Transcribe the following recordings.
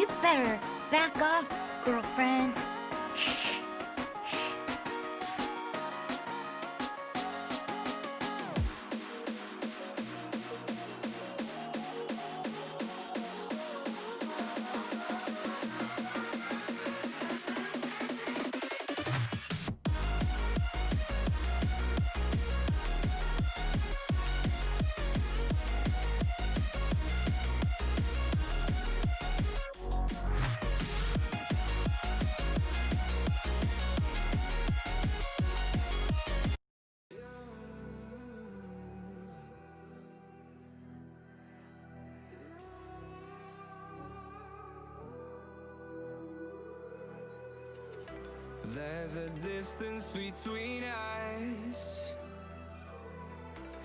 You better back off, girlfriend. There's a distance between us.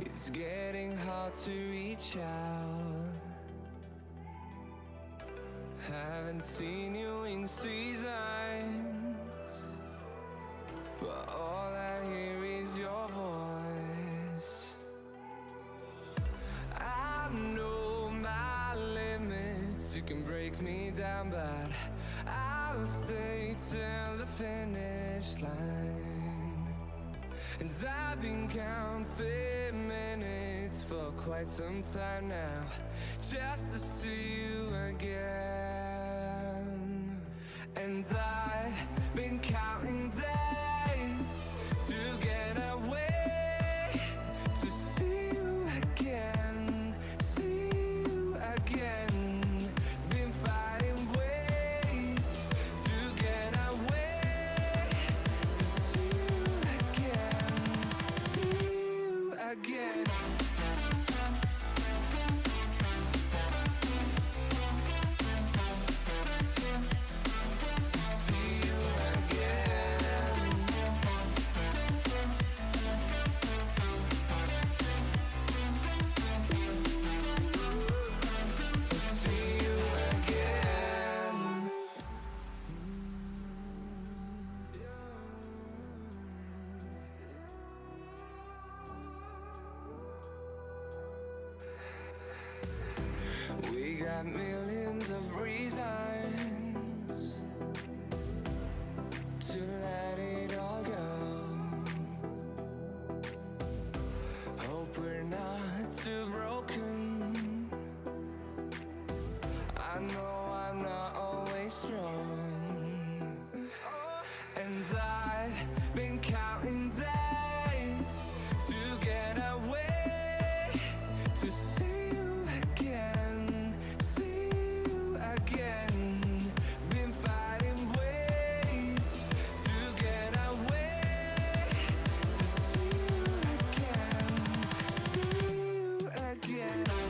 It's getting hard to reach out. Haven't seen you in seasons, but all I hear is your voice. I know my limits, you can break me down, but I'll stay till the finish line. And I've been counting minutes for quite some time now, just to see you again. And I've been counting days to get away, to see you again, see you again. Been fighting ways to get away, to see you again, see you again. We got millions of reasons to let it all go. Hope we're not too broken. I know I'm not always strong, and I've been counting days to get away, to see you again, see you again. Been fighting ways to get away, to see you again, see you again.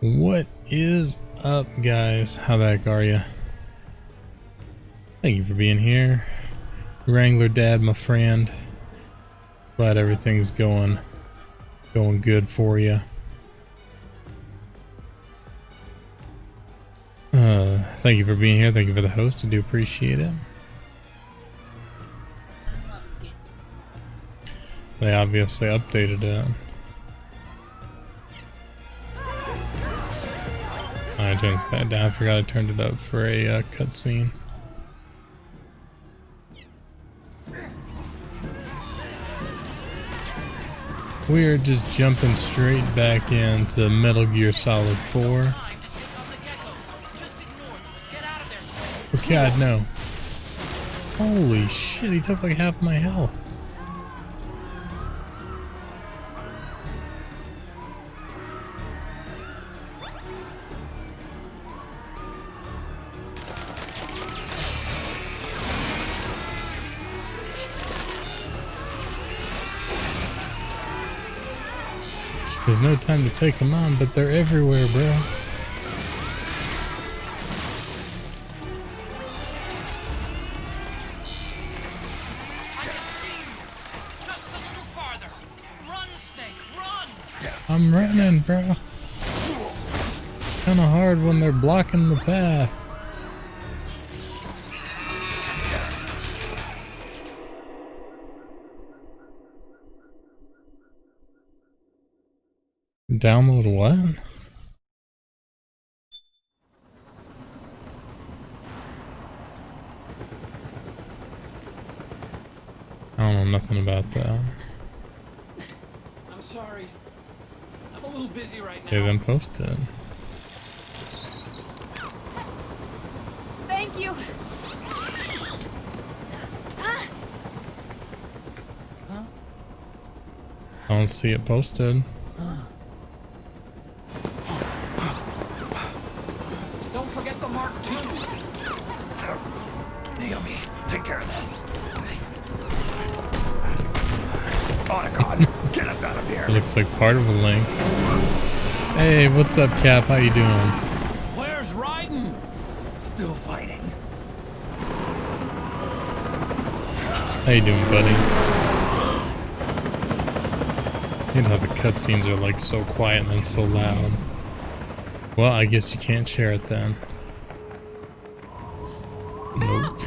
What is up, guys? How the heck are you? Thank you for being here. Wrangler Dad, my friend. Glad everything's going good for you. Thank you for being here. Thank you for the host. I do appreciate it. They obviously updated it. I turned it back down. I forgot I turned it up for a cutscene. We are just jumping straight back into Metal Gear Solid 4. Oh god, no. Holy shit, he took like half my health. There's no time to take them on, but they're everywhere, bro. I'm running, bro. Kinda hard when they're blocking the path. Download what? I don't know nothing about that. I'm sorry. I'm a little busy right now. They then posted. Thank you. I don't see it posted. Don't forget the Mark II. Naomi, take care of this. Oh my god, get us out of here. It looks like part of a link. Hey, what's up, Cap? How you doing? Where's Raiden? Still fighting. How you doing, buddy? You know how the cutscenes are like so quiet and then so loud. Well, I guess you can't share it then. Nope.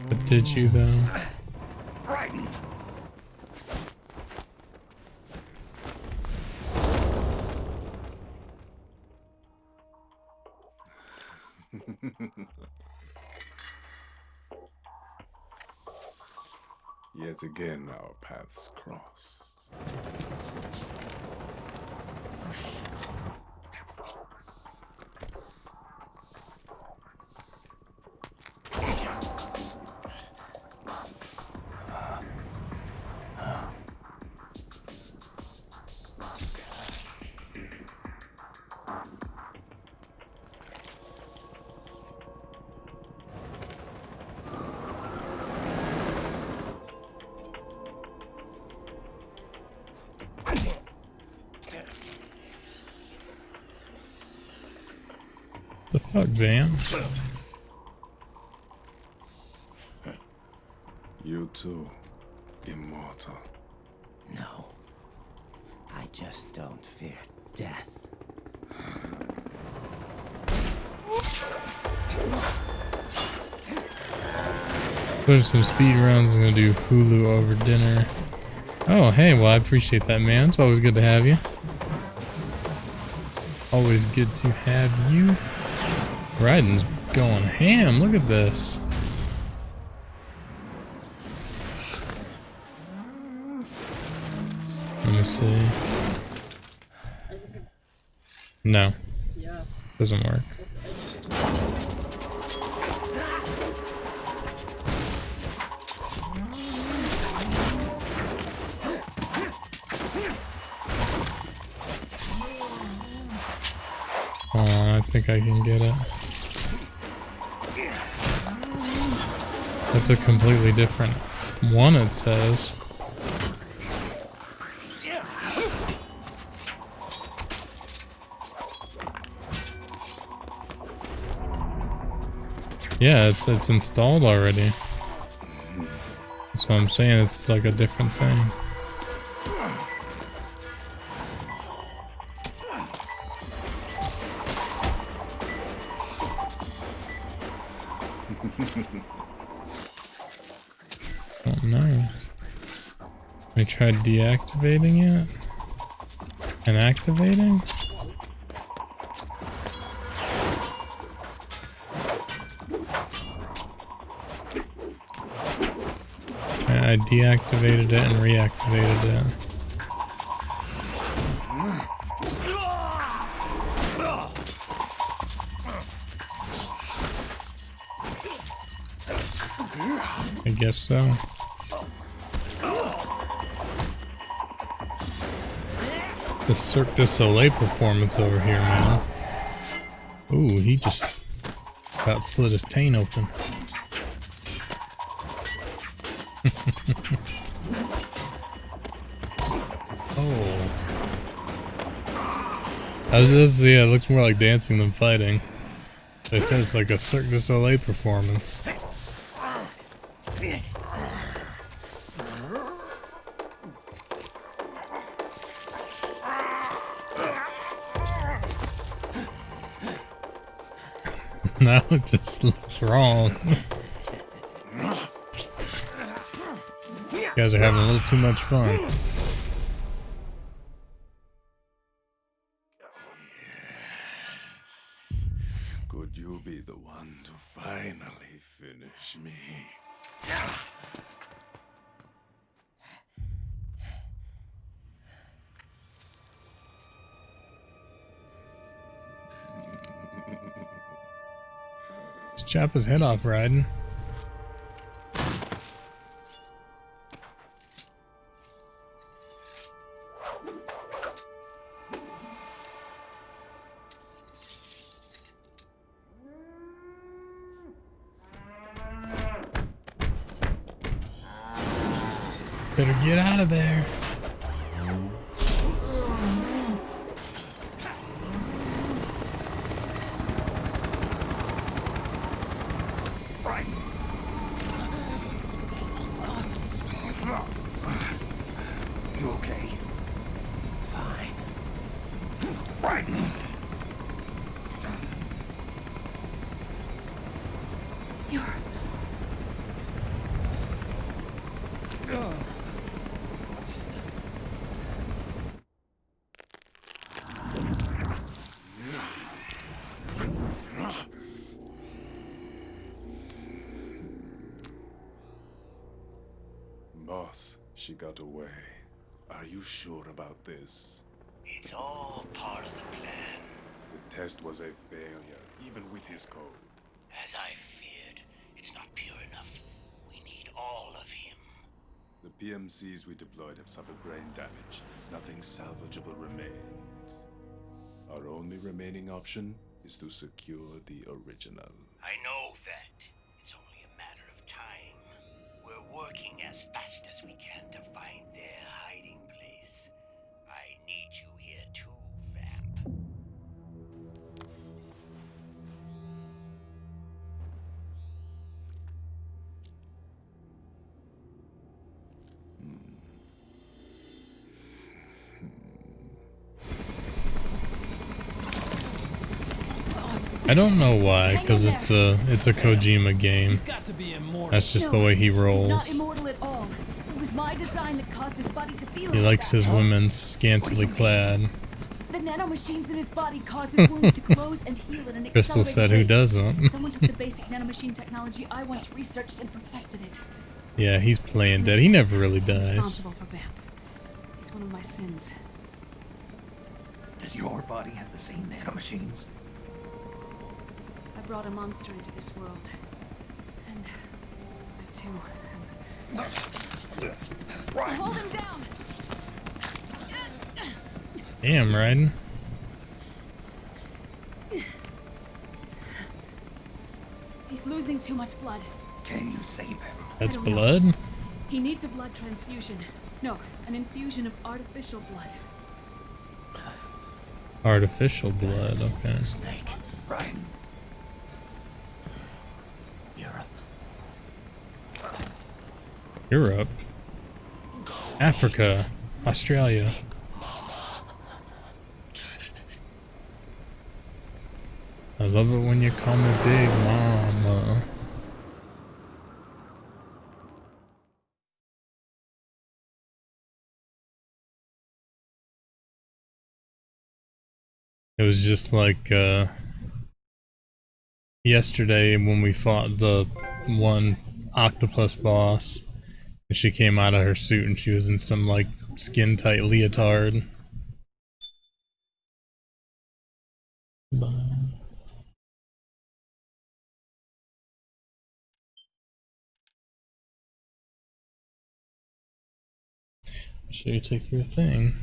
But did you though? Raiden. Yet again our paths cross. The fuck, Van? You too, immortal. No. I just don't fear death. There's some speed rounds. I'm gonna do Hulu over dinner. Oh, hey, well, I appreciate that, man. It's always good to have you. Always good to have you. Raiden's going ham. Look at this. Let me see. No. Doesn't work. Hold on, I think I can get it. That's a completely different one, it says. Yeah, it's installed already. That's what I'm saying, it's like a different thing. Oh no. I tried deactivating it and activating. I deactivated it and reactivated it. I guess so. The Cirque du Soleil performance over here, man. Ooh, he just about slit his taint open. Oh. Yeah, it looks more like dancing than fighting. They said it's like a Cirque du Soleil performance. Now it just looks wrong. You guys are having a little too much fun. Could you be the one to finally finish me? Let's chop his head off, Raiden. Better get out of there. You okay? Fine. Raiden! You're... Boss, she got away. Are you sure about this? It's all part of the plan. The test was a failure, even with his code. As I feared, it's not pure enough. We need all of him. The PMCs we deployed have suffered brain damage. Nothing salvageable remains. Our only remaining option is to secure the original. I know that. It's only a matter of time. We're working as fast as we can to find their hiding place. I need you here too, Vamp. I don't know why, because it's a Kojima game. He's got to be immortal. That's just the way he He's not rolls. immortal at all. It was my design that caused his body to feel He like likes that. his women scantily clad. The nanomachines in his body cause his wounds to close and heal at an Crystal accelerated said, "Who rate. doesn't?" Someone took the basic nanomachine technology I once researched and perfected it. Yeah, he's playing dead. He never really I'm dies. responsible for Vamp. It's one of my sins. Does your body have the same nanomachines? I brought a monster into this world. And I too am... Hold him down! Damn, Raiden. He's losing too much blood. Can you save him? That's I don't know. blood? He needs a blood transfusion. No, an infusion of artificial blood. Artificial blood, okay. Snake. Right. Europe. Europe. Africa. Australia. I love it when you call me Big Mama. It was just like yesterday when we fought the one octopus boss, and she came out of her suit and she was in some like skin tight leotard. Sure, you take your thing.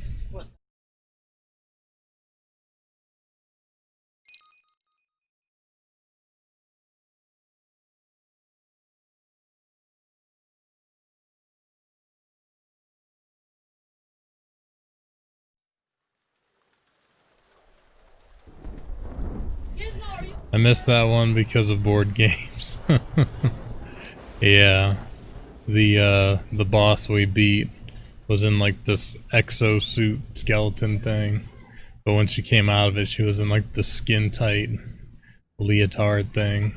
I missed that one because of board games. Yeah, the boss we beat was in like this exosuit skeleton thing, but when she came out of it, she was in like the skin tight leotard thing.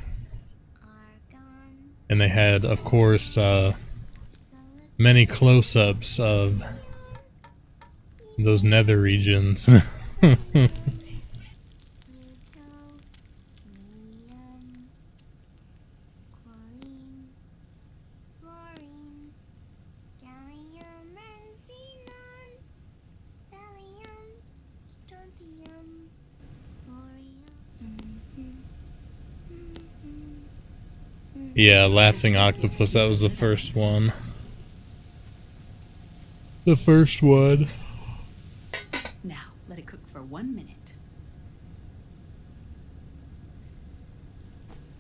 And they had, of course, many close-ups of those nether regions. Yeah, Laughing Octopus, that was the first one. The first one. Now, let it cook for 1 minute.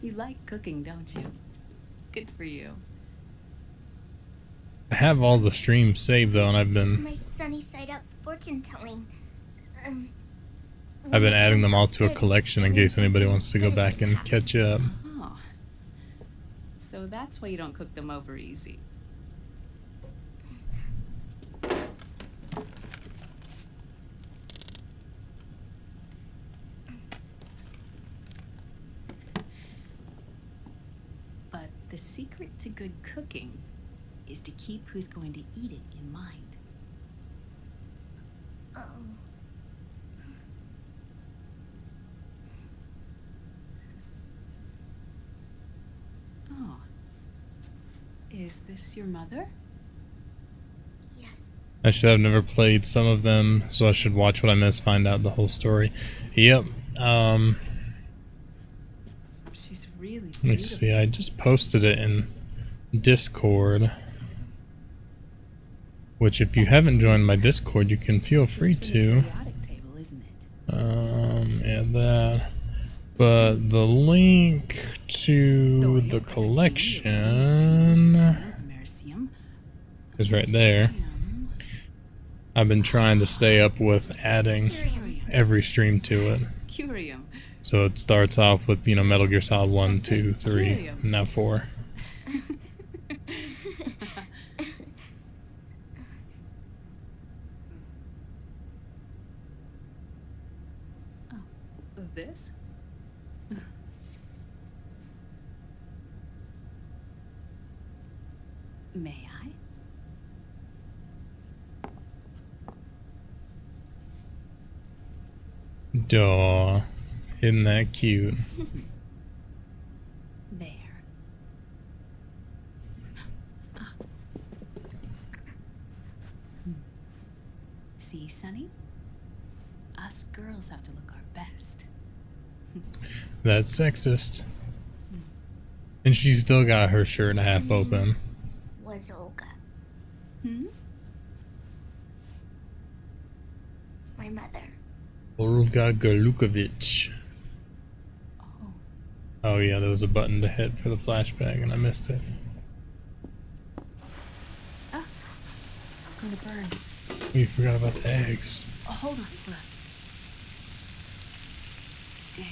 You like cooking, don't you? Good for you. I have all the streams saved though, and I've been My sunny side up fortune telling. adding them all to a collection in case anybody wants to go back and catch up. Oh. So that's why you don't cook them over easy. But the secret to good cooking is to keep who's going to eat it in mind. Oh. Oh. Is this your mother? Yes. I should have never played some of them, so I should watch what I miss, find out the whole story. Yep. She's really beautiful. Let me see, I just posted it in Discord. Which, if you haven't joined my Discord, you can feel free It's for the to. periodic table, isn't it? Add that. But the link to the collection is right there. I've been trying to stay up with adding every stream to it. Curium. So it starts off with, you know, Metal Gear Solid 1, 2, 3, and now 4. This? May I? Duh. Isn't that cute? There. Ah. See, Sonny? Us girls have to look our best. That's sexist. And she still got her shirt half open. Was Olga. Hmm? My mother. Olga Galukovich. Oh yeah, there was a button to hit for the flashbang and I missed it. Ah, it's going to burn. We forgot about the eggs. Oh, hold on. And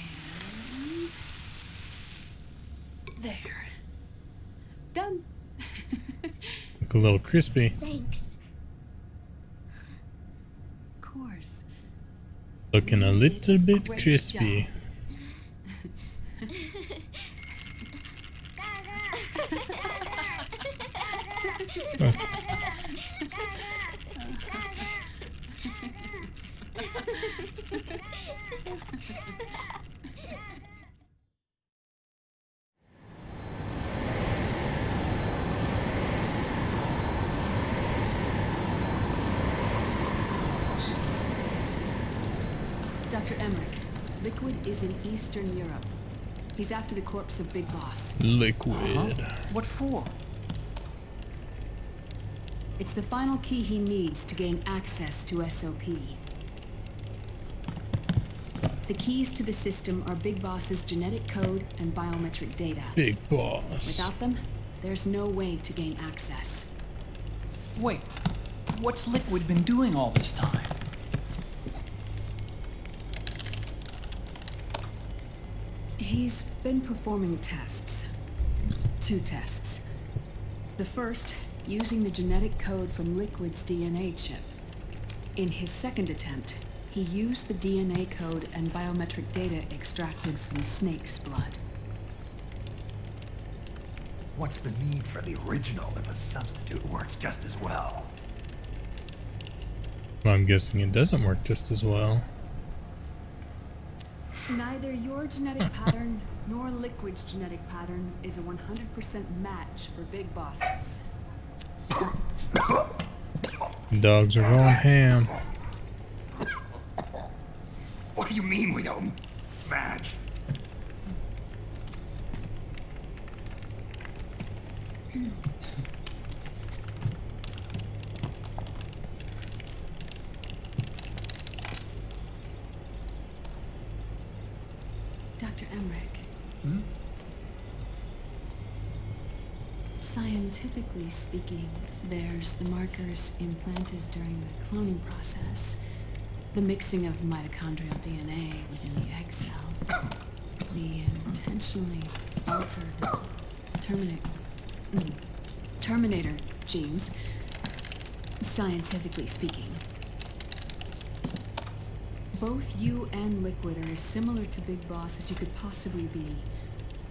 there. Done. Look a little crispy. Thanks. Of course. Looking a little bit crispy. Dr. Emmerich, Liquid is in Eastern Europe. He's after the corpse of Big Boss. Liquid. What for? It's the final key he needs to gain access to SOP. The keys to the system are Big Boss's genetic code and biometric data. Big Boss. Without them, there's no way to gain access. Wait, what's Liquid been doing all this time? He's been performing tests. 2 tests. The first, using the genetic code from Liquid's DNA chip. In his second attempt, he used the DNA code and biometric data extracted from Snake's blood. What's the need for the original if a substitute works just as well? Well, I'm guessing it doesn't work just as well. Neither your genetic pattern nor Liquid's genetic pattern is a 100% match for Big Bosses. Dogs are going ham. What do you mean we don't match? Dr. Emmerich. Scientifically speaking, there's the markers implanted during the cloning process, the mixing of mitochondrial DNA within the egg cell, the intentionally altered terminator genes, scientifically speaking. Both you and Liquid are as similar to Big Boss as you could possibly be,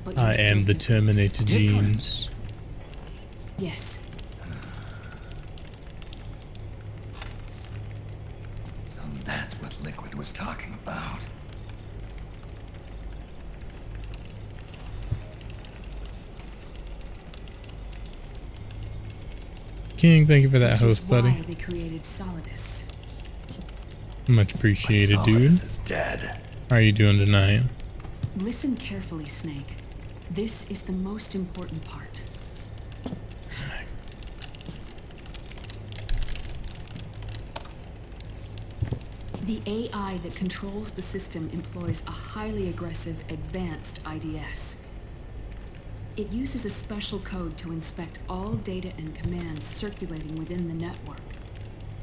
but you're I still am the different. Terminator genes. Yes. So that's what Liquid was talking about. King, thank you for that Which host, is why buddy. they created Solidus. Much appreciated, But dude. Solidus is dead. How are you doing tonight? Listen carefully, Snake. This is the most important part. The AI that controls the system employs a highly aggressive, advanced IDS. It uses a special code to inspect all data and commands circulating within the network.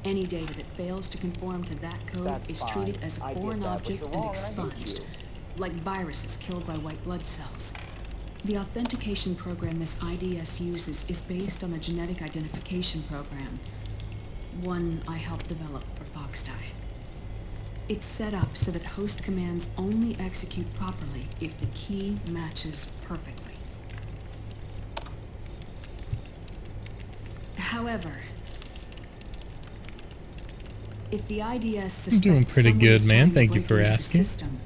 Any data that fails to conform to that code That's is fine. treated as a I get foreign that, but object you're and wrong and I hate expunged, you. like viruses killed by white blood cells. The authentication program this IDS uses is based on a genetic identification program, one I helped develop for Foxdie. It's set up so that host commands only execute properly if the key matches perfectly. However, if the IDS suspects doing pretty someone good, is man. trying to Thank you break for into the asking. system,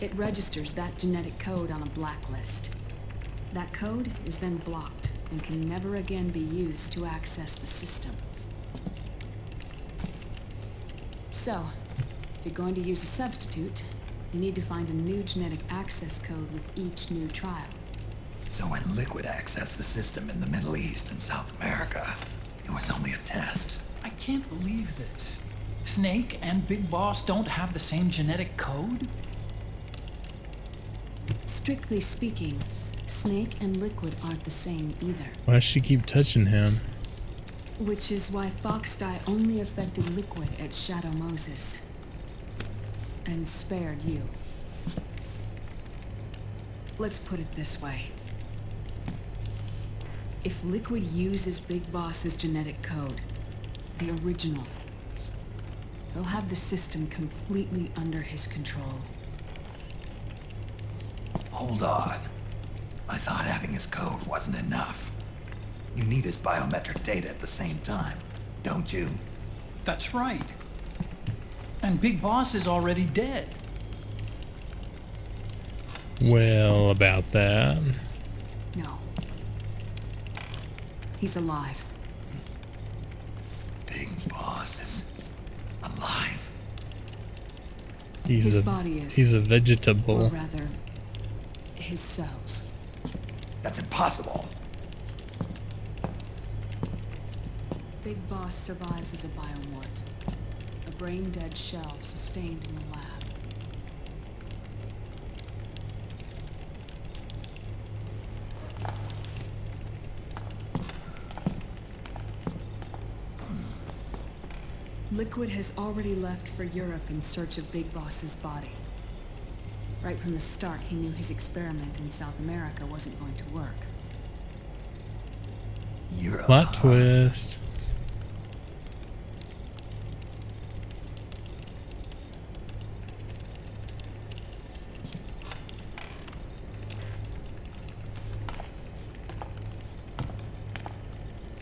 it registers that genetic code on a blacklist. That code is then blocked and can never again be used to access the system. So, if you're going to use a substitute, you need to find a new genetic access code with each new trial. So when Liquid accessed the system in the Middle East and South America, it was only a test. I can't believe this. Snake and Big Boss don't have the same genetic code? Strictly speaking, Snake and Liquid aren't the same either. Why does she keep touching him? Which is why Foxdie only affected Liquid at Shadow Moses. And spared you. Let's put it this way. If Liquid uses Big Boss's genetic code, the original, he'll have the system completely under his control. Hold on. I thought having his code wasn't enough. You need his biometric data at the same time, don't you? That's right. And Big Boss is already dead. Well, about that. No. He's alive. Big Boss is alive. His body is. He's a Or vegetable. rather, his cells. That's impossible. Big Boss survives as a biomort. A brain-dead shell sustained in the lab. Liquid has already left for Europe in search of Big Boss's body. Right from the start, he knew his experiment in South America wasn't going to work. Europe. Plot twist.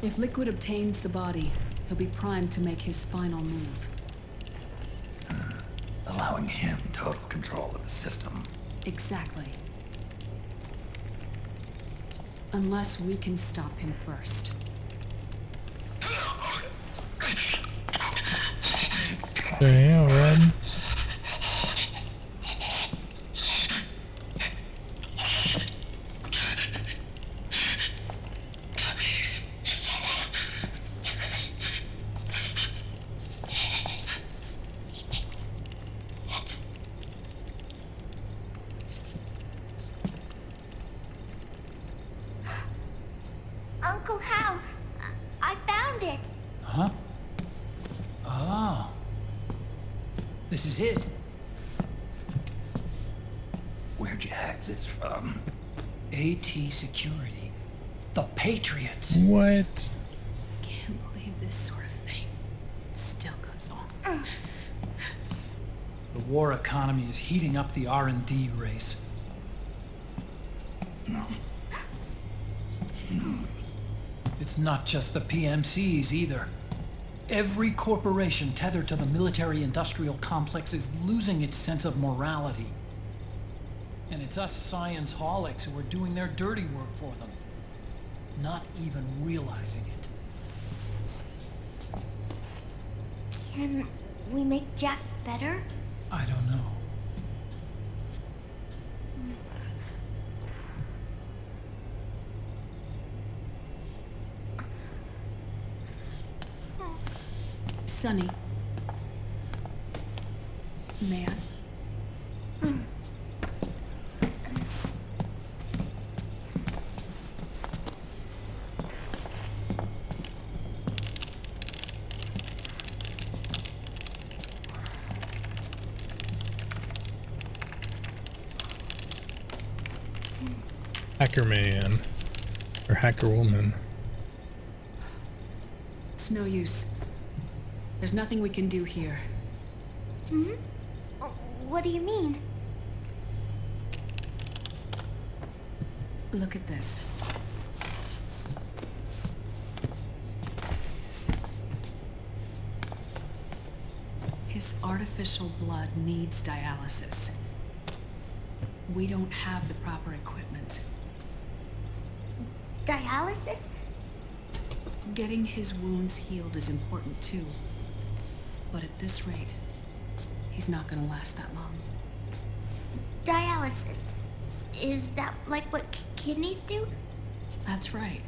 If Liquid obtains the body, he'll be primed to make his final move. Allowing him total control of the system. Exactly. Unless we can stop him first. The hell, Red? Uncle Hal, I found it. Huh? Ah. This is it. Where'd you hack this from? AT Security. The Patriots. What? Can't believe this sort of thing still goes on. The war economy is heating up the R&D race. It's not just the PMCs either. Every corporation tethered to the military-industrial complex is losing its sense of morality. And it's us science-holics who are doing their dirty work for them, not even realizing it. Can we make Jack better? I don't know. Sonny. May I? Hacker man. Or hacker woman. It's no use. There's nothing we can do here. Hmm? What do you mean? Look at this. His artificial blood needs dialysis. We don't have the proper equipment. Dialysis? Getting his wounds healed is important too. But at this rate, he's not gonna last that long. Dialysis. Is that like what kidneys do? That's right.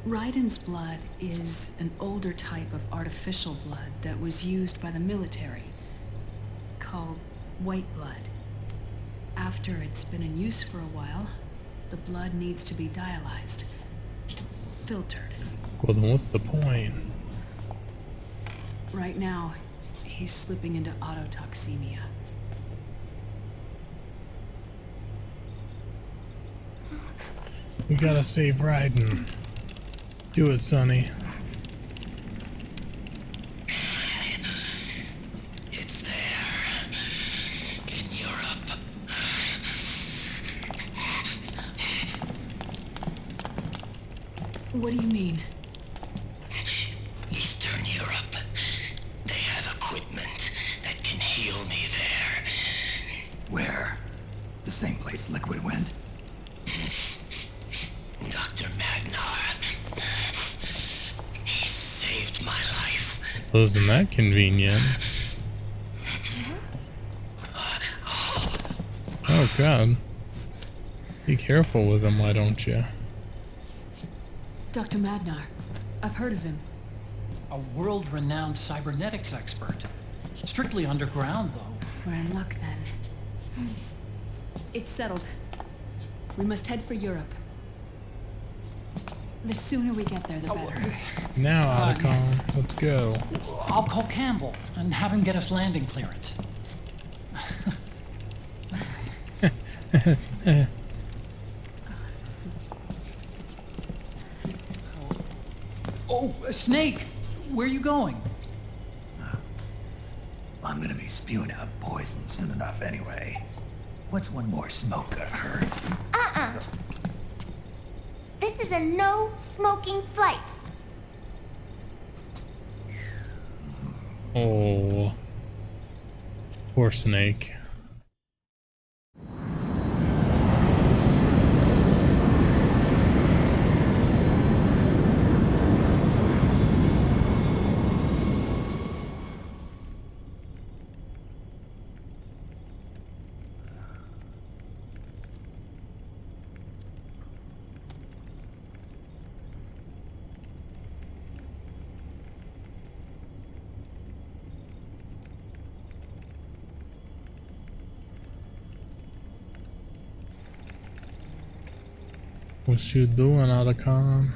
Raiden's blood is an older type of artificial blood that was used by the military, called white blood. After it's been in use for a while, the blood needs to be dialyzed, filtered. Well, then what's the point? Right now, he's slipping into autotoxemia. We gotta save Raiden. Do it, Sonny. It's there. In Europe. What do you mean? Eastern Europe. They have equipment that can heal me there. Where? The same place Liquid went? Dr. Magnar. He saved my life. Wasn't that convenient? Oh god. Be careful with him, why don't you? Dr. Madnar. I've heard of him. A world-renowned cybernetics expert. Strictly underground, though. We're in luck then. It's settled. We must head for Europe. The sooner we get there, the better. Now, Otacon, let's go. I'll call Campbell and have him get us landing clearance. Oh, Snake! Where are you going? I'm gonna be spewing out poison soon enough anyway. What's one more smoke gonna hurt? This is a no smoking flight. Oh. Poor Snake. What you doing, Otacon?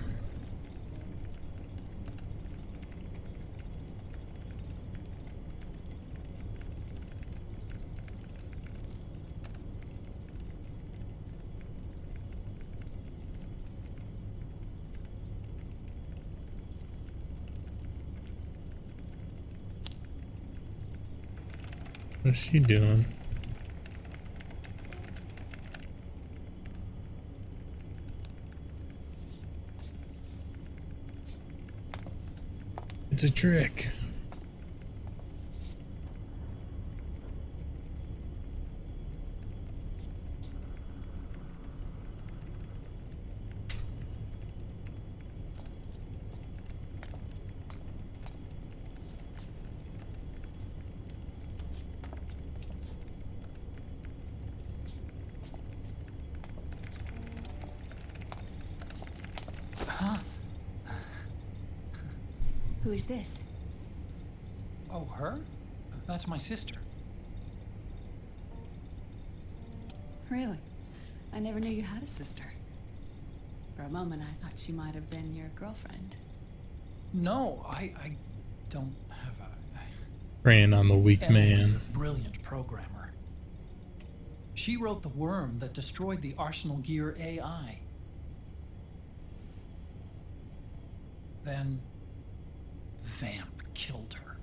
What's she doing? It's a trick. Who is this? Oh, her? That's my sister. Really? I never knew you had a sister. For a moment, I thought she might have been your girlfriend. No, I don't have a... Preying on the weak Emma was a man. brilliant programmer. She wrote the worm that destroyed the Arsenal Gear AI. Then Vamp killed her.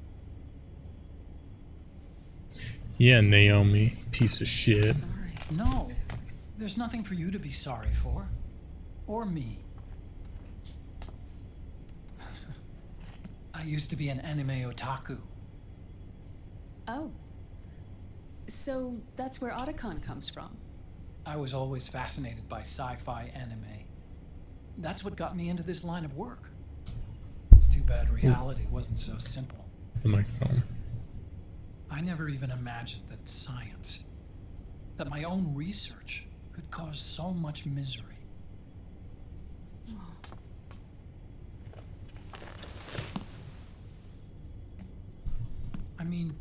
Yeah, Naomi, piece of shit. Sorry. No, there's nothing for you to be sorry for. Or me. I used to be an anime otaku. Oh. So that's where Otacon comes from. I was always fascinated by sci-fi anime. That's what got me into this line of work. It's too bad reality wasn't so simple. The microphone. I never even imagined that science, that my own research, could cause so much misery. I mean,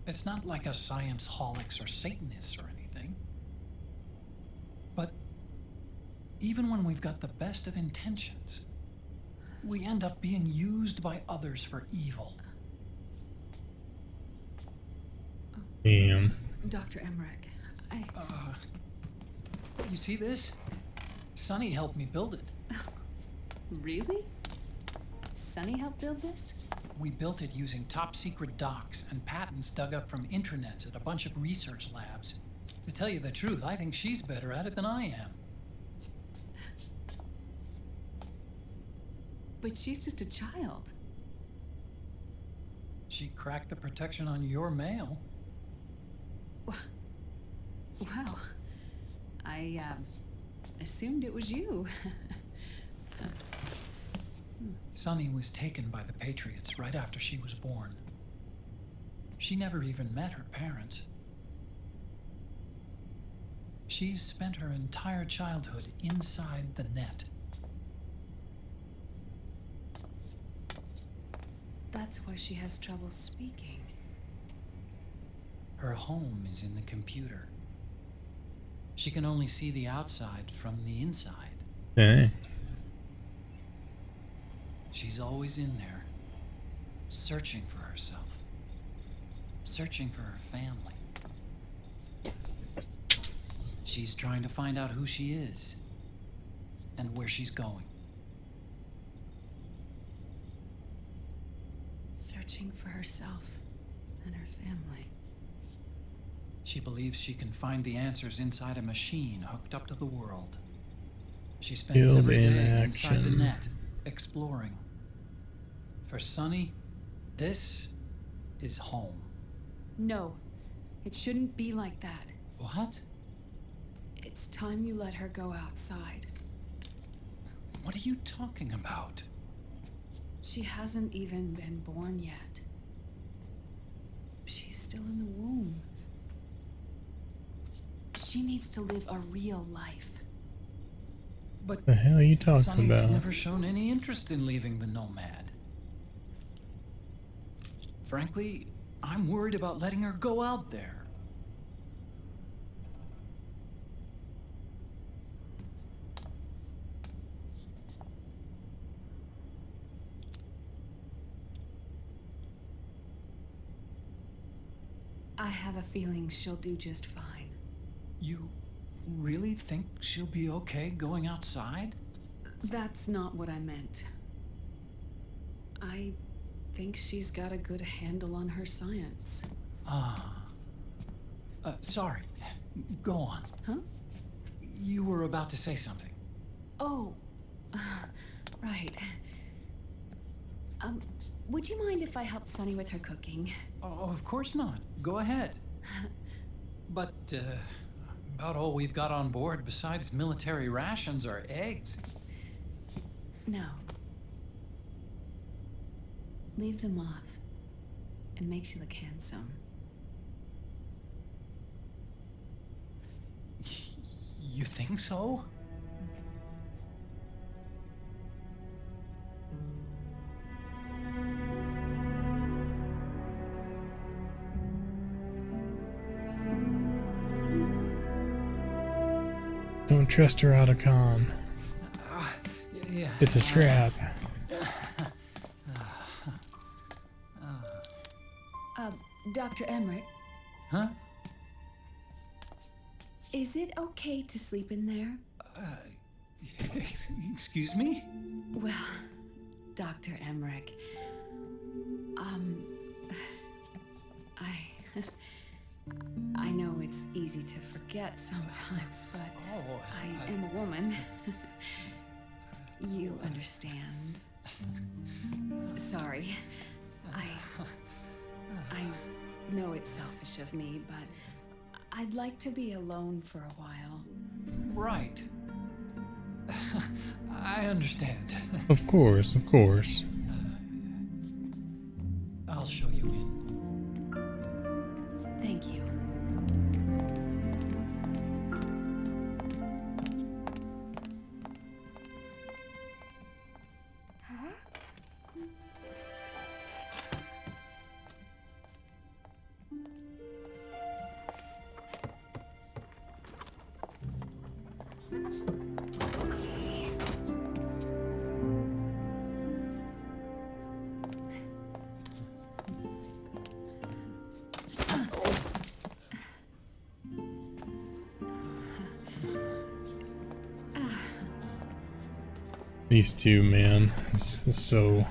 it's not like us science holics or Satanists or anything. Even when we've got the best of intentions, we end up being used by others for evil. Damn. Dr. Emmerich, You see this? Sonny helped me build it. Really? Sonny helped build this? We built it using top secret docs and patents dug up from intranets at a bunch of research labs. To tell you the truth, I think she's better at it than I am. But she's just a child. She cracked the protection on your mail. Wow. I assumed it was you. Sonny was taken by the Patriots right after she was born. She never even met her parents. She's spent her entire childhood inside the net. That's why she has trouble speaking. Her home is in the computer. She can only see the outside from the inside. Dang. She's always in there, searching for herself, searching for her family. She's trying to find out who she is and where she's going. Searching for herself and her family. She believes she can find the answers inside a machine hooked up to the world. She spends Field every in day inside the action. net, exploring. For Sonny, this is home. No, it shouldn't be like that. What? It's time you let her go outside. What are you talking about? She hasn't even been born yet. She's still in the womb. She needs to live a real life. But The hell are you talking Sonny's about? never shown any interest in leaving the Nomad. Frankly, I'm worried about letting her go out there. I have a feeling she'll do just fine. You really think she'll be okay going outside? That's not what I meant. I think she's got a good handle on her science. Sorry. Go on. Huh? You were about to say something. Oh, right. Would you mind if I helped Sunny with her cooking? Oh, of course not. Go ahead. But, about all we've got on board besides military rations are eggs. No. Leave them off. It makes you look handsome. You think so? Don't trust her out of comm. Yeah. It's a trap. Dr. Emmerich, Huh? is it okay to sleep in there? Excuse me? Well, Dr. Emmerich, I know it's easy to forget sometimes, but Oh, I am a woman. You understand. Sorry. I know it's selfish of me, but I'd like to be alone for a while. Right. I understand. Of course, of course. I'll show you in. Thank you. These two, man. It's so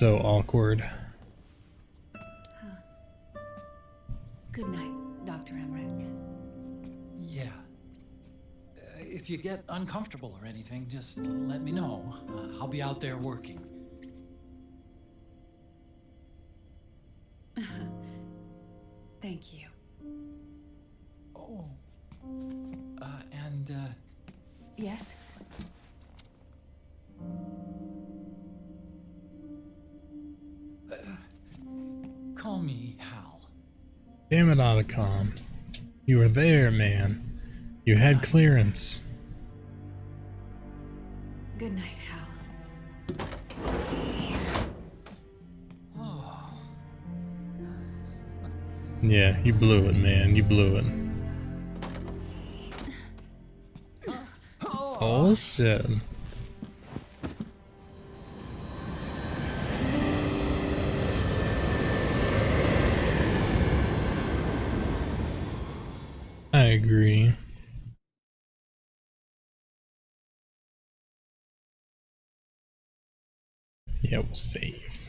awkward. Good night, Dr. Emmerich. Yeah. If you get uncomfortable or anything, just let me know. I'll be out there working. Thank you. Oh. And, Yes? call me Hal. Damn it, Otacon. You were there, man. You had clearance. Good night, Hal. Yeah, you blew it, man. You blew it. Oh, shit. I agree. Yeah, we'll save.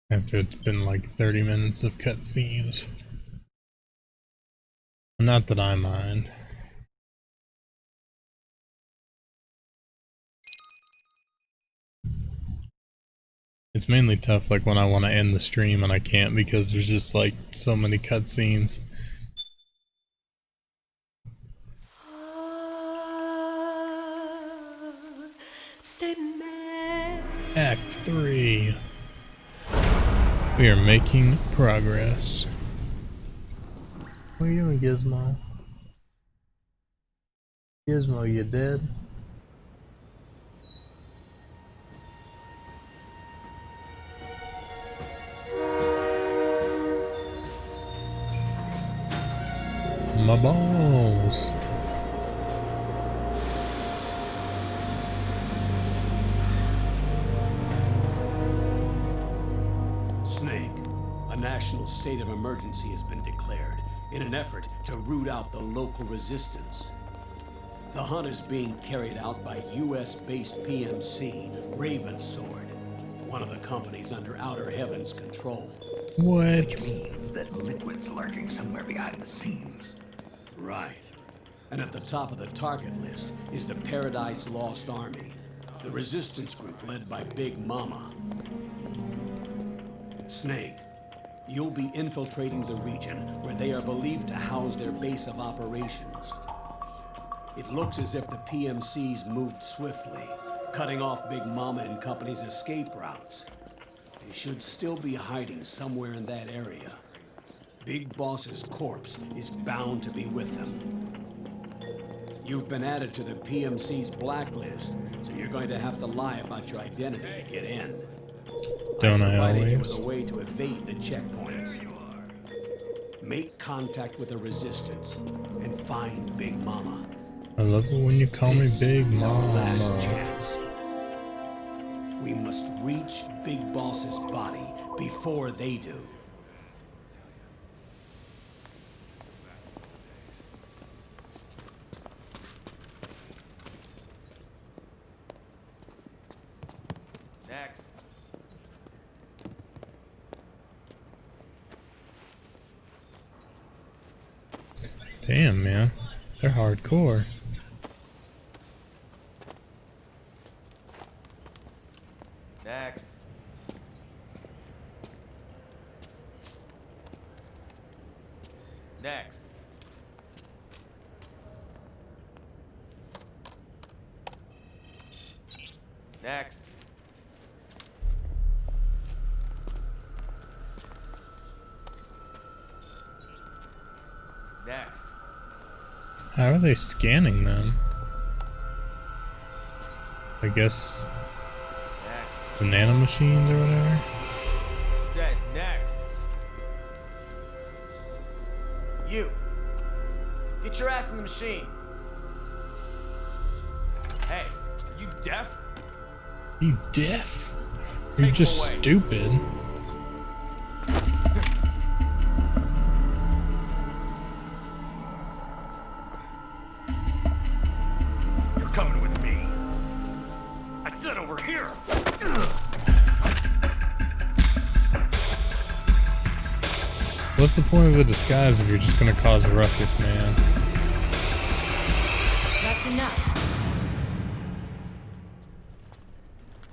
After it's been like 30 minutes of cutscenes. Not that I mind. It's mainly tough like when I want to end the stream and I can't because there's just like so many cutscenes. Act 3. We are making progress. What are you doing, Gizmo? Gizmo, you dead? My balls. Snake, a national state of emergency has been declared in an effort to root out the local resistance. The hunt is being carried out by US-based PMC, Ravensword, one of the companies under Outer Heaven's control. What? Which means that Liquid's lurking somewhere behind the scenes. Right. And at the top of the target list is the Paradise Lost Army, the resistance group led by Big Mama. Snake, you'll be infiltrating the region where they are believed to house their base of operations. It looks as if the PMCs moved swiftly, cutting off Big Mama and company's escape routes. They should still be hiding somewhere in that area. Big Boss's corpse is bound to be with them. You've been added to the PMC's blacklist, so you're going to have to lie about your identity to get in. Don't I Provided you with always? a way to evade the checkpoints. Make contact with the resistance and find Big Mama. I love it when you call me This Big is our last Mama. chance. We must reach Big Boss's body before they do. Next. Damn, man. They're hardcore. Next. Next. Next. Next. How are they scanning them? I guess Next. the nanomachines or whatever? Set. Next. You. Get your ass in the machine. Hey, are you deaf? You deaf? You're Take just away. stupid. You're coming with What's the point of a disguise if you're just gonna cause a ruckus, man? That's enough.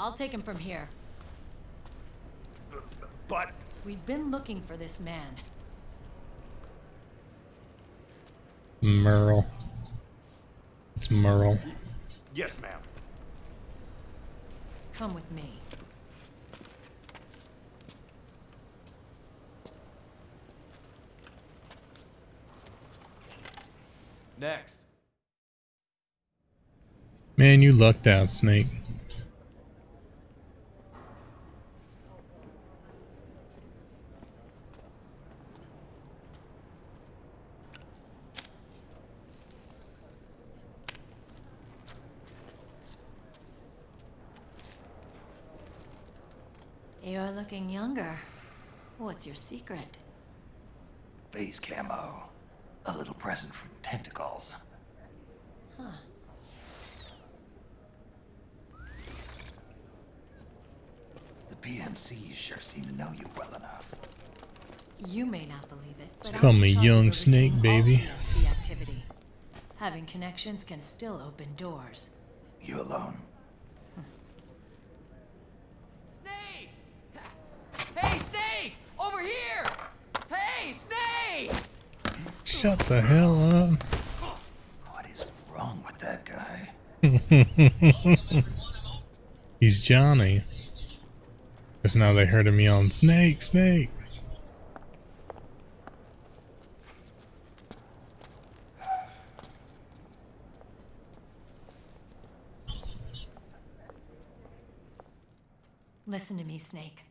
I'll take him from here. But... We've been looking for this man. Merle. It's Merle. Yes, ma'am. Come with me. Next. Man, you lucked out, Snake. You're looking younger. What's your secret? Base camo. A little present from Tentacles. Huh. The PMCs sure seem to know you well enough. You may not believe it, but Call I'm in me charge of Young overseeing Snake, all baby. PMC activity. Having connections can still open doors. You alone? Snake! Hey, Snake! Over here! Hey, Snake! Shut the hell up. What is wrong with that guy? He's Johnny. Because now they heard him yelling, Snake, Snake. Listen to me, Snake.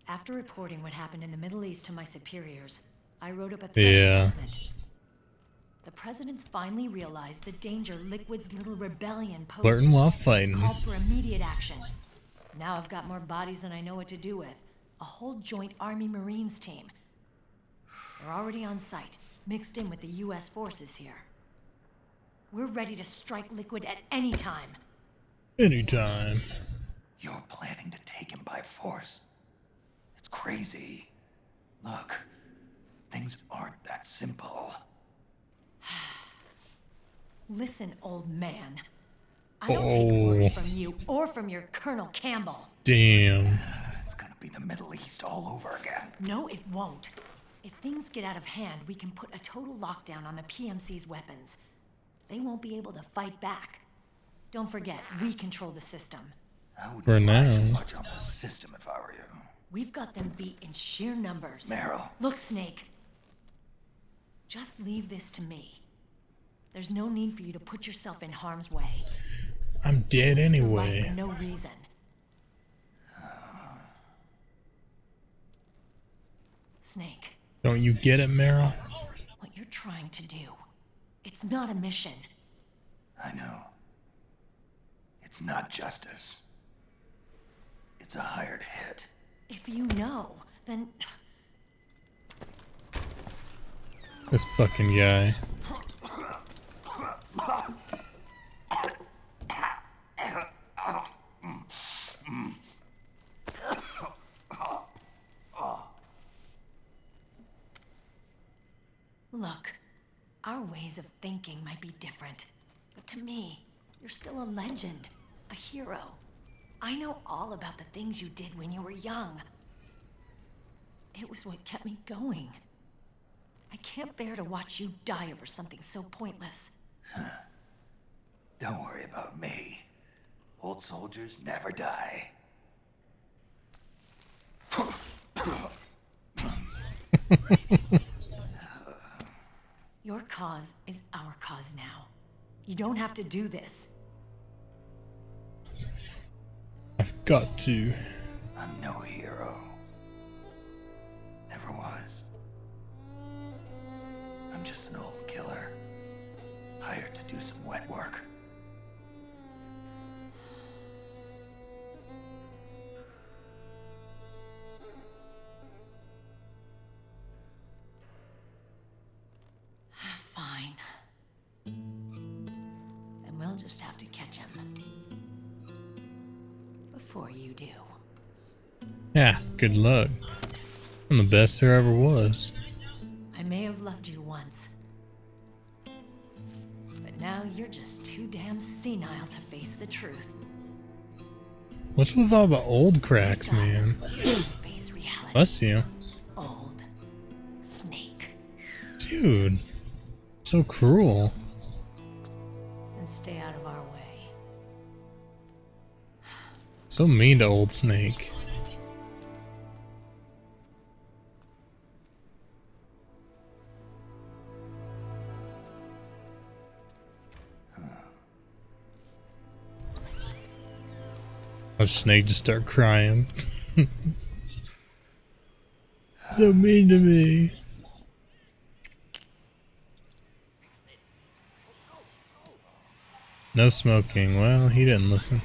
After reporting what happened in the Middle East to my superiors, I wrote up a threat assessment. The president's finally realized the danger Liquid's little rebellion poses. Flirting while He's fighting. called for immediate action. Now I've got more bodies than I know what to do with. A whole joint Army Marines team. They're already on site, mixed in with the U.S. forces here. We're ready to strike Liquid at any time. Anytime. You're planning to take him by force. It's crazy. Look, things aren't that simple. Listen, old man. I don't take orders from you or from your Colonel Campbell. Damn. It's gonna be the Middle East all over again. No, it won't. If things get out of hand, we can put a total lockdown on the PMC's weapons. They won't be able to fight back. Don't forget, we control the system. I wouldn't For rely now. too much on the system if I were you. We've got them beat in sheer numbers. Meryl. Look, Snake. Just leave this to me. There's no need for you to put yourself in harm's way. I'm dead Risk your life anyway. for no reason. Snake, Don't you get it, Meryl? what you're trying to do, it's not a mission. I know. It's not justice. It's a hired hit. If you know, then This fucking guy. look, our ways of thinking might be different, but to me, you're still a legend, a hero. I know all about the things you did when you were young. It was what kept me going. I can't bear to watch you die over something so pointless. Don't worry about me. Old soldiers never die. Your cause is our cause now. You don't have to do this. I've got to. I'm no hero. Never was. I'm just an old killer. Hired to do some wet work. Fine. Then we'll just have to catch him. Before you do. Yeah, good luck. I'm the best there ever was. I may have loved you once. But now you're just too damn senile to face the truth. What's with all the old cracks, man? Face reality. Bless you. Old Snake. Dude. So cruel. And stay out of our way. So mean to old Snake. Watch Snake just start crying. So mean to me. No smoking. Well, he didn't listen.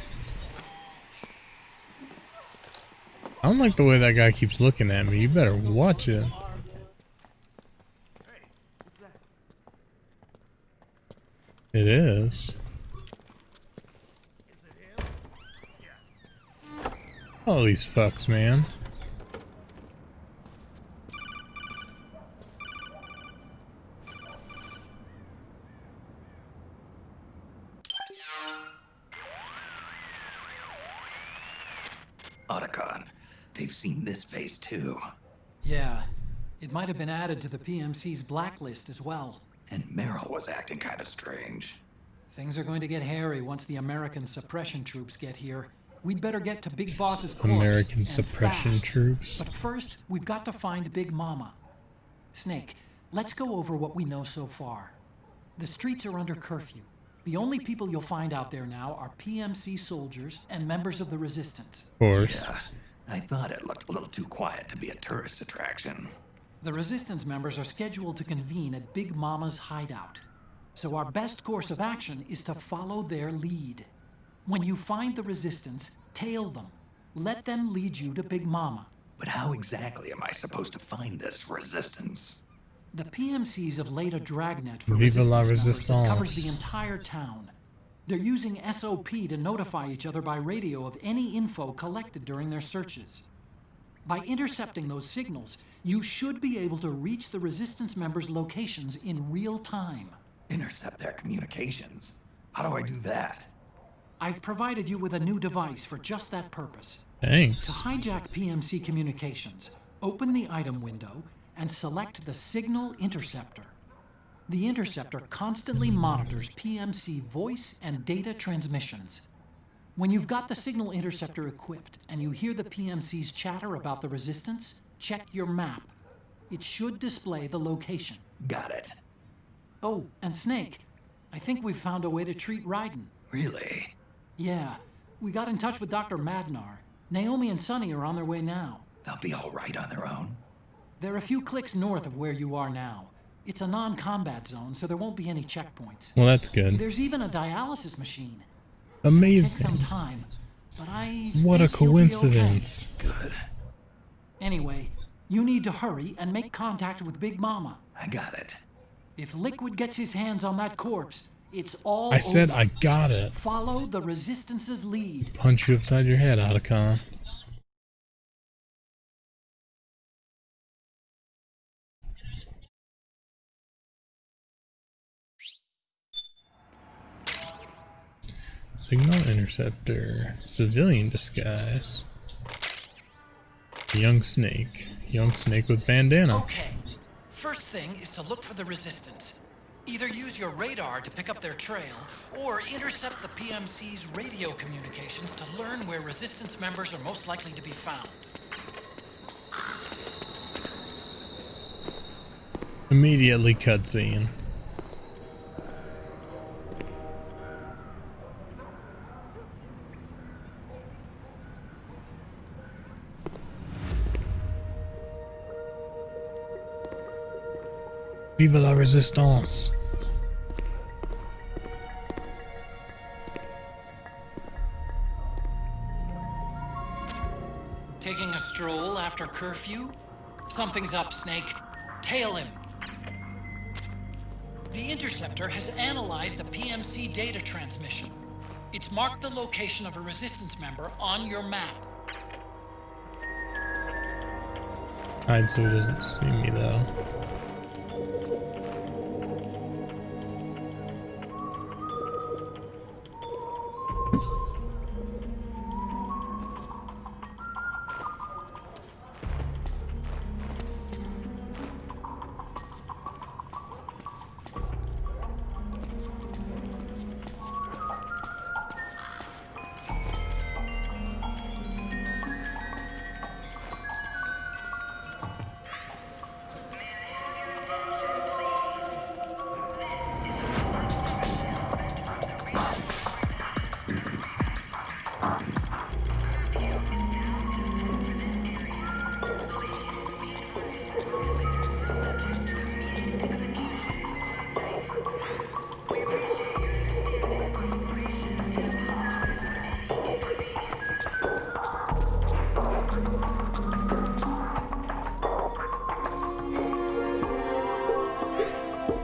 I don't like the way that guy keeps looking at me. You better watch it. It is. All these fucks, man. Otacon, they've seen this face too. Yeah, it might have been added to the PMC's blacklist as well. And Meryl was acting kind of strange. Things are going to get hairy once the American suppression troops get here. We'd better get to Big Boss's corpse. American and suppression fast. troops. But first, we've got to find Big Mama. Snake, let's go over what we know so far. The streets are under curfew. The only people you'll find out there now are PMC soldiers and members of the Resistance. Of course. Yeah, I thought it looked a little too quiet to be a tourist attraction. The Resistance members are scheduled to convene at Big Mama's hideout. So our best course of action is to follow their lead. When you find the Resistance, tail them. Let them lead you to Big Mama. But how exactly am I supposed to find this Resistance? The PMCs have laid a dragnet for Viva la Resistance members that covers Resistance. the entire town. They're using SOP to notify each other by radio of any info collected during their searches. By intercepting those signals, you should be able to reach the Resistance members' locations in real time. Intercept their communications? How do I do that? I've provided you with a new device for just that purpose. To Thanks. hijack PMC communications, open the item window and select the Signal Interceptor. The interceptor constantly monitors PMC voice and data transmissions. When you've got the Signal Interceptor equipped and you hear the PMC's chatter about the Resistance, check your map. It should display the location. Got it. Oh, and Snake, I think we've found a way to treat Raiden. Really? Yeah, we got in touch with Dr. Madnar. Naomi and Sonny are on their way now. They'll be all right on their own. They're a few clicks north of where you are now. It's a non-combat zone, so there won't be any checkpoints. Well, that's good. There's even a dialysis machine. It'll take Amazing. some time, but I What a think you'll be okay. coincidence. Good. Anyway, you need to hurry and make contact with Big Mama. I got it. If Liquid gets his hands on that corpse, it's all I said over. I got it. Follow the Resistance's lead. Punch you upside your head, Otacon. Signal Interceptor. Civilian disguise. Young Snake. Young Snake with bandana. Okay. First thing is to look for the Resistance. Either use your radar to pick up their trail, or intercept the PMC's radio communications to learn where Resistance members are most likely to be found. Immediately cutscene. Vive la Resistance. Taking a stroll after curfew? Something's up, Snake. Tail him. The Interceptor has analyzed a PMC data transmission. It's marked the location of a Resistance member on your map. Hide so he doesn't see me though.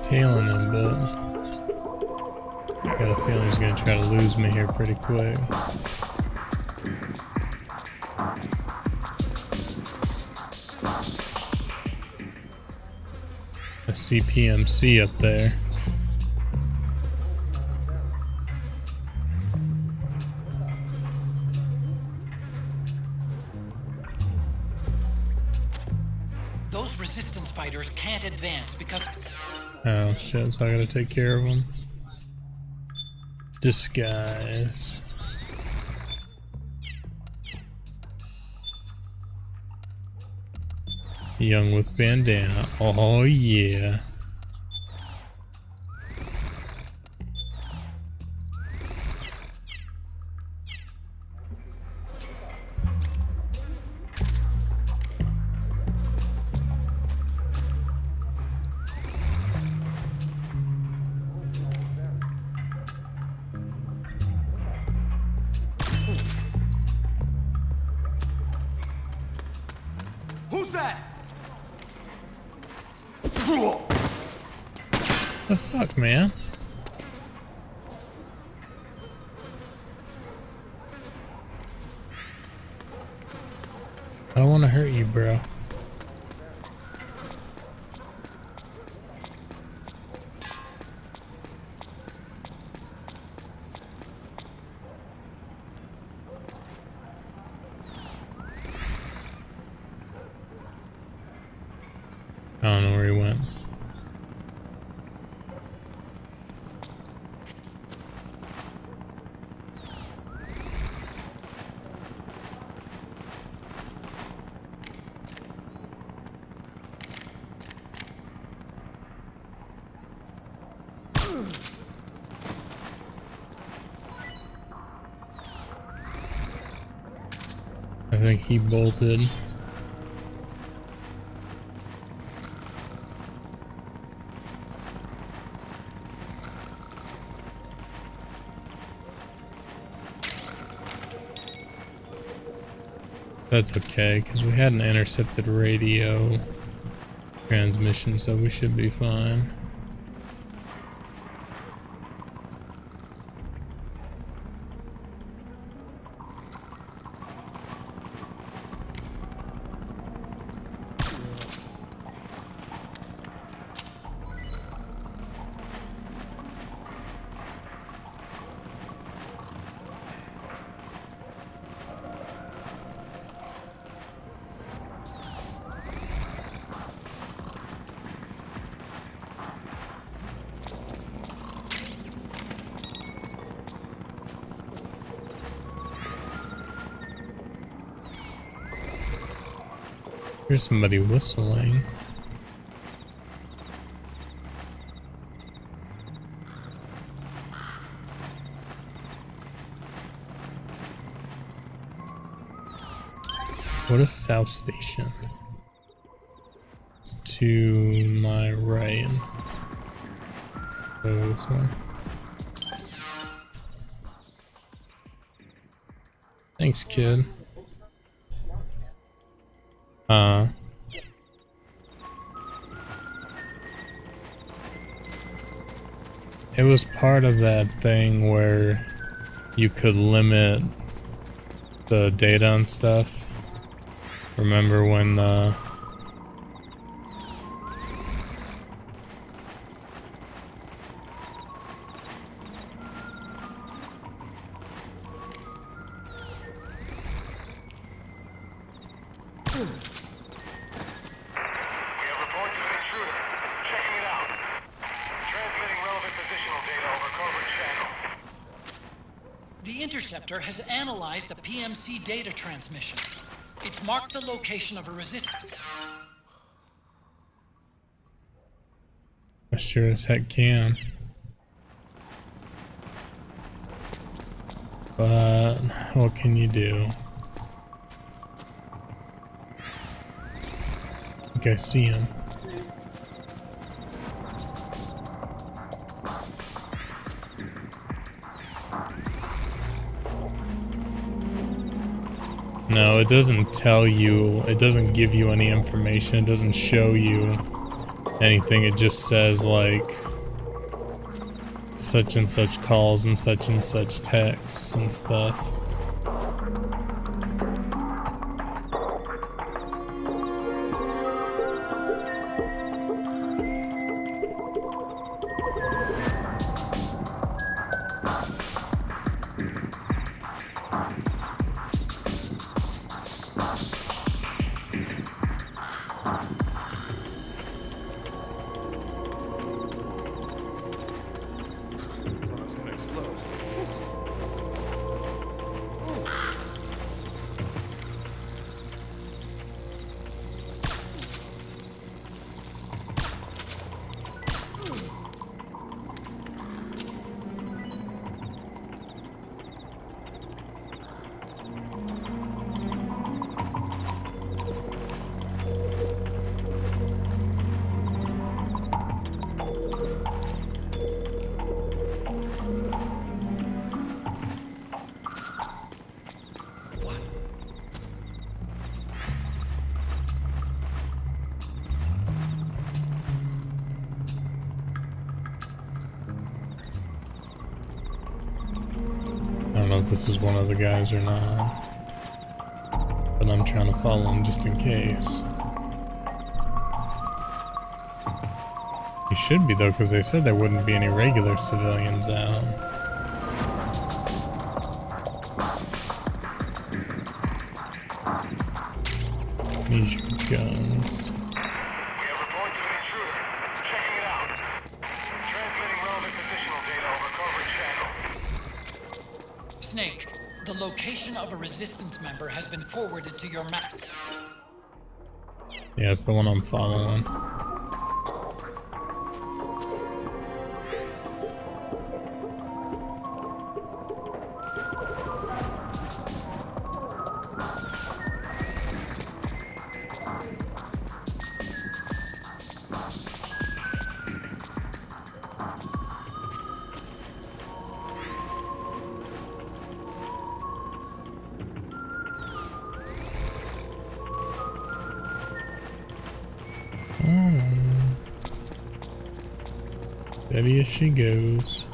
tailing him, but I got a feeling he's gonna try to lose me here pretty quick. I see PMC up there. Those resistance fighters can't advance because... Oh shit, so I gotta take care of him. Disguise. Young with bandana. Oh yeah. Who's that? The fuck, man? I don't want to hurt you, bro. I don't know where he went. I think he bolted. That's okay, because we had an intercepted radio transmission, so we should be fine. Here's somebody whistling. What is South Station? It's to my right. Go this way. Thanks, kid. It was part of that thing where you could limit the data and stuff. Remember when The interceptor has analyzed a PMC data transmission. It's marked the location of a resistance. I sure as heck can. But what can you do? I think I see him. No, it doesn't tell you, it doesn't give you any information, it doesn't show you anything. It just says like such and such calls and such texts and stuff. I don't know if this is one of the guys or not, but I'm trying to follow him just in case. He should be though, because they said there wouldn't be any regular civilians out. Need your guns. Snake, the location of a resistance member has been forwarded to your map. Yeah, it's the one I'm following. Steady as she goes.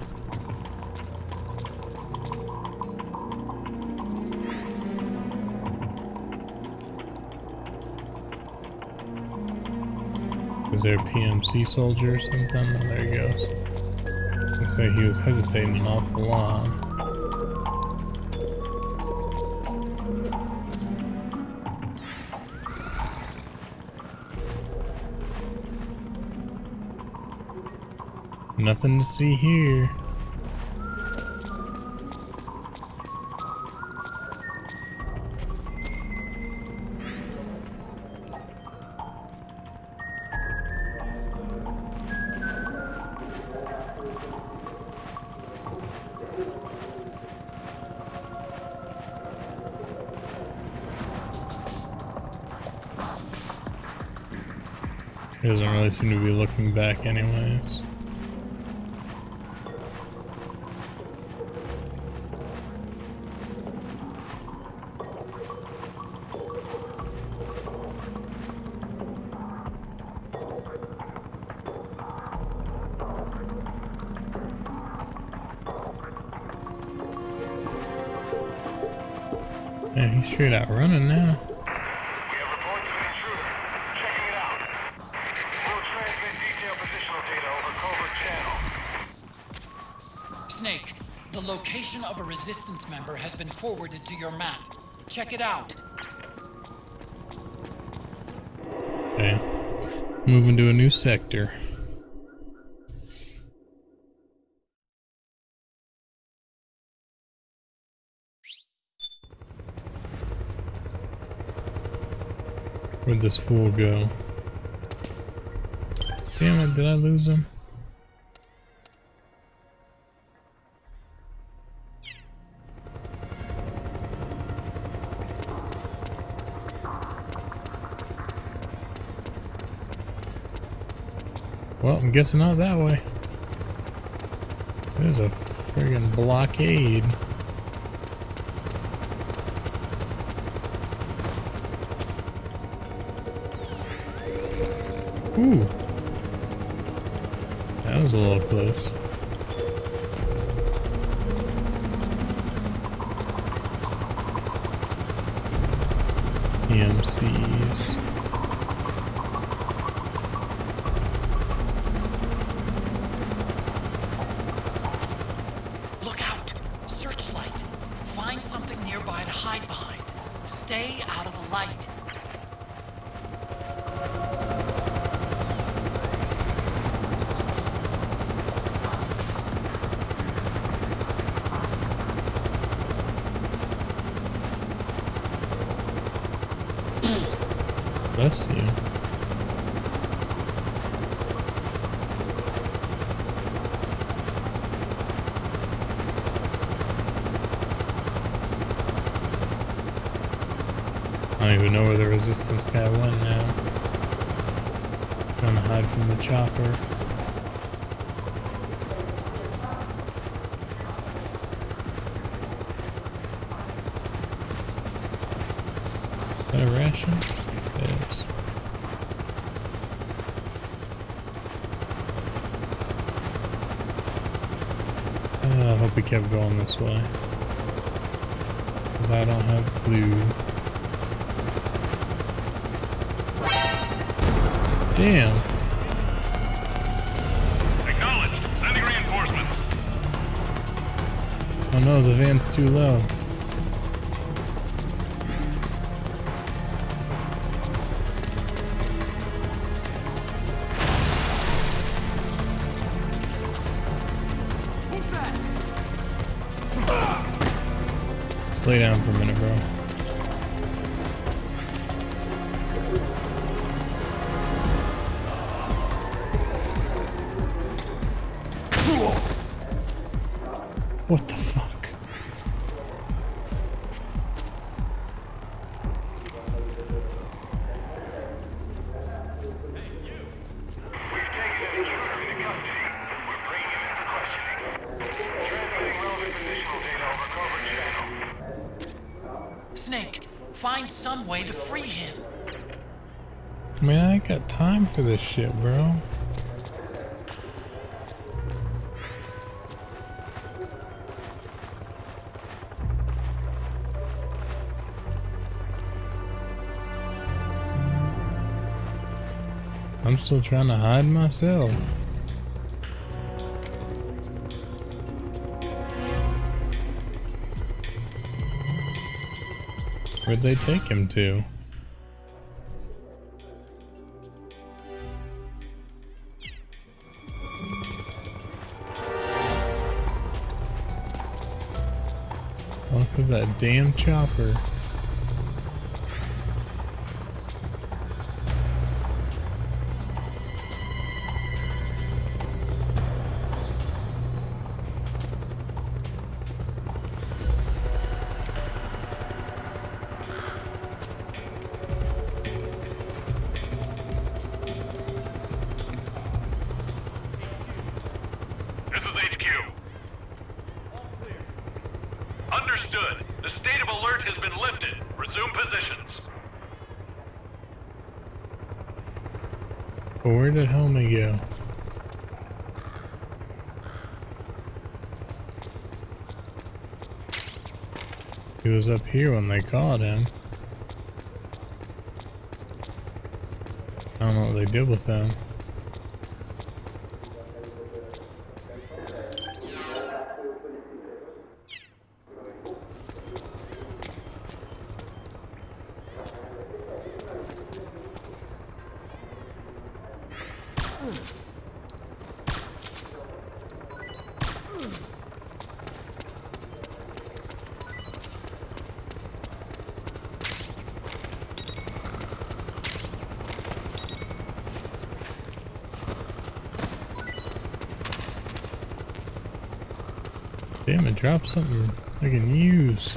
Is there a PMC soldier or something? Oh, there he goes. Looks like he was hesitating an awful lot. Nothing to see here. He doesn't really seem to be looking back anyways. Yeah, he's straight out running now. Snake, the location of a resistance member has been forwarded to your map. Check it out. Okay. Moving to a new sector. Where'd this fool go? Damn it, did I lose him? Well, I'm guessing not that way. There's a friggin' blockade. Ooh. That was a little close. PMCs. Look out! Searchlight! Find something nearby to hide behind. Stay out of the light. Bless you. I don't even know where the resistance guy went now. Trying to hide from the chopper. Is that a ration? It is. I hope he kept going this way. Because I don't have a clue. Damn. Acknowledged. Sending reinforcements. Oh no, the van's too low. Just lay down for a minute, bro. What the fuck? Snake, find some way to free him. Man, I ain't got time for this shit, bro. I'm still trying to hide myself. Where'd they take him to? Oh, 'cause that damn chopper. This is HQ. Understood. The state of alert has been lifted. Resume positions. But where did Homie go? He was up here when they caught him. I don't know what they did with him. Damn it, drop something I can use.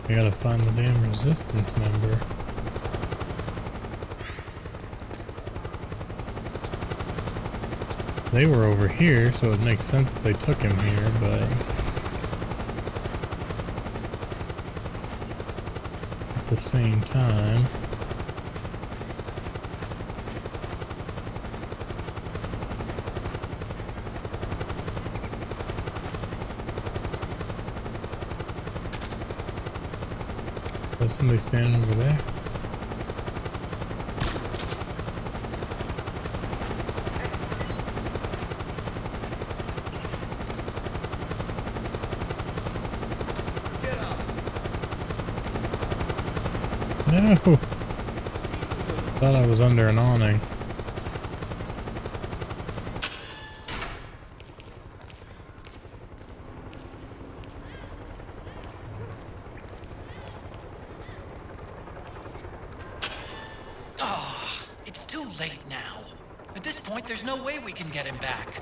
I gotta find the damn resistance member. They were over here, so it makes sense if they took him here, but at the same time, there's somebody standing over there. No! Thought I was under an awning. It's too late now. At this point, there's no way we can get him back.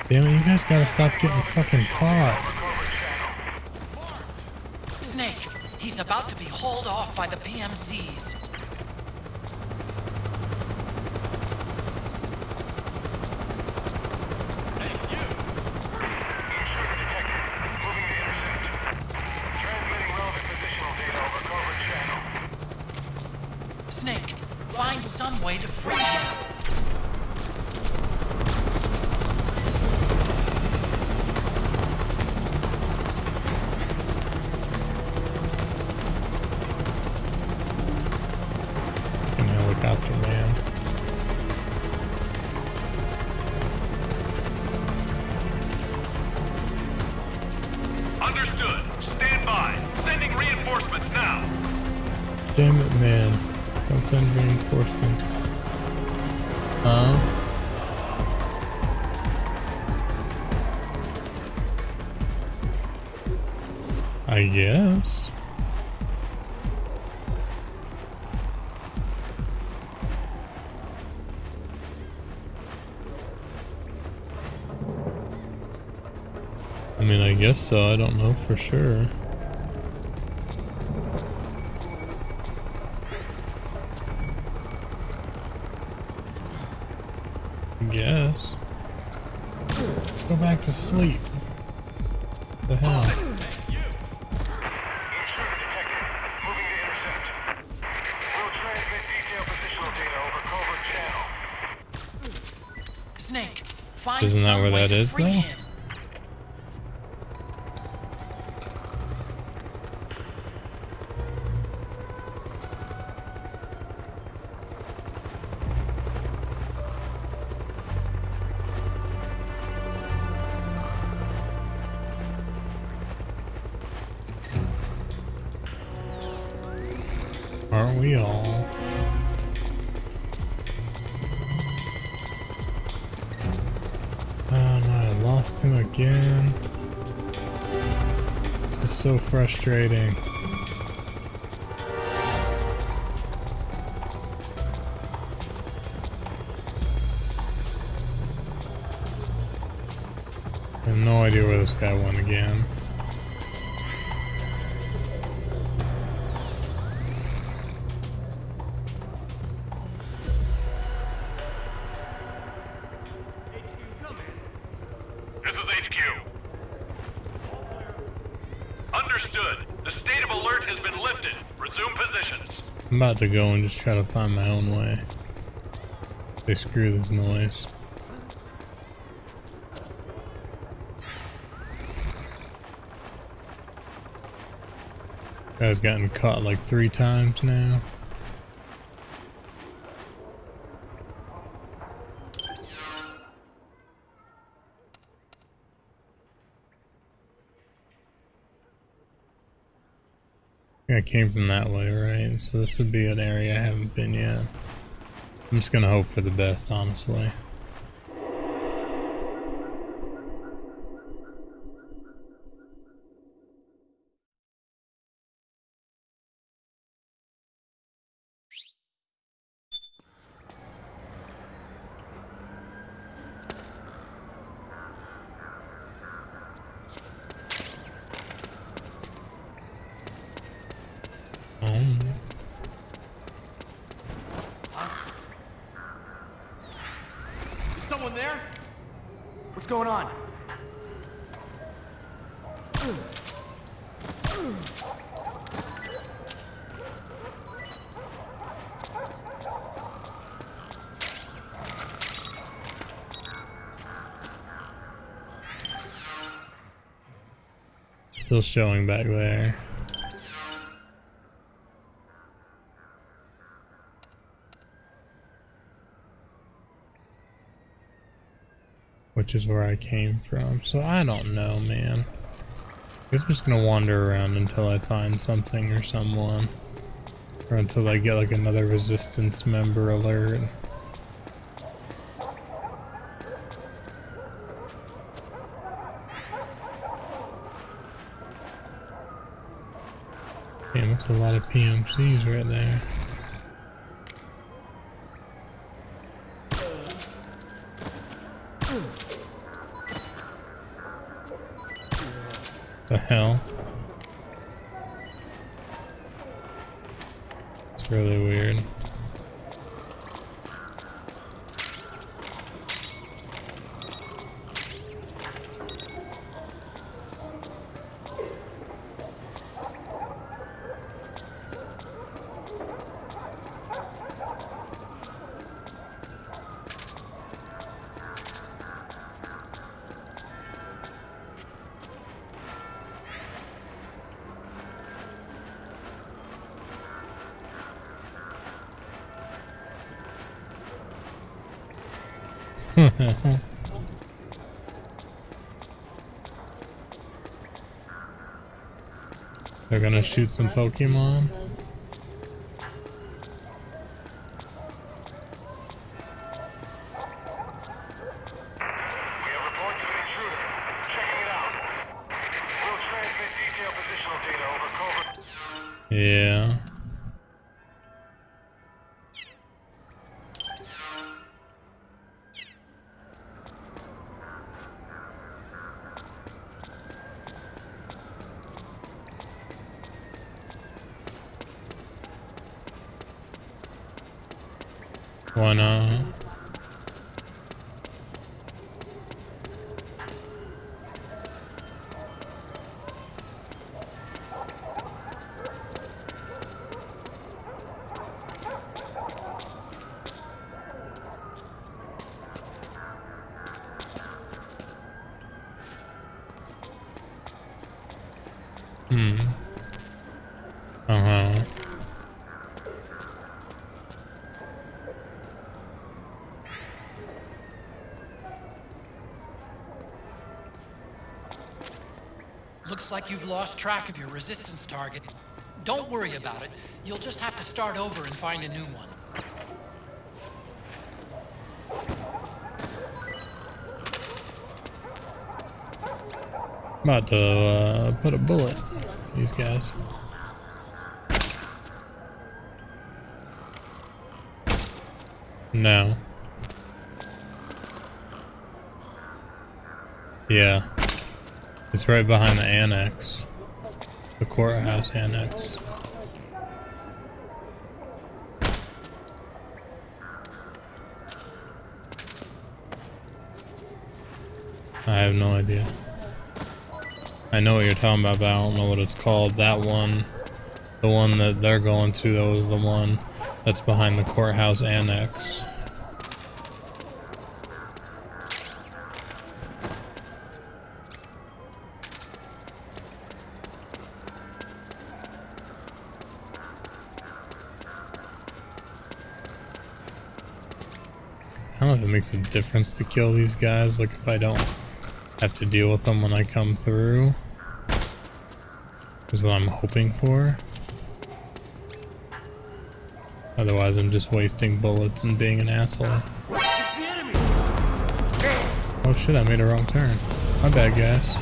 Damn it, you guys gotta stop getting fucking caught. Snake, he's about to be hauled off by the PMCs. Snake, find some way to free him. Helicopter man. Understood. Stand by. Sending reinforcements now. Damn it, man. Don't send reinforcements. Huh? I guess. I mean, I guess so. I don't know for sure. I guess. Go back to sleep. What the hell? Snake, find Isn't that where that is, free though? him. Aren't we all? Oh no, I lost him again. This is so frustrating. I have no idea where this guy went again. state of alert has been lifted. Resume positions. I'm about to go and just try to find my own way. They screw this noise. Guy's gotten caught like 3 times now. I came from that way, right? So this would be an area I haven't been yet. I'm just gonna hope for the best, honestly. Is someone there? What's going on? Still showing back there. Which is where I came from. So I don't know, man. I guess I'm just gonna wander around until I find something or someone. Or until I get like another resistance member alert. Damn, that's a lot of PMCs right there. The hell? It's really weird. They're gonna shoot some Pokemon. Yeah. Why not? Uh-huh. Looks like you've lost track of your resistance target. Don't worry about it. You'll just have to start over and find a new one. About to put a bullet in these guys. No. Yeah. It's right behind the annex. The courthouse annex. I have no idea. I know what you're talking about, but I don't know what it's called. That one, the one that they're going to, that was the one that's behind the courthouse annex. I don't know if it makes a difference to kill these guys, like if I don't have to deal with them when I come through. Is what I'm hoping for. Otherwise I'm just wasting bullets and being an asshole. Oh shit, I made a wrong turn. My bad, guys.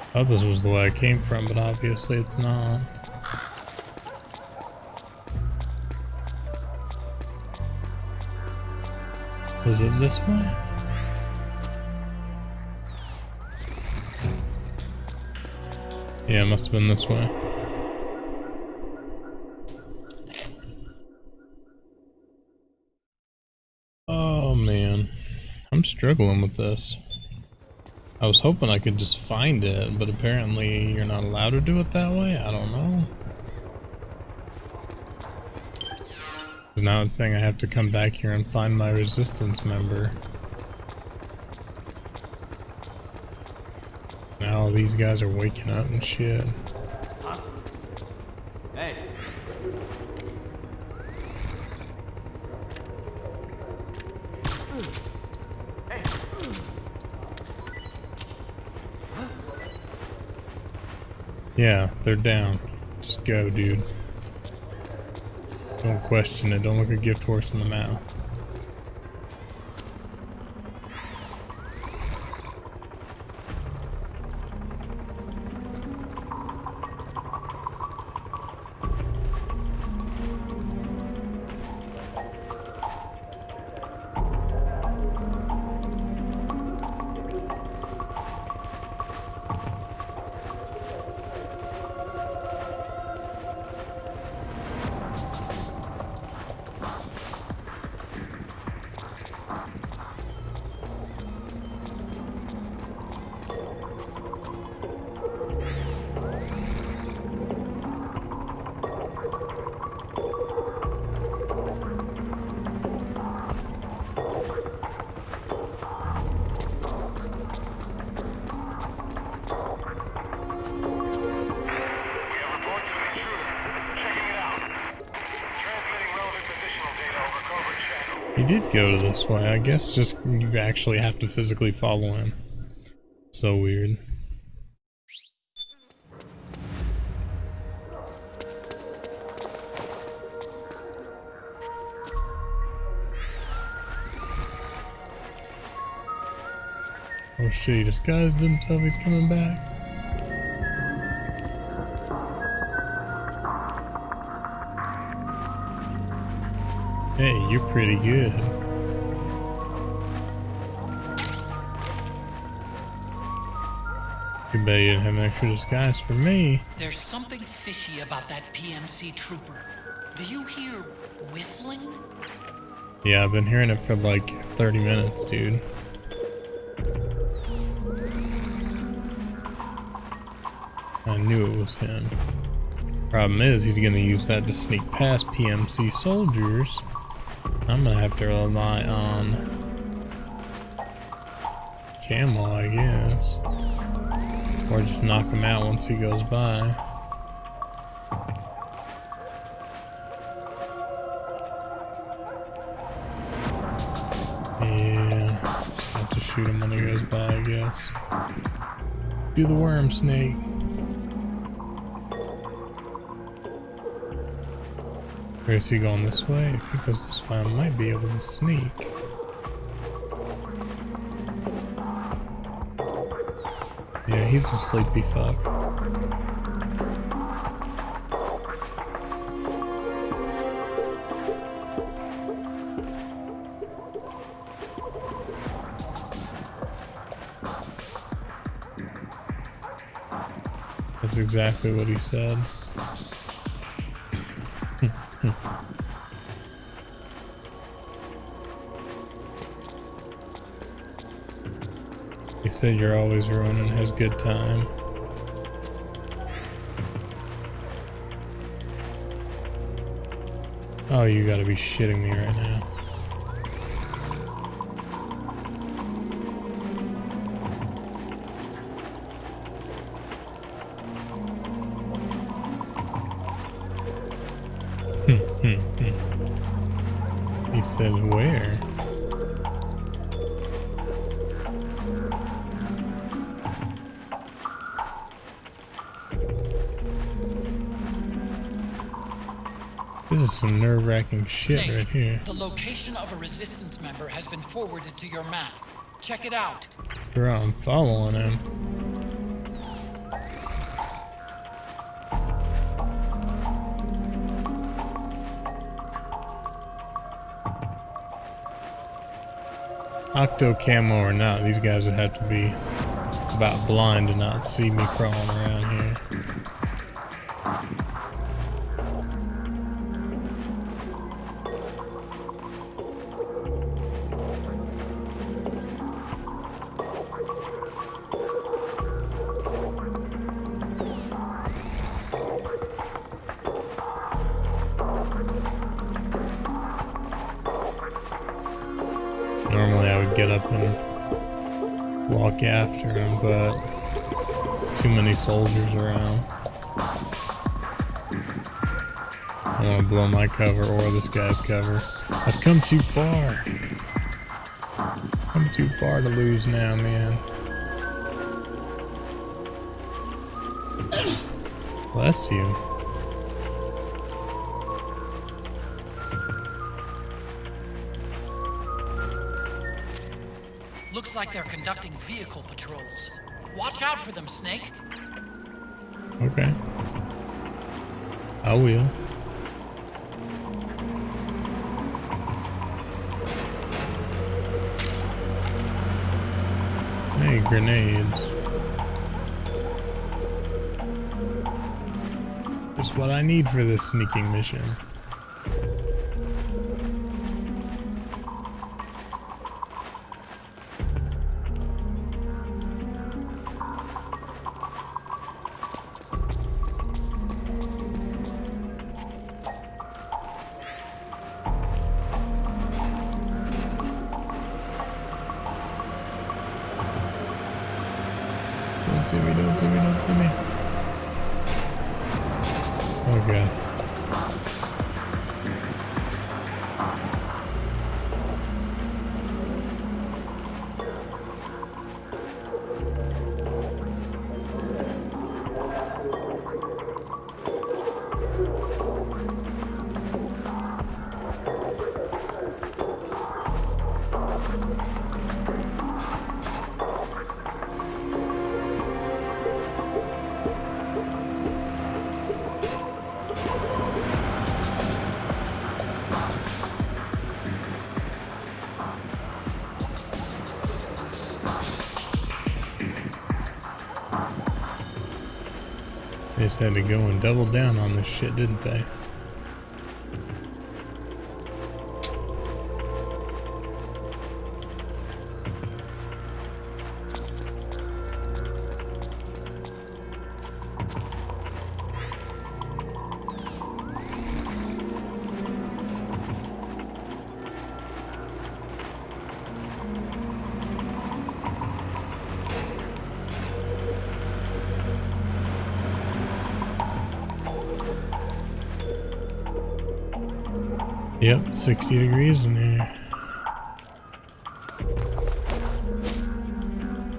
I thought this was the way I came from, but obviously it's not. Was it this way? Yeah, it must have been this way. Oh man, I'm struggling with this. I was hoping I could just find it, but apparently you're not allowed to do it that way? I don't know. Because now it's saying I have to come back here and find my resistance member. Now these guys are waking up and shit. Huh? Hey. Yeah, they're down. Just go, dude. Don't question it. Don't look a gift horse in the mouth. He did go to this way. I guess just you actually have to physically follow him. So weird. Oh shit, he disguised himself, he's coming back. Hey, you're pretty good. You bet you didn't have an extra disguise for me. There's something fishy about that PMC trooper. Do you hear whistling? Yeah, I've been hearing it for like 30 minutes, dude. I knew it was him. Problem is, he's gonna use that to sneak past PMC soldiers. I'm gonna have to rely on Camel, I guess. Or just knock him out once he goes by. Yeah, just have to shoot him when he goes by, I guess. Do the worm snake. Or is he going this way? If he goes this way, I might be able to sneak. he's a sleepy fuck. That's exactly what he said. He said you're always running, has good time. Oh, you gotta be shitting me right now. He said where? This is some nerve-wracking shit Snake, right here. the location of a resistance member has been forwarded to your map. Check it out. Bro, I'm following him. Octo camo or not, these guys would have to be about blind to not see me crawling around here. Normally I would get up and walk after him, but there's too many soldiers around. I want to blow my cover or this guy's cover. I've come too far. I'm too far to lose now, man. Bless you. Looks like they're conducting vehicle patrols. Watch out for them, Snake. Okay. I will. Hey, grenades. Just what I need for this sneaking mission. Don't see me, don't see me, don't see me. Okay. They just had to go and double down on this shit, didn't they? Yep, 60 degrees in here.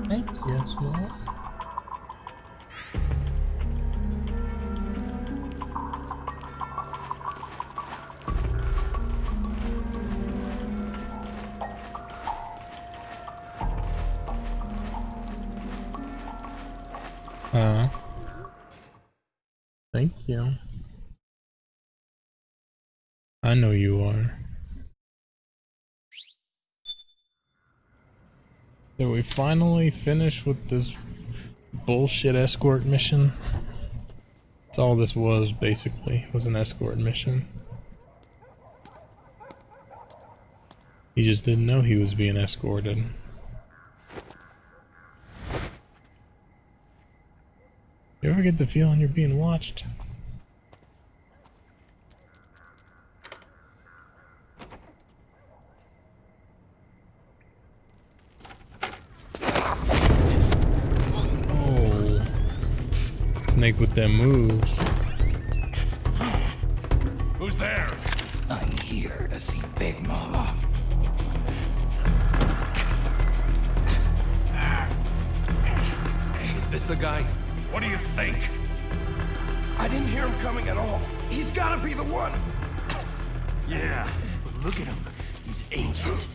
Thank you, small. Thank you. I know you are. Did we finally finish with this bullshit escort mission? That's all this was, basically, was an escort mission. He just didn't know he was being escorted. You ever get the feeling you're being watched? Oh. Snake with them moves. Who's there? I'm here to see Big Mama. Is this the guy? What do you think? I didn't hear him coming at all. He's gotta be the one. Yeah. But look at him. He's ancient.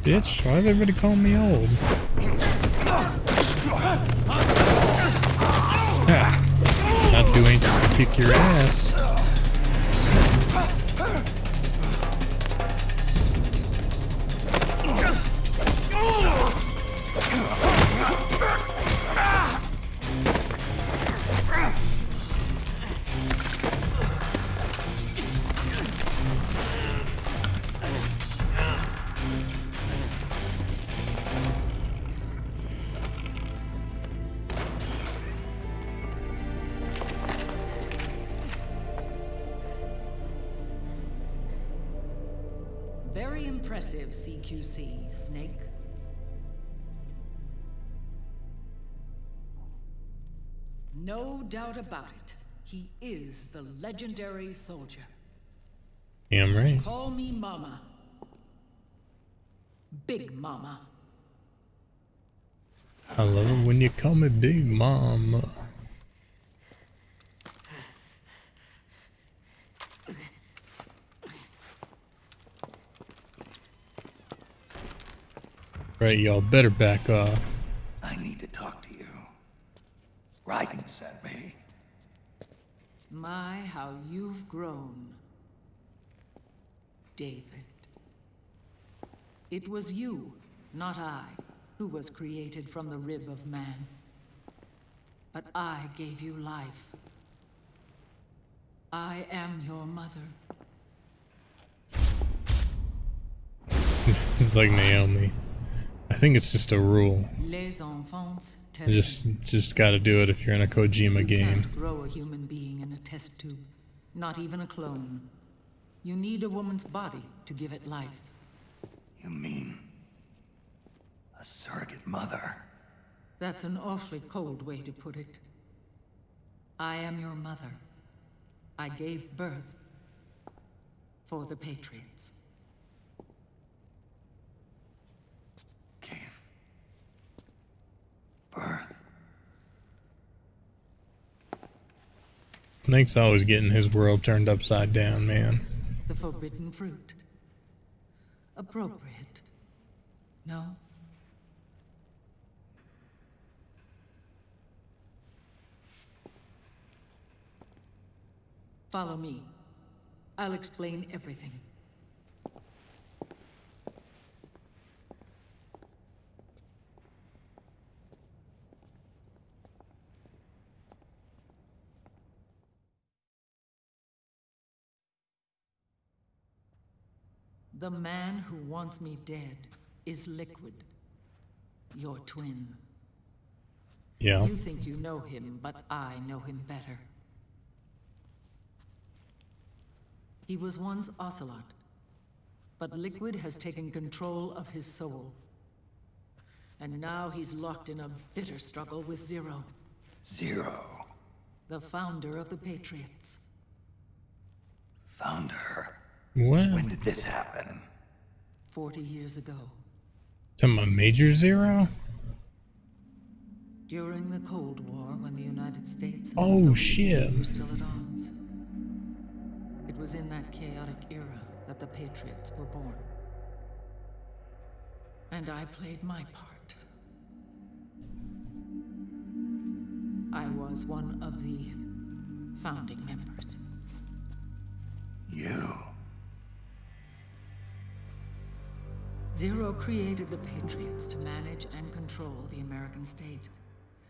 Bitch, why is everybody calling me old? Ha. Not too ancient to kick your ass. Very impressive, CQC, Snake. No doubt about it. He is the legendary soldier. Damn right. Call me Mama. Big Mama. I love it when you call me Big Mama. Right, y'all better back off. I need to talk to you. Raiden sent me. My, how you've grown. David. It was you, not I, who was created from the rib of man. But I gave you life. I am your mother. This is like Naomi. I think it's just a rule. Les enfants You just gotta do it if you're in a Kojima game. Can't grow a human being in a test tube. Not even a clone. You need a woman's body to give it life. You mean a surrogate mother? That's an awfully cold way to put it. I am your mother. I gave birth for the Patriots. Birth. Snake's always getting his world turned upside down, man. The forbidden fruit. Appropriate. No? Follow me. I'll explain everything. The man who wants me dead is Liquid, your twin. Yeah. You think you know him, but I know him better. He was once Ocelot, but Liquid has taken control of his soul. And now he's locked in a bitter struggle with Zero. Zero? The founder of the Patriots. Founder? What? When did this happen? 40 years ago. Talking about Major Zero? During the Cold War, when the United States and Oh, the Soviet shit. Union were still at odds. It was in that chaotic era that the Patriots were born. And I played my part. I was one of the founding members. You? Zero created the Patriots to manage and control the American state.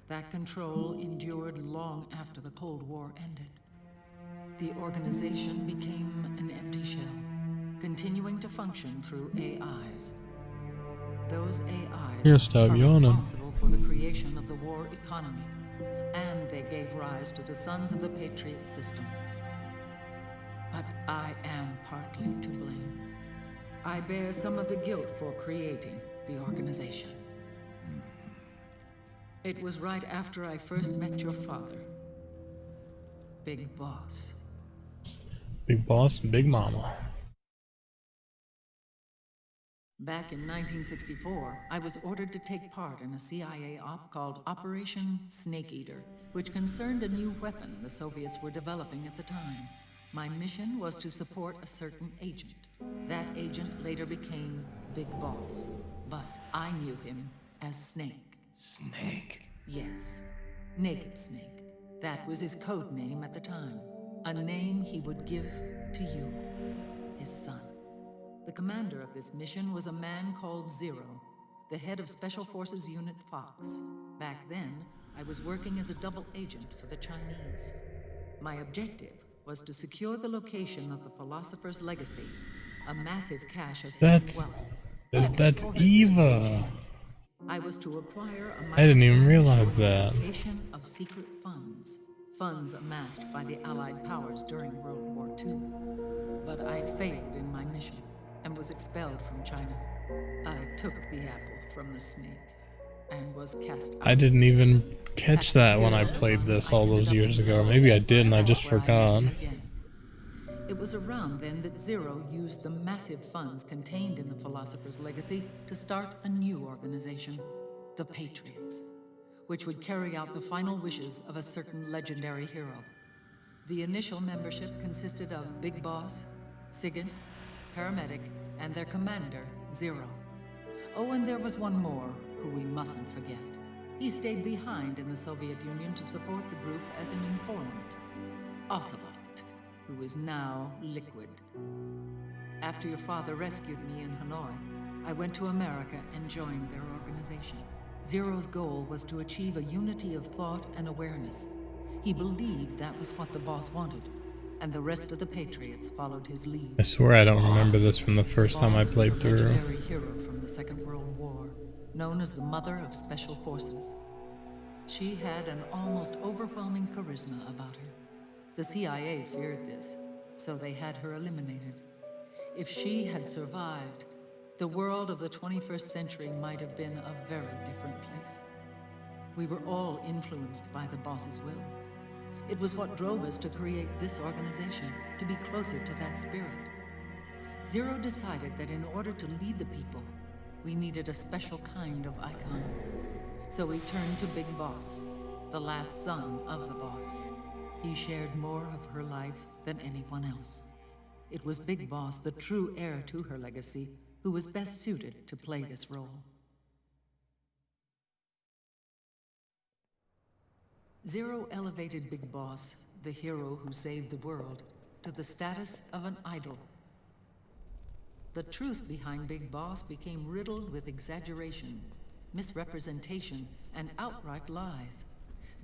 That control endured long after the Cold War ended. The organization became an empty shell, continuing to function through AIs. Those Here, AIs stop are yawning. responsible for the creation of the war economy, and they gave rise to the Sons of the Patriot system. But I am partly to blame. I bear some of the guilt for creating the organization. It was right after I first met your father, Big Boss. Big Boss, Big Mama. Back in 1964, I was ordered to take part in a CIA op called Operation Snake Eater, which concerned a new weapon the Soviets were developing at the time. My mission was to support a certain agent. That agent later became Big Boss, but I knew him as Snake. Snake? Yes, Naked Snake. That was his code name at the time. A name he would give to you, his son. The commander of this mission was a man called Zero, the head of Special Forces Unit Fox. Back then, I was working as a double agent for the Chinese. My objective was to secure the location of the Philosopher's Legacy, a massive cache of hidden wealth. That's Eva. I was to acquire a I didn't even microfilm realize showing the that. location of secret funds amassed by the Allied powers during World War II. But I failed in my mission and was expelled from China. I took the apple from the snake and was cast out. I didn't even catch that when I played this all those years ago. Maybe I did and I just forgot. It was around then that Zero used the massive funds contained in the Philosopher's Legacy to start a new organization, the Patriots, which would carry out the final wishes of a certain legendary hero. The initial membership consisted of Big Boss, Sigint, Paramedic, and their commander, Zero. Oh, and there was one more who we mustn't forget. He stayed behind in the Soviet Union to support the group as an informant, Ocelot, who is now Liquid. After your father rescued me in Hanoi, I went to America and joined their organization. Zero's goal was to achieve a unity of thought and awareness. He believed that was what the boss wanted, and the rest of the Patriots followed his lead. I swear I don't remember this from the first time I played Boss was a through. legendary hero from the Second World War, known as the Mother of Special Forces. She had an almost overwhelming charisma about her. The CIA feared this, so they had her eliminated. If she had survived, the world of the 21st century might have been a very different place. We were all influenced by the boss's will. It was what drove us to create this organization, to be closer to that spirit. Zero decided that in order to lead the people, we needed a special kind of icon. So we turned to Big Boss, the last son of the boss. He shared more of her life than anyone else. It was Big Boss, the true heir to her legacy, who was best suited to play this role. Zero elevated Big Boss, the hero who saved the world, to the status of an idol. The truth behind Big Boss became riddled with exaggeration, misrepresentation, and outright lies.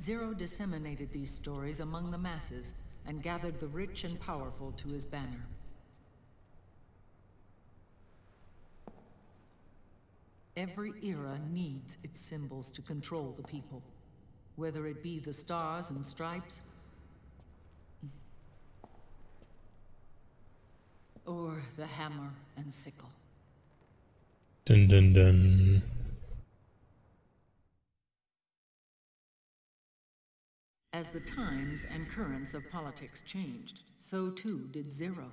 Zero disseminated these stories among the masses and gathered the rich and powerful to his banner. Every era needs its symbols to control the people, whether it be the stars and stripes or the hammer and sickle. Dun dun dun. As the times and currents of politics changed, so too did Zero.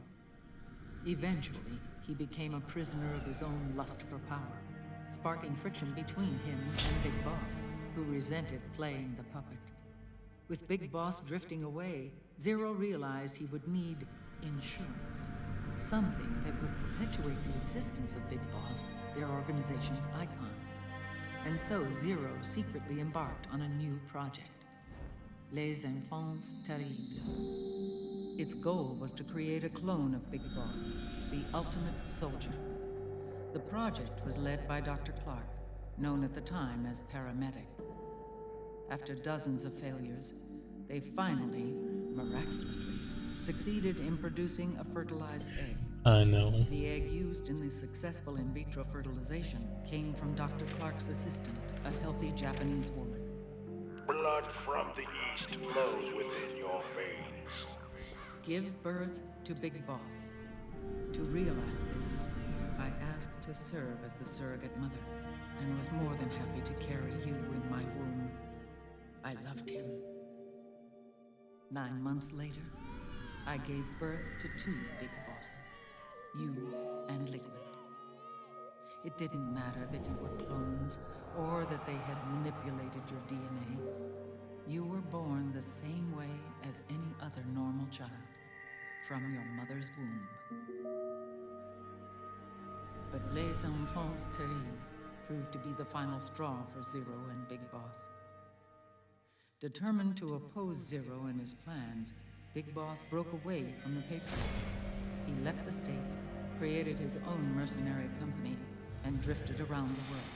Eventually, he became a prisoner of his own lust for power, sparking friction between him and Big Boss, who resented playing the puppet. With Big Boss drifting away, Zero realized he would need insurance. Something that would perpetuate the existence of Big Boss, their organization's icon. And so Zero secretly embarked on a new project. Les Enfants Terribles. Its goal was to create a clone of Big Boss, the ultimate soldier. The project was led by Dr. Clark, known at the time as Paramedic. After dozens of failures, they finally, miraculously, succeeded in producing a fertilized egg. I know. The egg used in the successful in vitro fertilization came from Dr. Clark's assistant, a healthy Japanese woman. Blood from the east flows within your veins. Give birth to Big Boss. To realize this, I asked to serve as the surrogate mother, and was more than happy to carry you in my womb. I loved him. 9 months later, I gave birth to 2 Big Bosses, you and Liquid. It didn't matter that you were clones, or that they had manipulated your DNA. You were born the same way as any other normal child, from your mother's womb. But Les Enfants Terribles proved to be the final straw for Zero and Big Boss. Determined to oppose Zero and his plans, Big Boss broke away from the Patriots. He left the States, created his own mercenary company, and drifted around the world.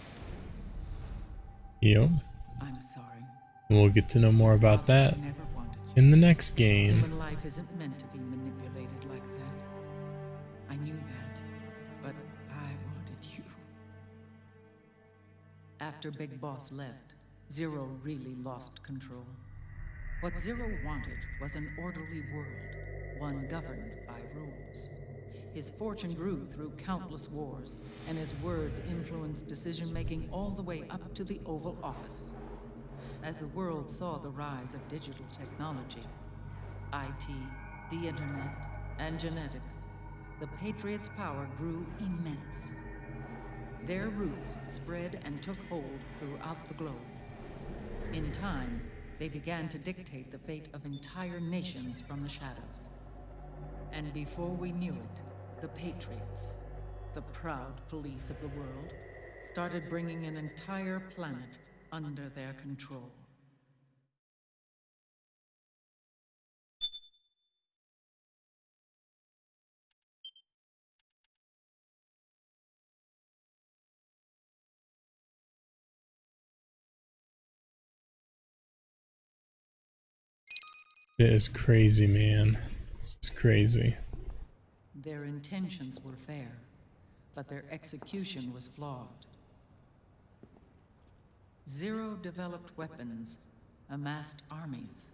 Yep. I'm sorry. We'll get to know more about that Never wanted you. in the next game. Human life isn't meant to be manipulated like that. I knew that, but I wanted you. After Big Boss left, Zero really lost control. What Zero wanted was an orderly world, one governed by rules. His fortune grew through countless wars, and his words influenced decision-making all the way up to the Oval Office. As the world saw the rise of digital technology, IT, the internet, and genetics, the Patriots' power grew immense. Their roots spread and took hold throughout the globe. In time, they began to dictate the fate of entire nations from the shadows. And before we knew it, the Patriots, the proud police of the world, started bringing an entire planet under their control. It is crazy, man. It's crazy. Their intentions were fair, but their execution was flawed. Zero developed weapons, amassed armies,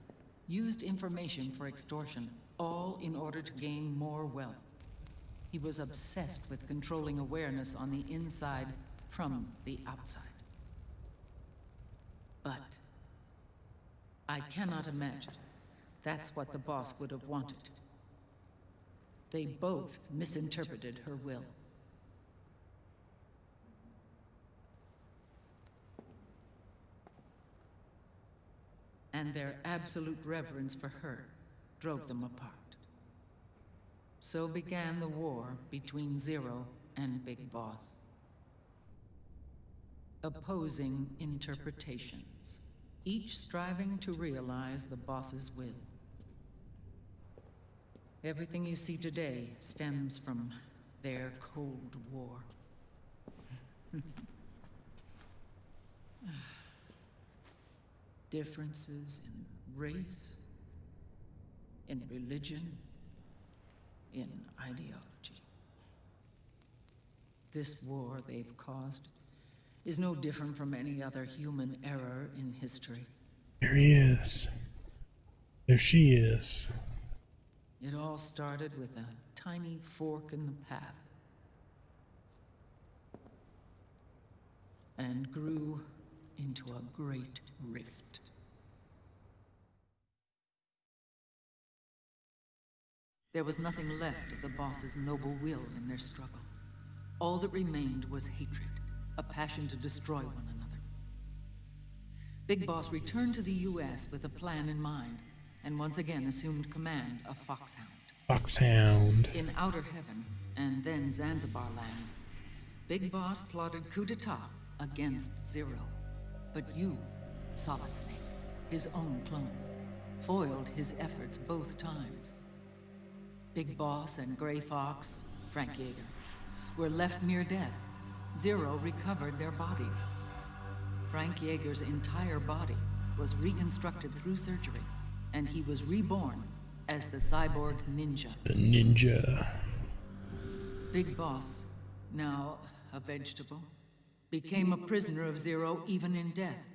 used information for extortion, all in order to gain more wealth. He was obsessed with controlling awareness on the inside from the outside. But I cannot imagine that's what the boss would have wanted. They both misinterpreted her will. And their absolute reverence for her drove them apart. So began the war between Zero and Big Boss. Opposing interpretations, each striving to realize the boss's will. Everything you see today stems from their Cold War. Differences in race, in religion, in ideology. This war they've caused is no different from any other human error in history. There he is. There she is. It all started with a tiny fork in the path and grew into a great rift. There was nothing left of the boss's noble will in their struggle. All that remained was hatred, a passion to destroy one another. Big Boss returned to the U.S. with a plan in mind, and once again assumed command of Foxhound. Foxhound. In Outer Heaven, and then Zanzibar Land, Big Boss plotted coup d'etat against Zero. But you, Solid Snake, his own clone, foiled his efforts both times. Big Boss and Gray Fox, Frank Yeager, were left near death. Zero recovered their bodies. Frank Yeager's entire body was reconstructed through surgery, and he was reborn as the cyborg ninja. The ninja. Big Boss, now a vegetable, became a prisoner of Zero even in death.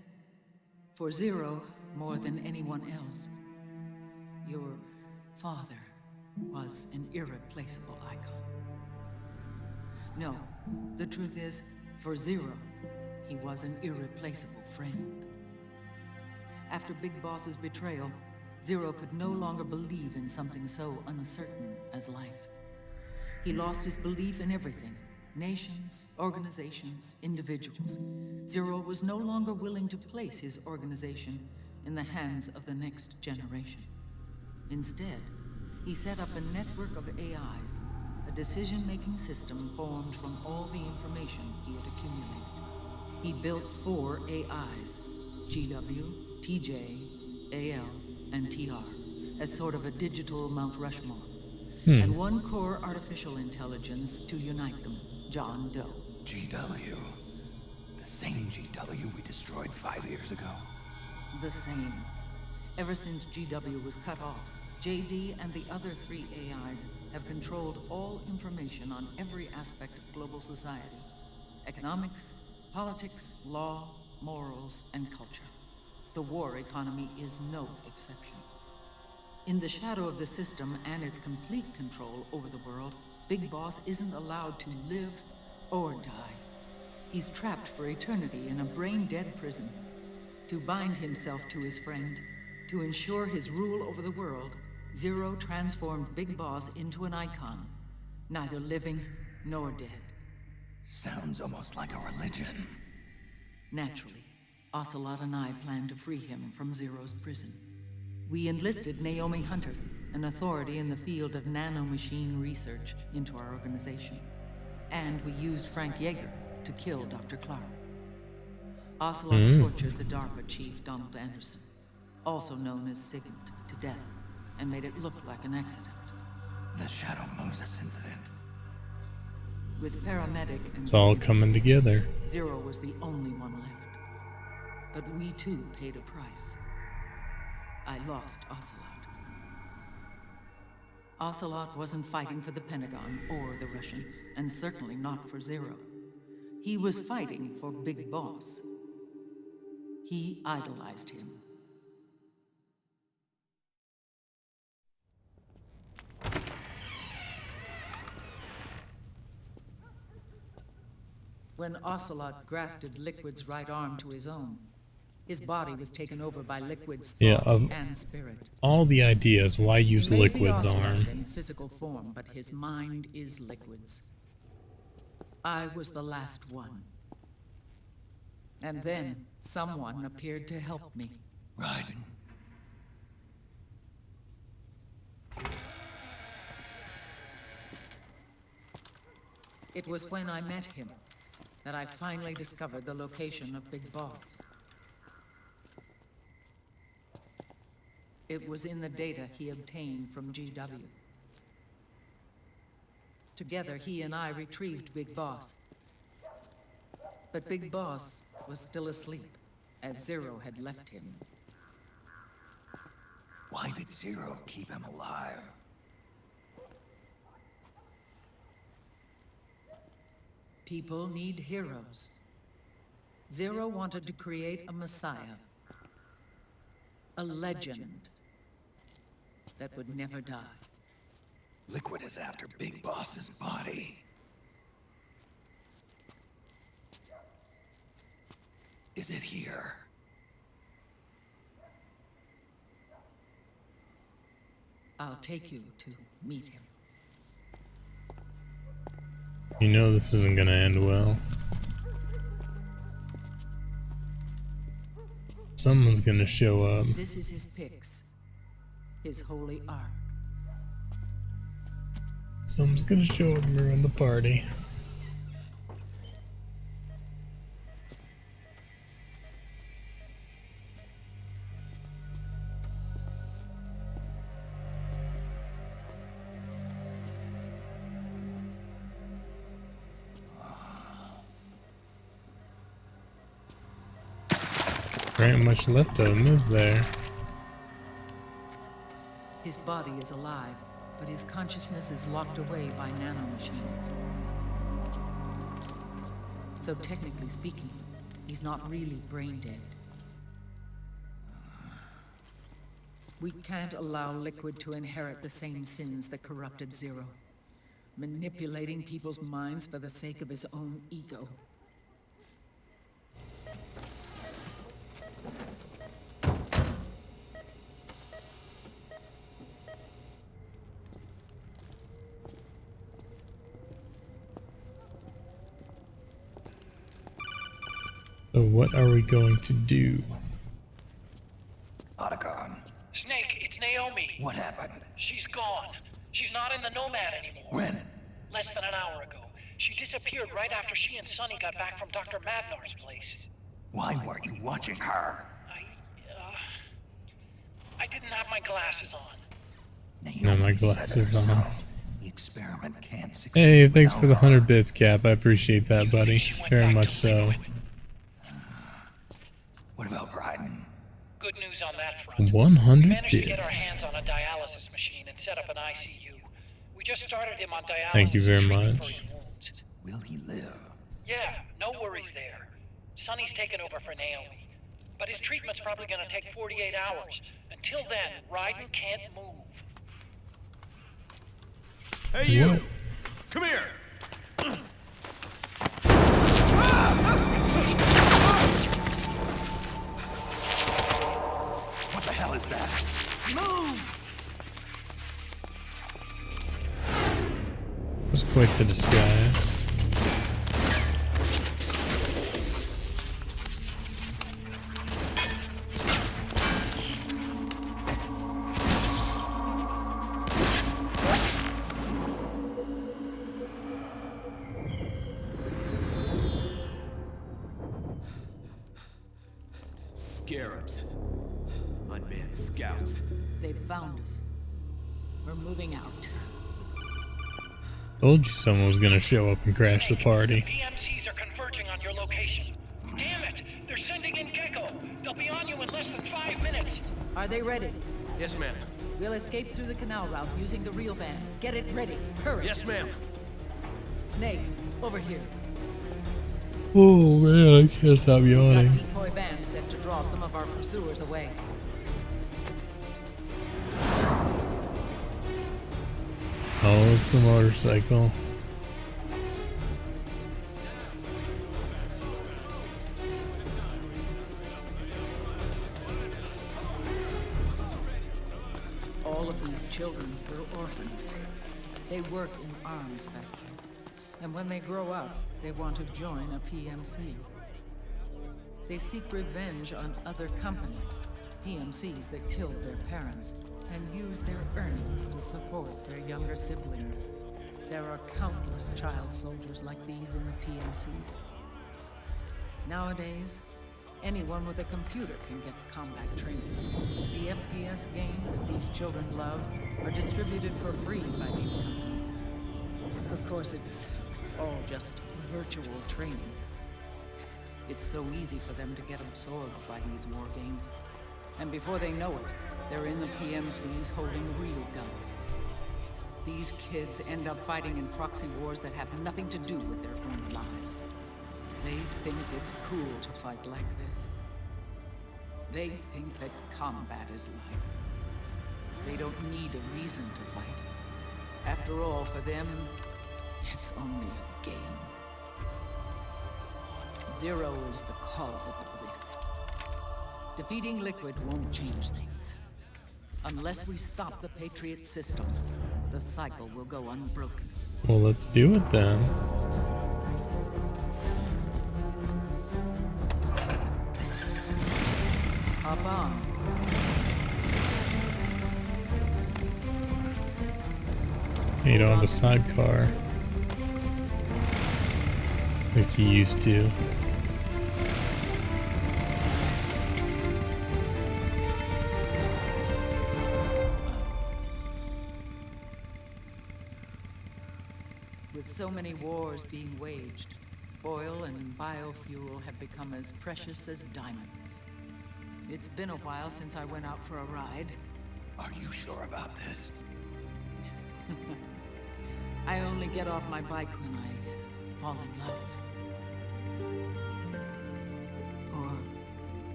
For Zero, more than anyone else, your father was an irreplaceable icon. No, the truth is, for Zero, he was an irreplaceable friend. After Big Boss's betrayal, Zero could no longer believe in something so uncertain as life. He lost his belief in everything. Nations, organizations, individuals. Zero was no longer willing to place his organization in the hands of the next generation. Instead, he set up a network of AIs, a decision-making system formed from all the information he had accumulated. He built 4 AIs, GW, TJ, AL, and TR, as sort of a digital Mount Rushmore, and 1 core artificial intelligence to unite them, John Doe. GW? The same GW we destroyed 5 years ago? The same. Ever since GW was cut off, JD and the other 3 AIs have controlled all information on every aspect of global society. Economics, politics, law, morals, and culture. The war economy is no exception. In the shadow of the system and its complete control over the world, Big Boss isn't allowed to live or die. He's trapped for eternity in a brain-dead prison. To bind himself to his friend, to ensure his rule over the world, Zero transformed Big Boss into an icon, neither living nor dead. Sounds almost like a religion. Naturally, Ocelot and I plan to free him from Zero's prison. We enlisted Naomi Hunter, an authority in the field of nanomachine research, into our organization. And we used Frank Yeager to kill Dr. Clark. Ocelot tortured the DARPA chief, Donald Anderson, also known as Sigint, to death, and made it look like an accident. The Shadow Moses incident. With paramedic and It's all Sigint, coming together. Zero was the only one left. But we too paid a price. I lost Ocelot. Ocelot wasn't fighting for the Pentagon or the Russians, and certainly not for Zero. He was fighting for Big Boss. He idolized him. When Ocelot grafted Liquid's right arm to his own, his body was taken over by Liquid's thoughts and spirit. All the ideas, why use He may be Liquid's Ocelot arm? in physical form, but his mind is Liquid's. I was the last one. And then someone appeared to help me. Raiden. It was when I met him that I finally discovered the location of Big Boss. It was in the data he obtained from GW. Together, he and I retrieved Big Boss. But Big Boss was still asleep, as Zero had left him. Why did Zero keep him alive? People need heroes. Zero wanted to create a messiah. A legend that would never die. Liquid is after Big Boss's body. Is it here? I'll take you to meet him. You know this isn't gonna end well. Someone's gonna show up. This is his pyx, his holy ark. Someone's gonna show up and ruin the party. There ain't much left of him, is there? His body is alive, but his consciousness is locked away by nanomachines. So technically speaking, he's not really brain dead. We can't allow Liquid to inherit the same sins that corrupted Zero. Manipulating people's minds for the sake of his own ego. So what are we going to do? Otacon. Snake, it's Naomi. What happened? She's gone. She's not in the Nomad anymore. When? Less than an hour ago. She disappeared right after she and Sonny got back from Dr. Madnar's place. Why weren't you watching her? I didn't have my glasses on. No, my glasses on. The experiment can't succeed. Hey, thanks for the 100 bits, Cap. I appreciate that, buddy. Very much so. What about Raiden? Good news on that front. 100 We managed to get our bits. hands on a dialysis machine and set up an ICU. We just started him on dialysis. Thank you very treatment for much. his wounds. Will he live? Yeah, no worries there. Sonny's taken over for Naomi. But his treatment's probably gonna take 48 hours. Until then, Raiden can't move. Hey, you! What? Come here! What the hell is that? Move! It was quite the disguise. Scarabs. Unmanned scouts. They've found us. We're moving out. Told you someone was gonna show up and crash the party. PMCs are converging on your location. Damn it! They're sending in Gecko. They'll be on you in less than 5 minutes. Are they ready? Yes, ma'am. We'll escape through the canal route using the real van. Get it ready. Hurry. Yes, ma'am. Snake, over here. Oh man, I can't stop Got a yawning. decoy van set to draw some of our pursuers away. Oh, it's the motorcycle. All of these children were orphans. They work in arms factories. And when they grow up, they want to join a PMC. They seek revenge on other companies, PMCs that killed their parents, and use their earnings to support their younger siblings. There are countless child soldiers like these in the PMCs. Nowadays, anyone with a computer can get combat training. The FPS games that these children love are distributed for free by these companies. Of course, it's all just virtual training. It's so easy for them to get absorbed by these war games. And before they know it, they're in the PMCs holding real guns. These kids end up fighting in proxy wars that have nothing to do with their own lives. They think it's cool to fight like this. They think that combat is life. They don't need a reason to fight. After all, for them, it's only a game. Zero is the cause of all this. Defeating Liquid won't change things. Unless we stop the Patriot system, the cycle will go unbroken. Well, let's do it then. Hop on. You don't have a sidecar. Like you used to. With so many wars being waged, oil and biofuel have become as precious as diamonds. It's been a while since I went out for a ride. Are you sure about this? I only get off my bike when I fall in love. Or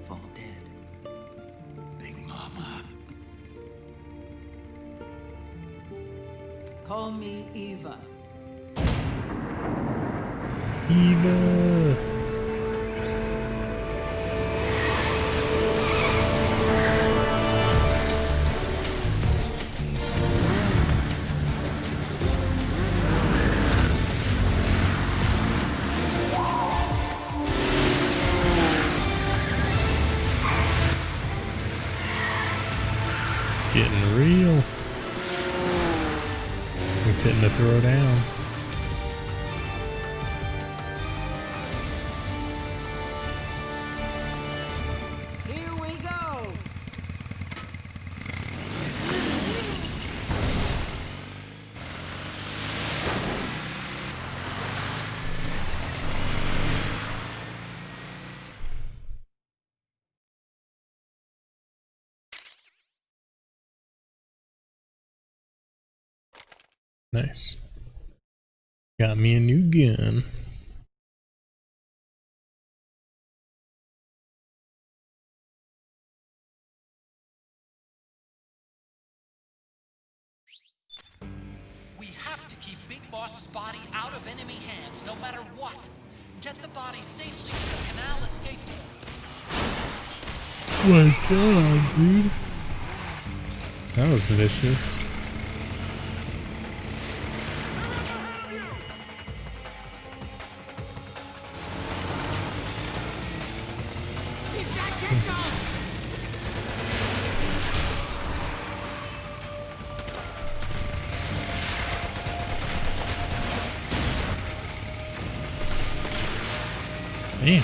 fall dead. Big Mama. Call me Eva. Eva. It's getting real. It's hitting to throw down. Here we go. Nice. Got me a new gun. We have to keep Big Boss's body out of enemy hands, no matter what. Get the body safely to the canal escape port. My God, dude. That was vicious. Damn.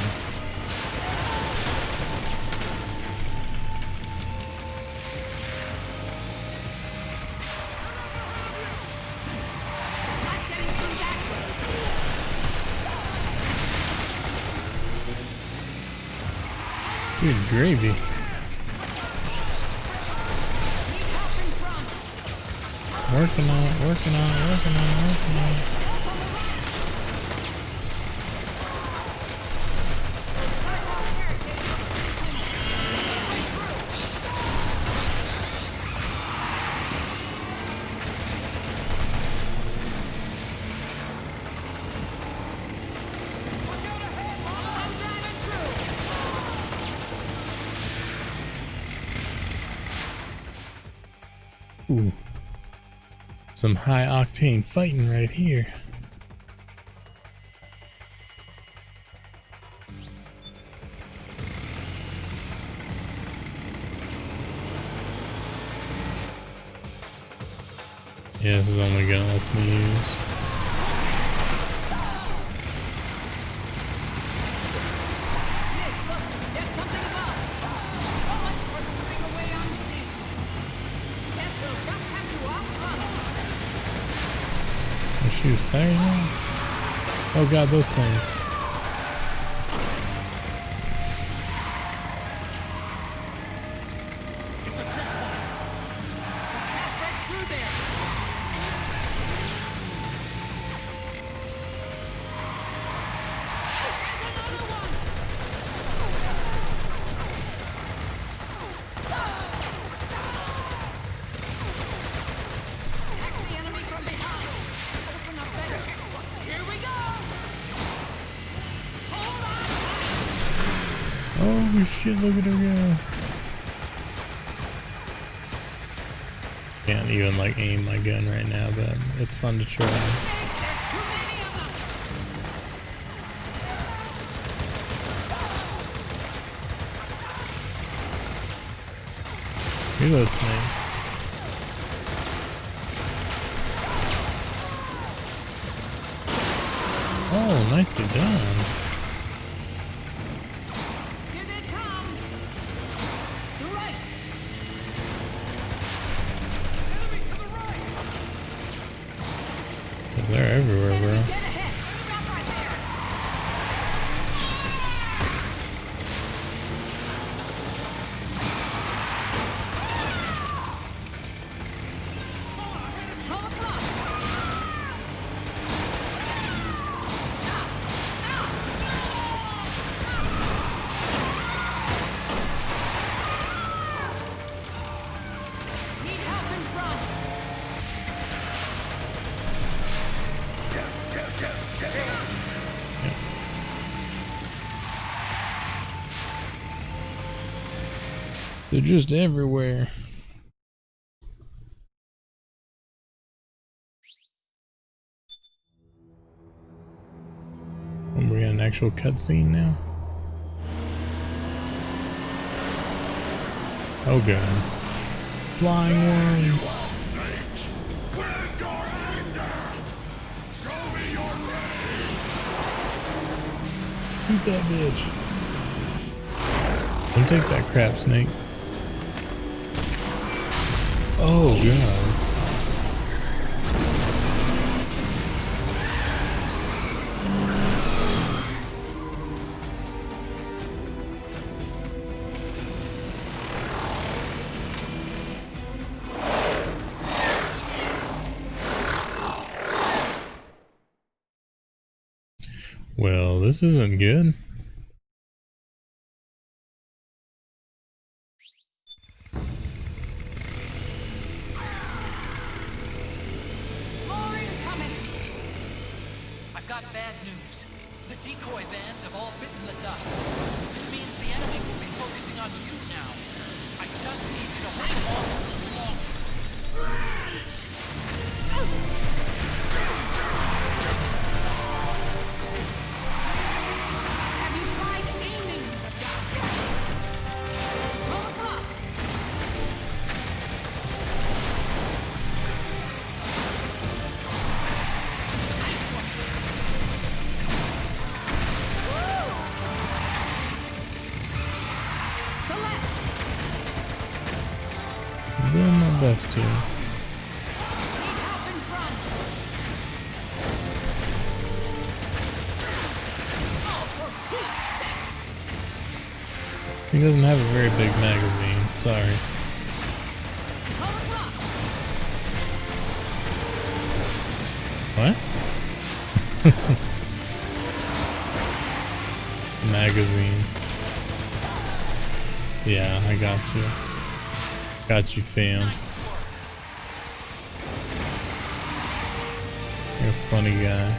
Good gravy. Working on it, working on it, working on it, working on it. Ooh. Some high octane fighting right here. Yeah, this is the only gun it lets me use. She was tired now? Oh God, those things. Oh shit, look at her go. Can't even like aim my gun right now, but it's fun to try. Reload snake. Oh, nicely done. They're everywhere, bro. They're just everywhere. And we're in an actual cutscene now. Oh god. Flying worms. Where's your anger? Show me your rage! Eat that bitch. Don't take that crap, snake. Oh god. Well, this isn't good. More incoming! I've got bad news. The decoy vans have all bitten the dust, which means the enemy will be focusing on you now. I just need you to hold them off a little longer. Have you tried aiming the gun? Pull the clock. The left. I'm doing my best here. Need help in front. Oh, for Pete's sake. He doesn't have a very big magazine. Sorry. Pull the clock. What? Magazine. Yeah, I got you. Got you, fam. You're a funny guy.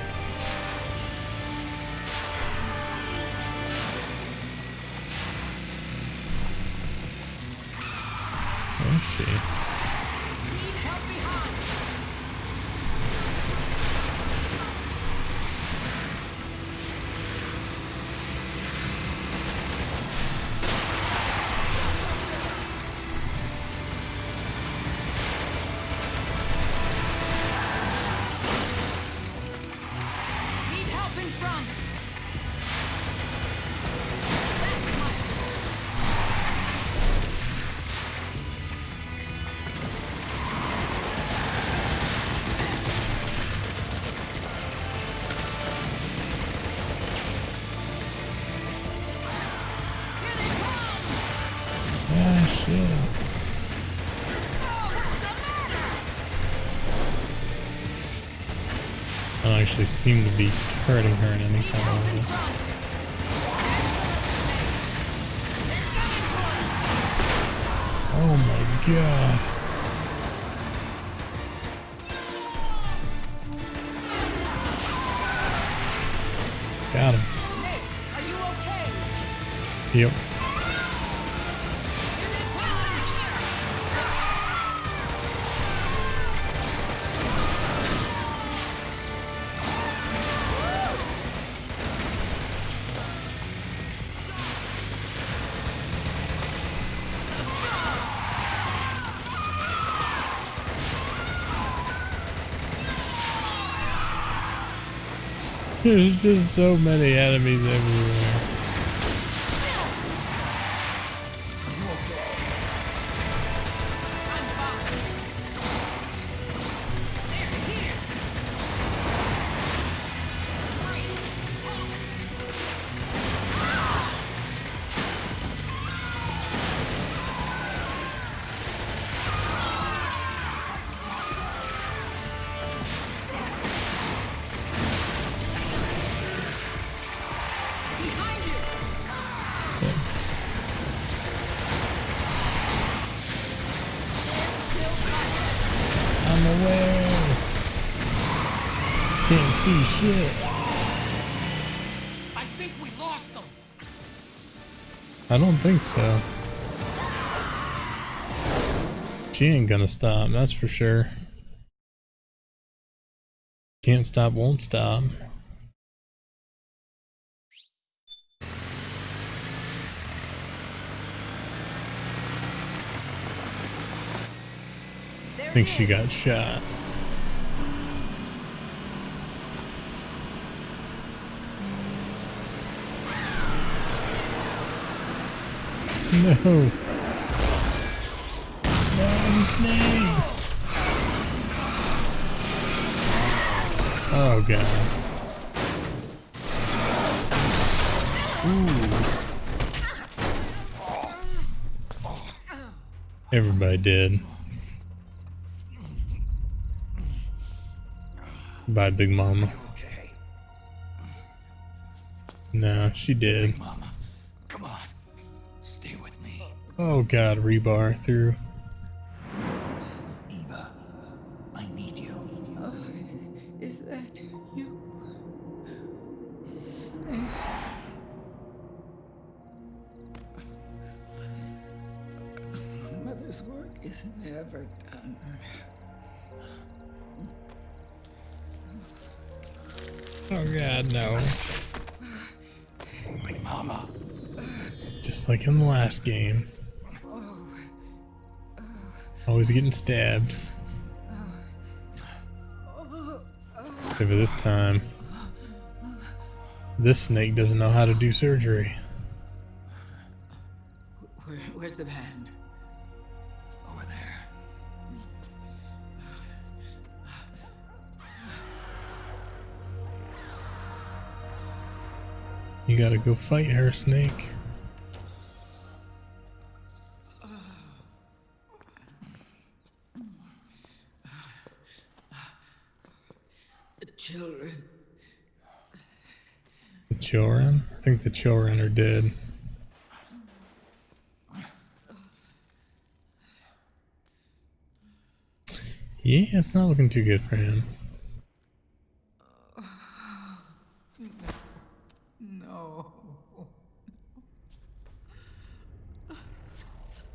Where is she? Need help behind. Need help in front. That's my Ah, shit. I don't actually seem to be hurting her in any kind of way. Oh my god. Got him. Snake, are you okay? Yep. There's just so many enemies everywhere. Behind you. way. Can't see shit. I think we lost them. I don't think so. She ain't gonna stop, that's for sure. Can't stop, won't stop. I think she got shot. No. No, Snake. Oh god. Ooh. Everybody did. Bye, Big Mama. Okay. No, she did. Big Mama, come on. Stay with me. Oh god, rebar through. Eva, I need you. Is that you? Snake. Mother's work is never done. Oh god, no. Big Mama. Just like in the last game. Always getting stabbed. Except for this time, this snake doesn't know how to do surgery. Where's the van? Over there. You gotta go fight her, Snake. The children. The children? I think the children are dead. Yeah, it's not looking too good for him. No. I'm so sorry.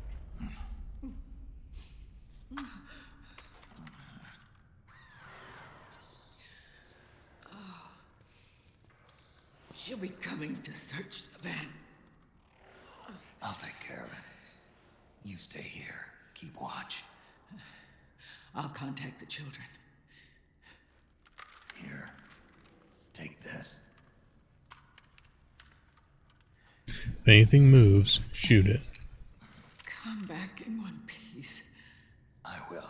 She'll be coming to search the van. I'll take care of it. You stay here. Keep watch. I'll contact the children. Here. Take this. If anything moves, shoot it. Come back in one piece. I will.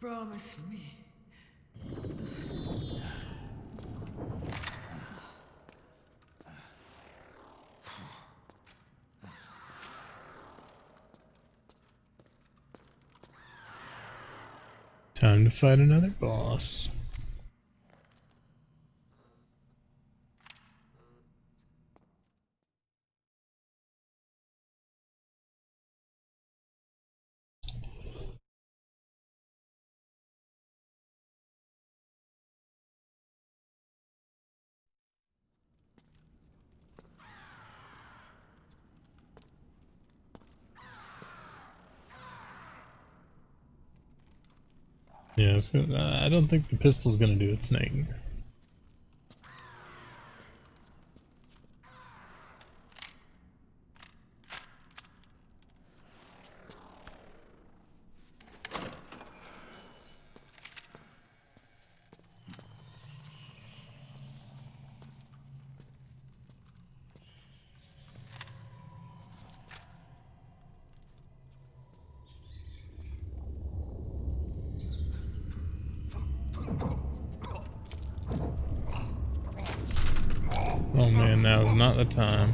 Promise me. Time to fight another boss. Yeah, so, I don't think the pistol's gonna do it, Snake. Oh man, now is not the time.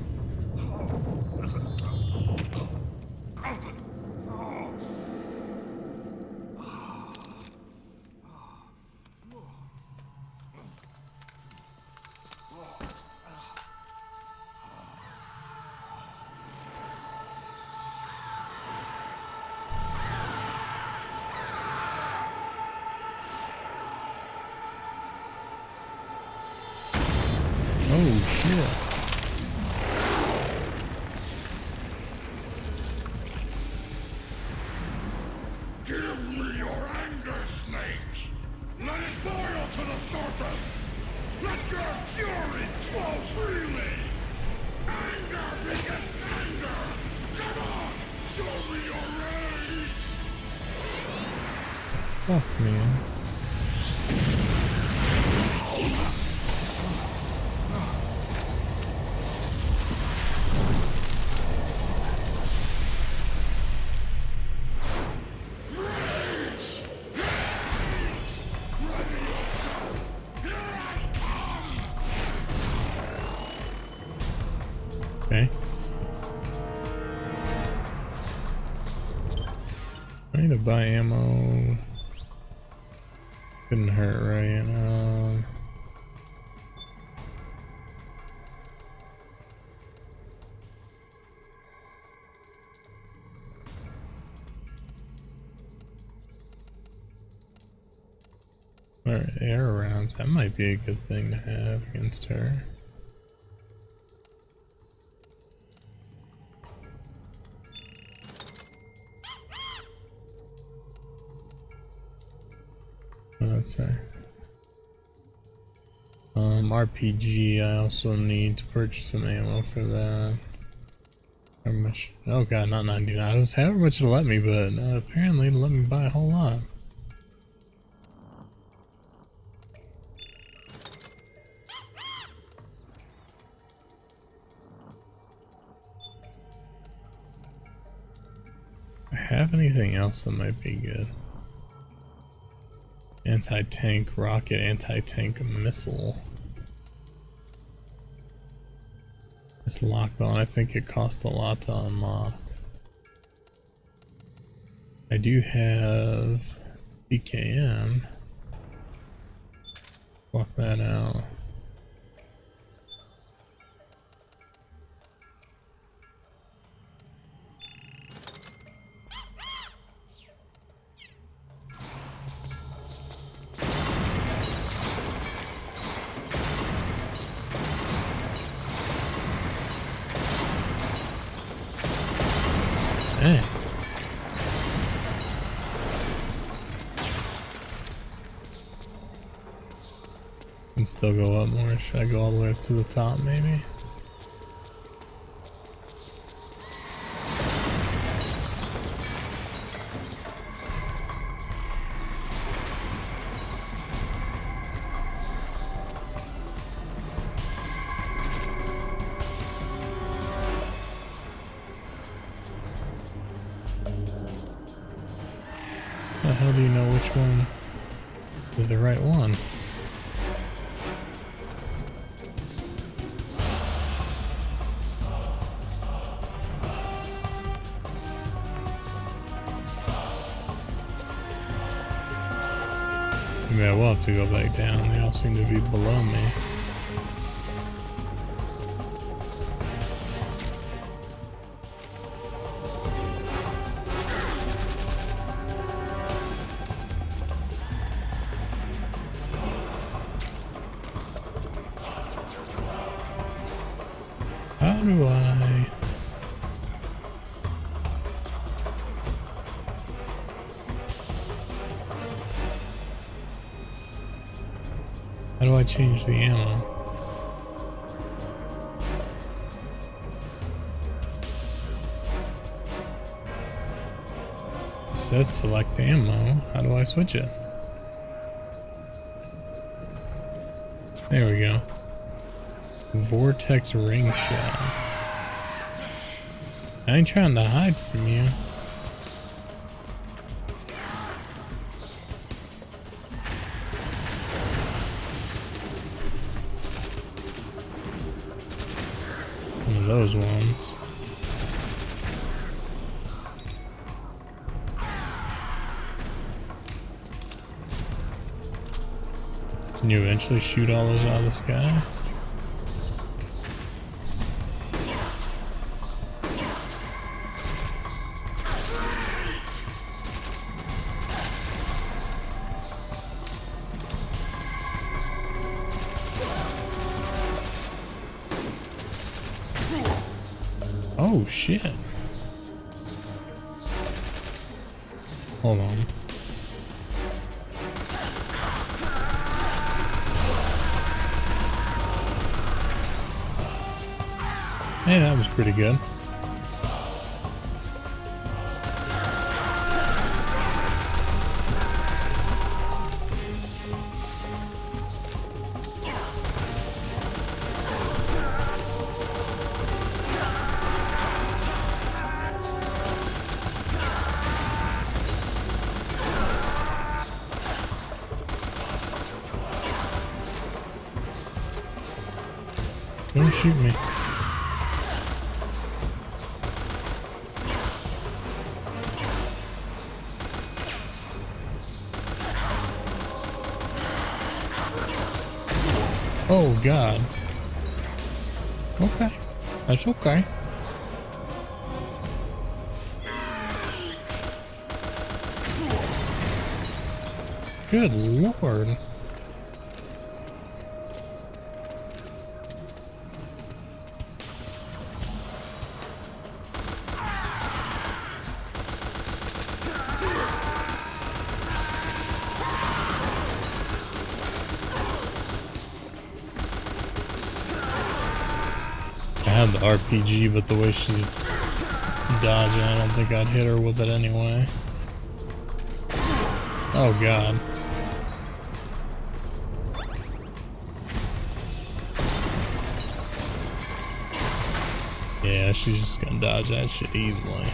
Oh shit. Give me your anger, Snake! Let it boil to the surface! Let your fury flow freely! Anger begets anger! Come on! Show me your rage! Fuck, man. Okay. I need to buy ammo. Couldn't hurt, right? Alright, air rounds. That might be a good thing to have against her. That's her. RPG, I also need to purchase some ammo for that. How much? Oh god, not 99. I was however much it'll let me, but apparently it'll let me buy a whole lot. Do I have anything else that might be good? Anti-tank rocket, anti-tank missile. It's locked on. I think it costs a lot to unlock. I do have PKM. Block that out. Hey. Can still go up more. Should I go all the way up to the top, maybe? How do you know which one is the right one? Maybe I will have to go back down. They all seem to be below me. How do I... How do I change the ammo? It says select ammo. How do I switch it? There we go. Vortex ring shot. I ain't trying to hide from you. One of those ones. Can you eventually shoot all those out of the sky? Oh shit. Hold on. Hey, that was pretty good. Don't shoot me. Oh god. Okay. That's okay. Good lord. I had the RPG, but the way she's dodging, I don't think I'd hit her with it anyway. Oh god. Yeah, she's just gonna dodge that shit easily.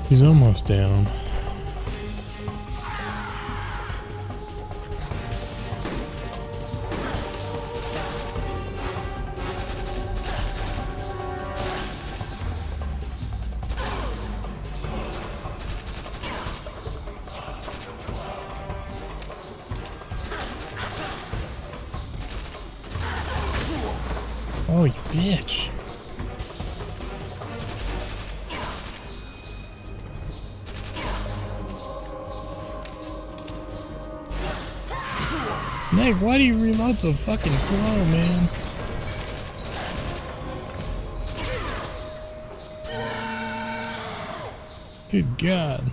He's almost down. Oh, you bitch. Snake, why do you reload so fucking slow, man? Good God.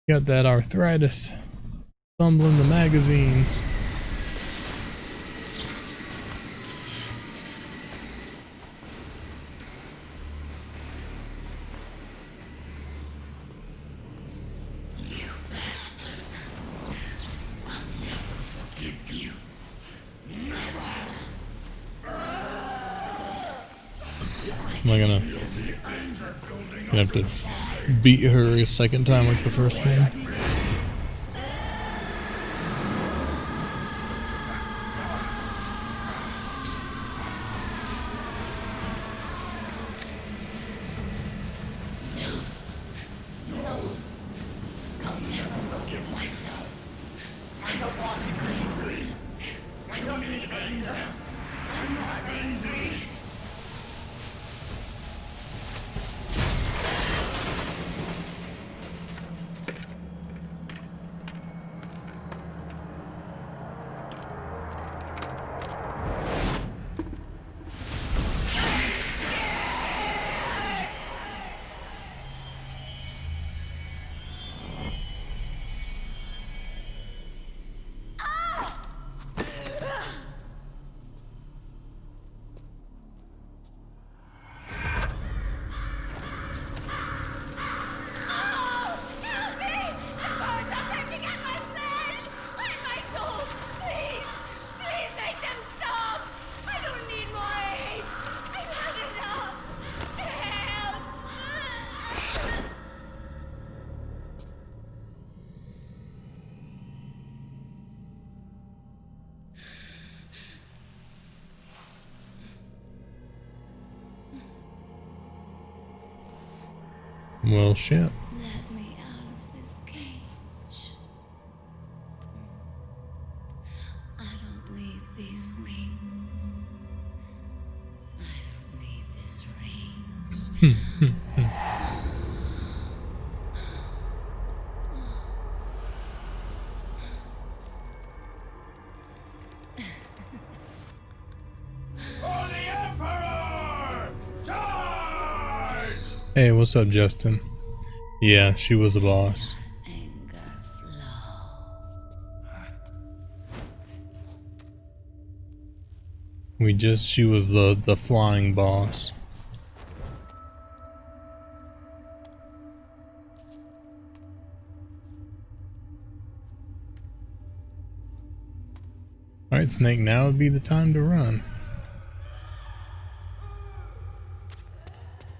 Got that arthritis. Fumbling the magazines. Am I gonna have to beat her a second time like the first one? Well, shit. Let me out of this cage. I don't need these wings. I don't need this ring. For the Emperor! Charge! Hey, what's up, Justin? Yeah, she was a boss. She was the flying boss. Alright, Snake, now would be the time to run.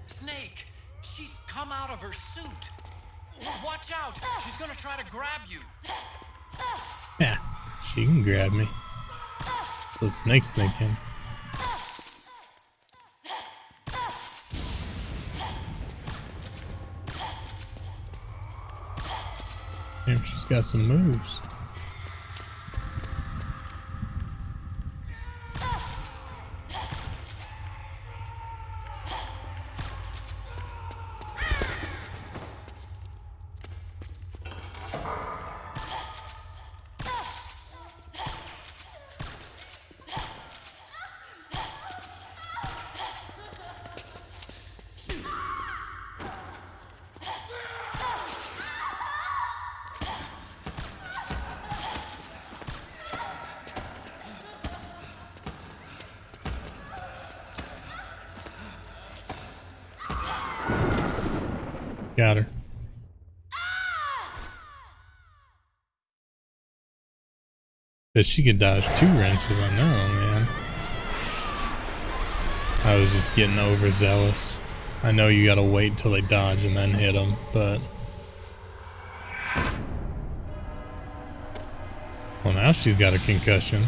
Snake! She's come out of her suit! Watch out! She's gonna try to grab you! Yeah, she can grab me. So Snake's thinking. Damn, she's got some moves. Got her. But she could dodge 2 wrenches, I know, man. I was just getting overzealous. I know you gotta wait till they dodge and then hit them, but... Well, now she's got a concussion.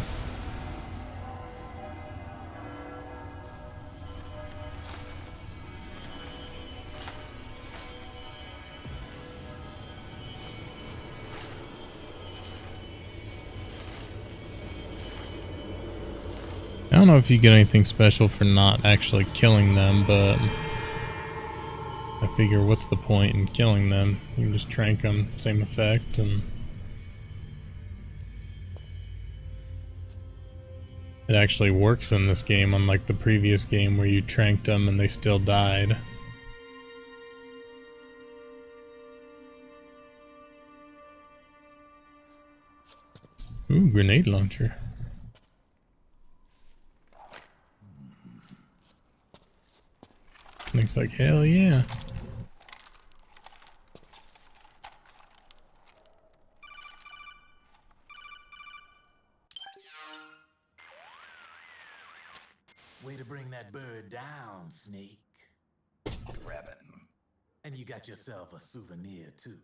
I don't know if you get anything special for not actually killing them, but I figure what's the point in killing them? You can just trank them, same effect, and it actually works in this game, unlike the previous game where you tranked them and they still died. Ooh, grenade launcher. Snake's like, hell yeah. Way to bring that bird down, Snake. Revan. And you got yourself a souvenir, too.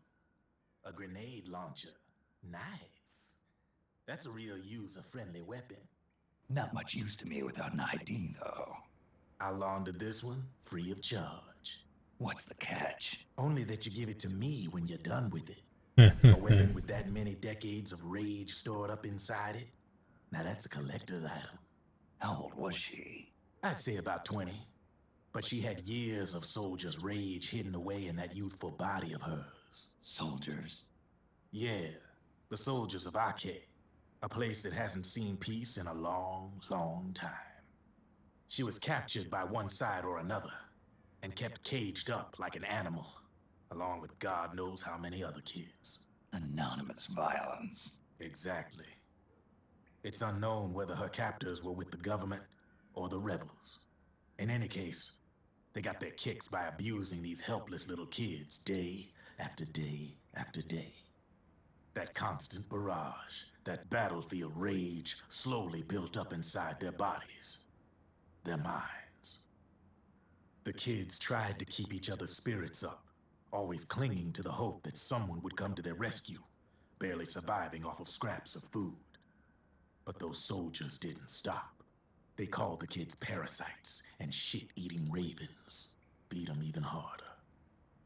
A grenade launcher. Nice. That's a real user-friendly weapon. Not much use to me without an ID, though. I laundered this one free of charge. What's the catch? Only that you give it to me when you're done with it. A weapon with that many decades of rage stored up inside it. Now that's a collector's item. How old was she? I'd say about 20. But she had years of soldiers' rage hidden away in that youthful body of hers. Soldiers? Yeah, the soldiers of Ake. A place that hasn't seen peace in a long, long time. She was captured by one side or another, and kept caged up like an animal, along with God knows how many other kids. Anonymous violence. Exactly. It's unknown whether her captors were with the government or the rebels. In any case, they got their kicks by abusing these helpless little kids day after day after day. That constant barrage, that battlefield rage slowly built up inside their bodies. Their minds. The kids tried to keep each other's spirits up, always clinging to the hope that someone would come to their rescue, barely surviving off of scraps of food. But those soldiers didn't stop. They called the kids parasites and shit-eating ravens. Beat them even harder.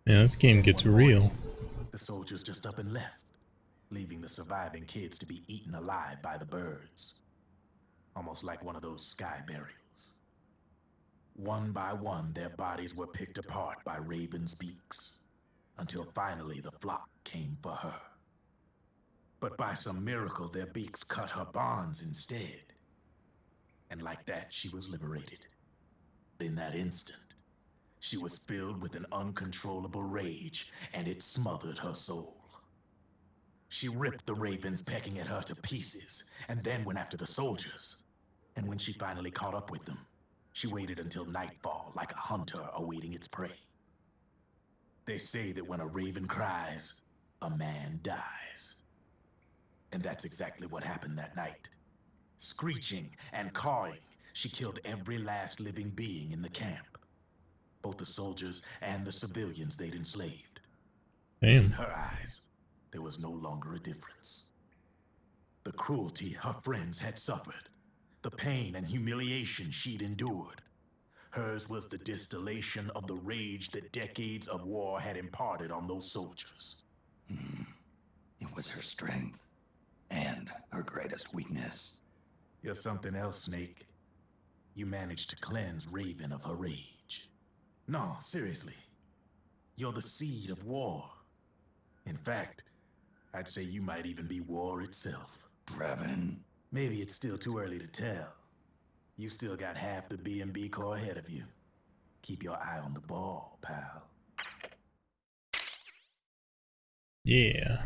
Yeah, this game gets real. The soldiers just up and left, leaving the surviving kids to be eaten alive by the birds. Almost like one of those sky burials. One by one, their bodies were picked apart by ravens' beaks, until finally the flock came for her. But by some miracle, their beaks cut her bonds instead. And like that, she was liberated. In that instant, she was filled with an uncontrollable rage, and it smothered her soul. She ripped the ravens pecking at her to pieces, and then went after the soldiers. And when she finally caught up with them, she waited until nightfall like a hunter awaiting its prey. They say that when a raven cries, a man dies. And that's exactly what happened that night. Screeching and cawing, she killed every last living being in the camp. Both the soldiers and the civilians they'd enslaved. Damn. In her eyes, there was no longer a difference. The cruelty her friends had suffered, the pain and humiliation she'd endured. Hers was the distillation of the rage that decades of war had imparted on those soldiers. It was her strength and her greatest weakness. You're something else, Snake. You managed to cleanse Raven of her rage. No, seriously. You're the seed of war. In fact, I'd say you might even be war itself. Draven. Maybe it's still too early to tell. You still got half the B&B Corps ahead of you. Keep your eye on the ball, pal. Yeah.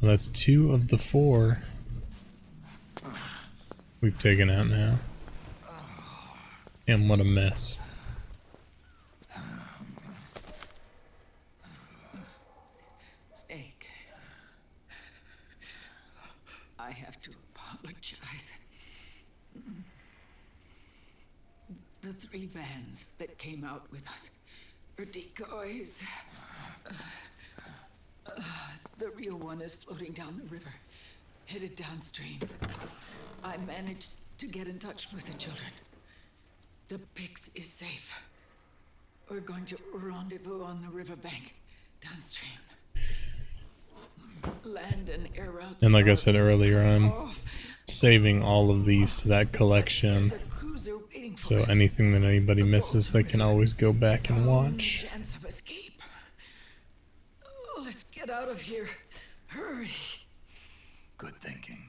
Well, that's 2 of the 4 we've taken out now. And what a mess. Snake, I have to apologize. The 3 vans that came out with us are decoys. The real one is floating down the river, headed downstream. I managed to get in touch with the children. The Pix is safe. We're going to rendezvous on the riverbank, downstream. Land and air routes. And like I said earlier, I'm saving all of these to that collection. So anything that anybody misses, they can always go back and watch. Chance of escape. Oh, let's get out of here. Hurry. Good thinking.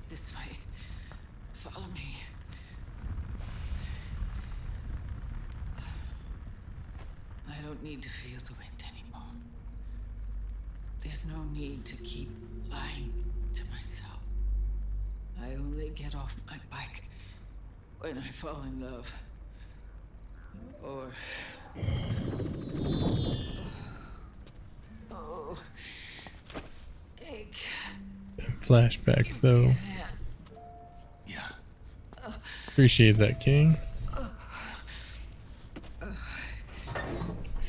This way. Follow me. I don't need to feel the wind anymore. There's no need to keep lying to myself. I only get off my bike when I fall in love. Or... Oh... Snake... Flashbacks, though. Yeah. Appreciate that, King.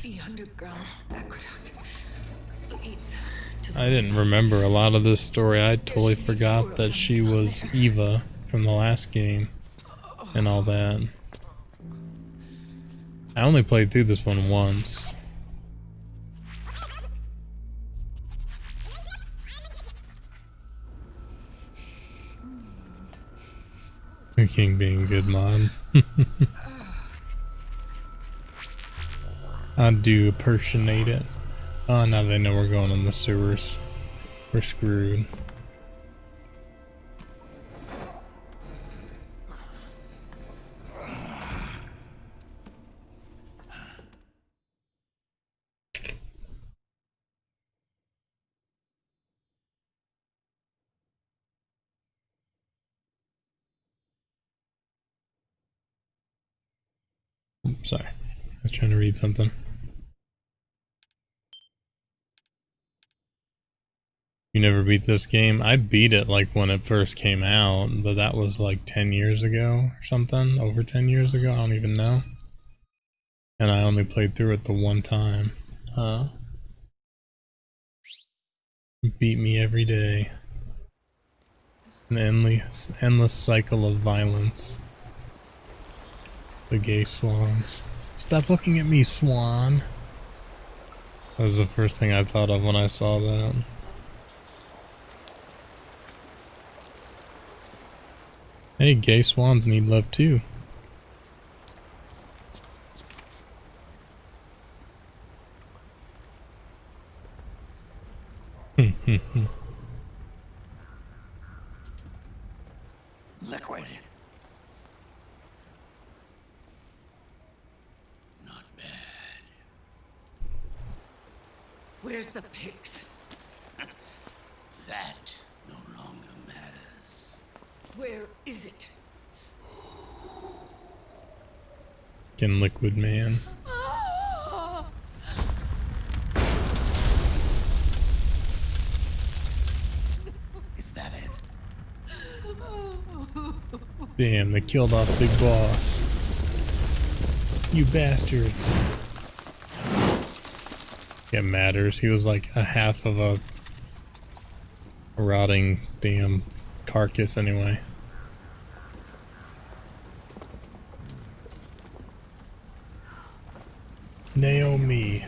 The underground aqueduct leads to I didn't remember a lot of this story. I totally forgot that she was Eva from the last game and all that. I only played through this one once. The King being good mod. I do impersonate it. Oh, now they know we're going in the sewers. We're screwed. Sorry, I was trying to read something. You never beat this game? I beat it like when it first came out, but that was like 10 years ago or something. Over 10 years ago, I don't even know. And I only played through it the one time. Huh? Beat me every day. An endless cycle of violence. The gay swans. Stop looking at me, swan! That was the first thing I thought of when I saw that. Hey, gay swans need love too. Liquid. Not bad. Where's the pigs? That no longer matters. Where is it? Fucking Liquid Man. Is that it? Damn, they killed off Big Boss. You bastards. It matters. He was like a half of a rotting damn carcass anyway. Naomi.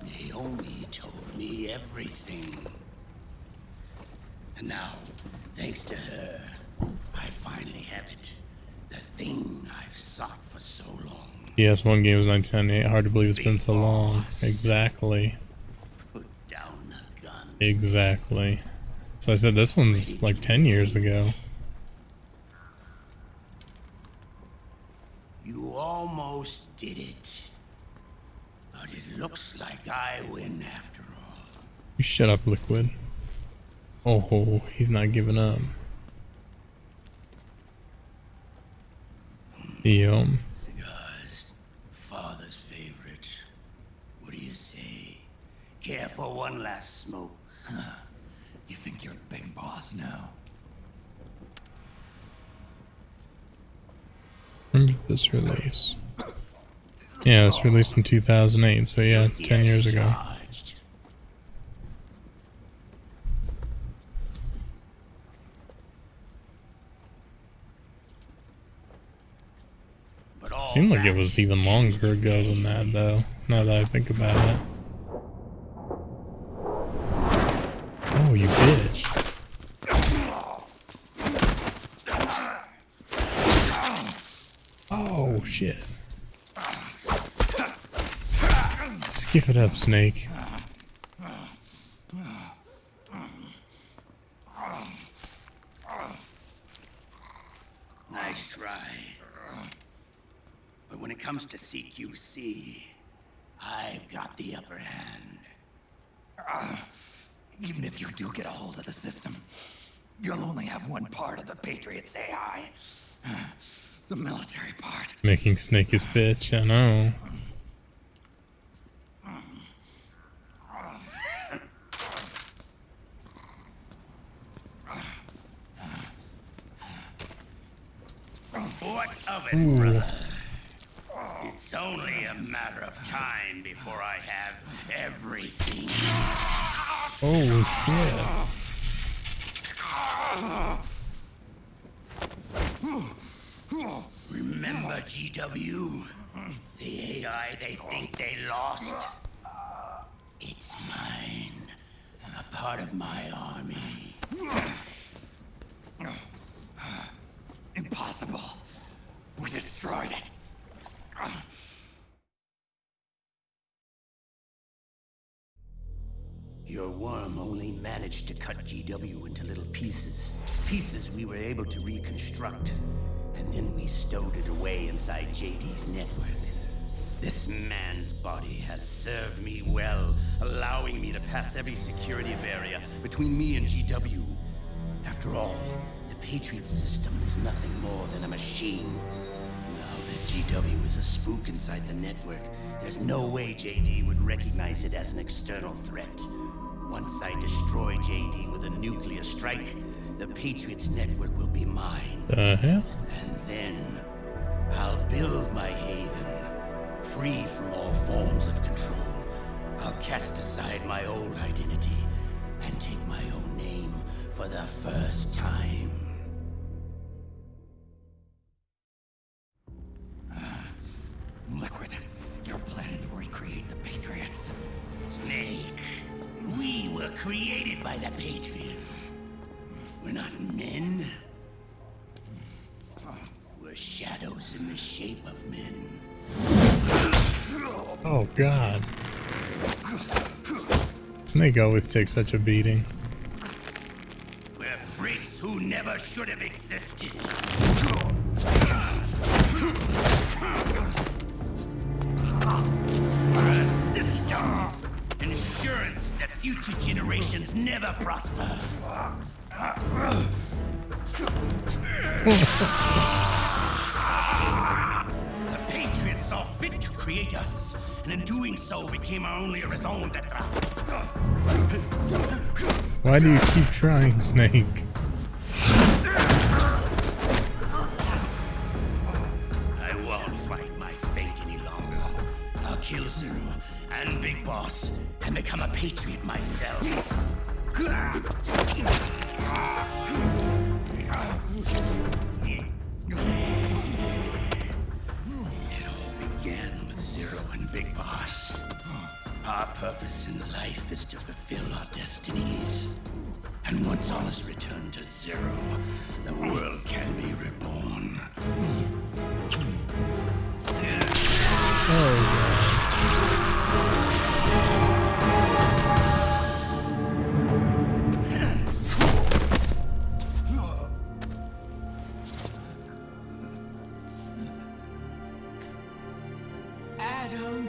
Naomi told me everything. And now, thanks to her, I finally have it. The thing I've sought for so long. Yes, one game was 1998. Hard to believe it's been so long. Exactly. Put down the gun. Exactly. So I said this one's like 10 years ago. You almost did it. But it looks like I win after all. You shut up, Liquid. Oh, he's not giving up. Cigars, father's favorite. What do you say? Care for one last smoke? Huh. You think you're the big boss now? When did this release? Yeah, it was released in 2008, so yeah, 10 years ago. Seemed like it was even longer ago than that, though, now that I think about it. Oh, you bitch. Oh, shit. Just give it up, Snake. Nice try. But when it comes to CQC, I've got the upper hand. Even if you do get a hold of the system, you'll only have one part of the Patriots AI. The military part. Making Snake his bitch, I know. What of it, brother? It's only a matter of time before I have everything. Oh, shit. Remember GW? The AI they think they lost? It's mine. A part of my army. Impossible. We destroyed it. Your worm only managed to cut GW into little pieces. Pieces we were able to reconstruct. And then we stowed it away inside JD's network. This man's body has served me well, allowing me to pass every security barrier between me and GW. After all, the Patriot system is nothing more than a machine. that GW is a spook inside the network, there's no way JD would recognize it as an external threat. Once I destroy JD with a nuclear strike, the Patriots network will be mine. Hell? And then I'll build my haven, free from all forms of control. I'll cast aside my old identity and take my own name for the first time. Liquid, you're planning to recreate the Patriots. Snake, we were created by the Patriots. We're not men. We're shadows in the shape of men. Oh God. Snake always takes such a beating. We're freaks who never should have existed. We're a system. Insurance that future generations never prosper. The Patriots saw fit to create us, and in doing so became our only raison d'etre. Why do you keep trying, Snake? I won't fight my fate any longer. I'll kill Zero and Big Boss and become a Patriot myself. It all began with Zero and Big Boss. Our purpose in life is to fulfill our destinies. And once all is returned to Zero, the world can be reborn. Adam.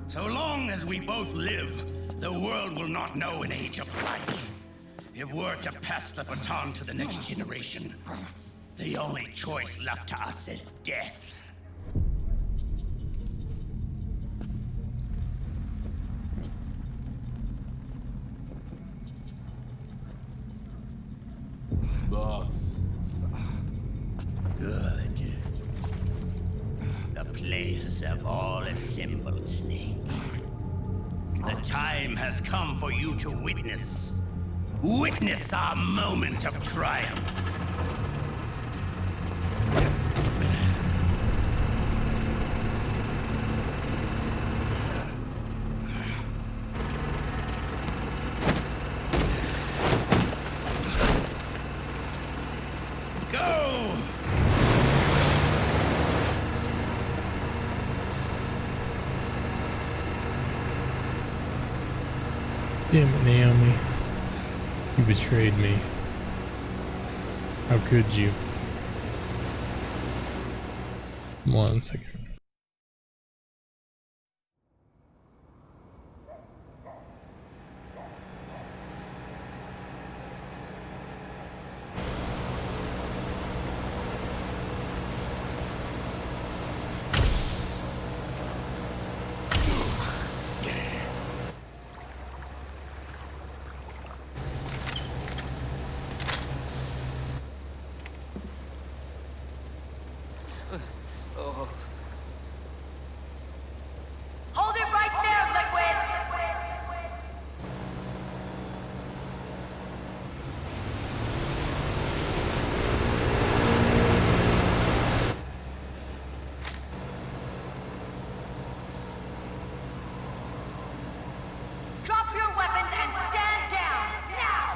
So long as we both live, the world will not know an age of light. If we're to pass the baton to the next generation, the only choice left to us is death. Boss. Good. The players have all assembled, Snake. The time has come for you to witness our moment of triumph. Go! Damn it, Naomi. You betrayed me. How could you? 1 second. Hold it right there, Liquid! Drop your weapons and stand down, now!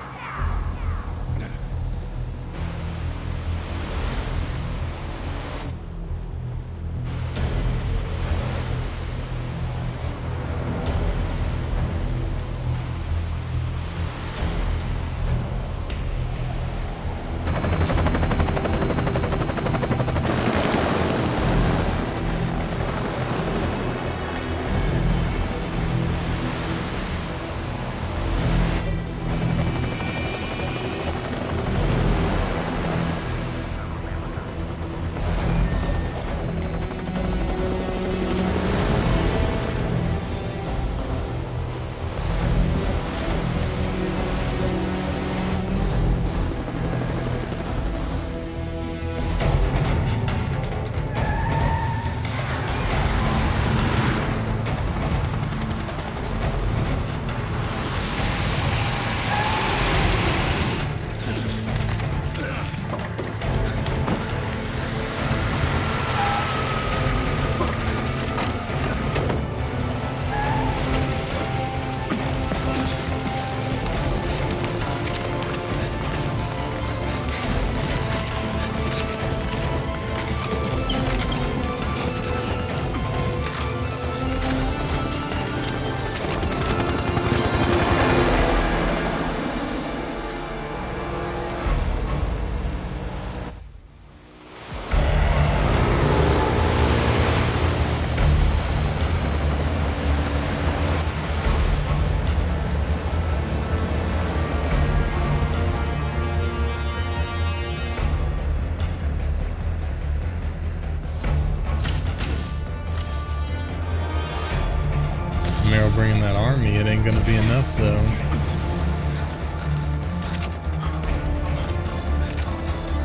bringing that army. It ain't gonna be enough though.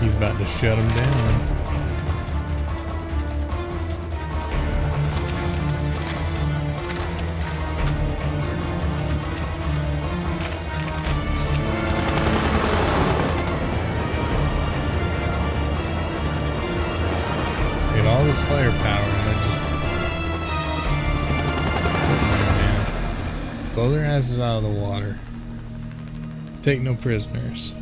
He's about to shut him down. Get all this firepower and they're just sitting there, man. Blow their asses out of the water. Take no prisoners.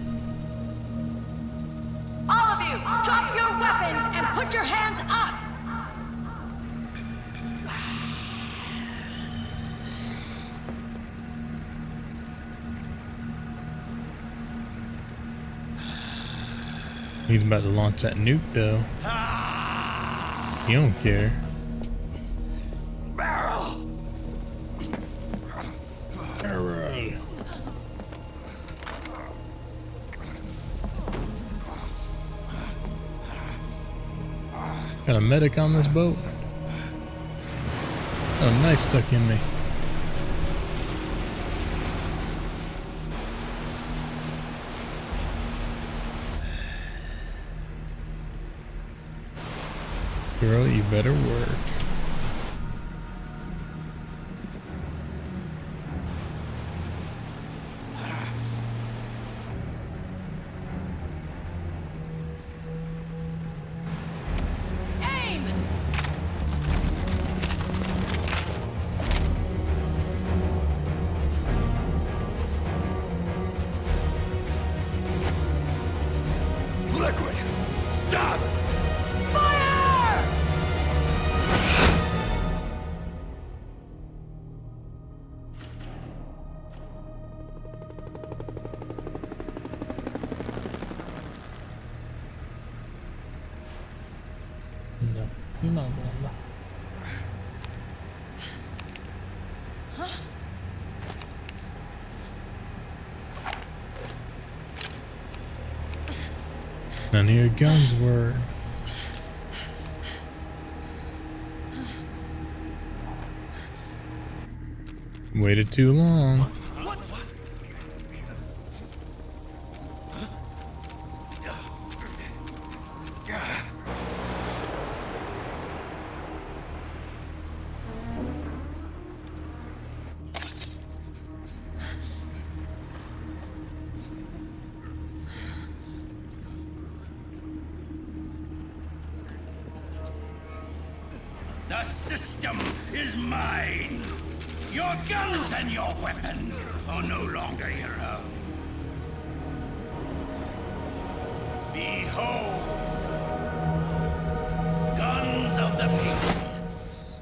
All of you, drop your weapons and put your hands up! He's about to launch that nuke though. He don't care. Barrel! Barrel. Got a medic on this boat. Got a knife stuck in me. Girl, you better work. Liquid! Stop! Fire! No. None of your guns were. Waited too long. The system is mine. Your guns and your weapons are no longer your own. Behold, guns of the Patriots.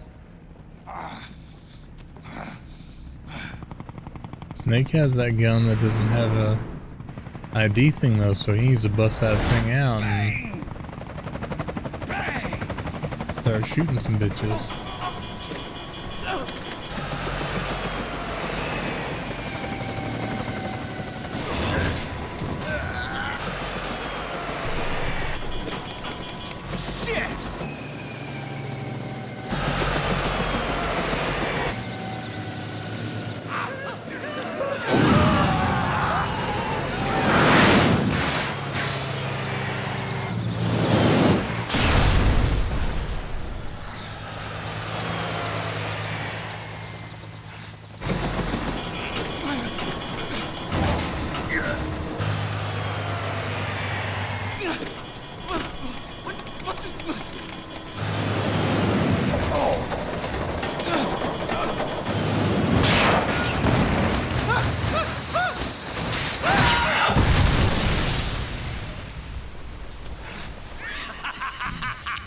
Snake has that gun that doesn't have a ID thing though, so he needs to bust that thing out and start shooting some bitches.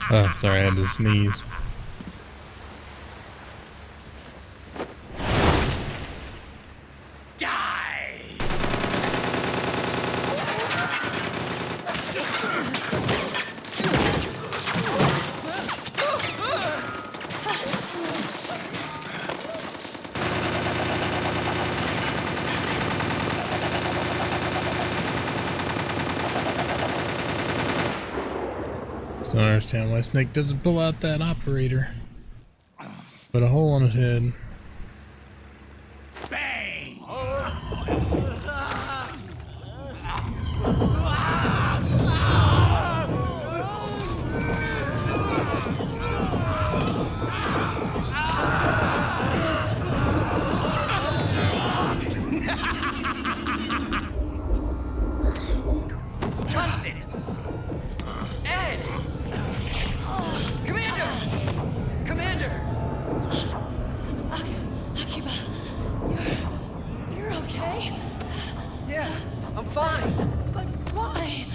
Oh, sorry, I had to sneeze. Still don't understand why Snake doesn't pull out that operator. Put a hole on his head. Justin! Ed! Commander! Commander! Akiba, you're okay? Yeah, I'm fine. But why?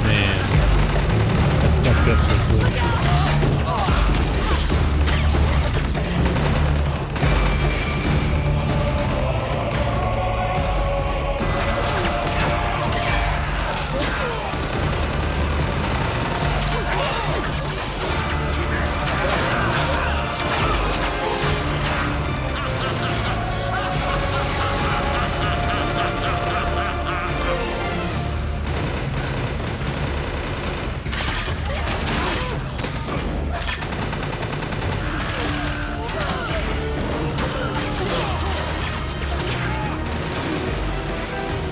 Man, that's fucked up so quick.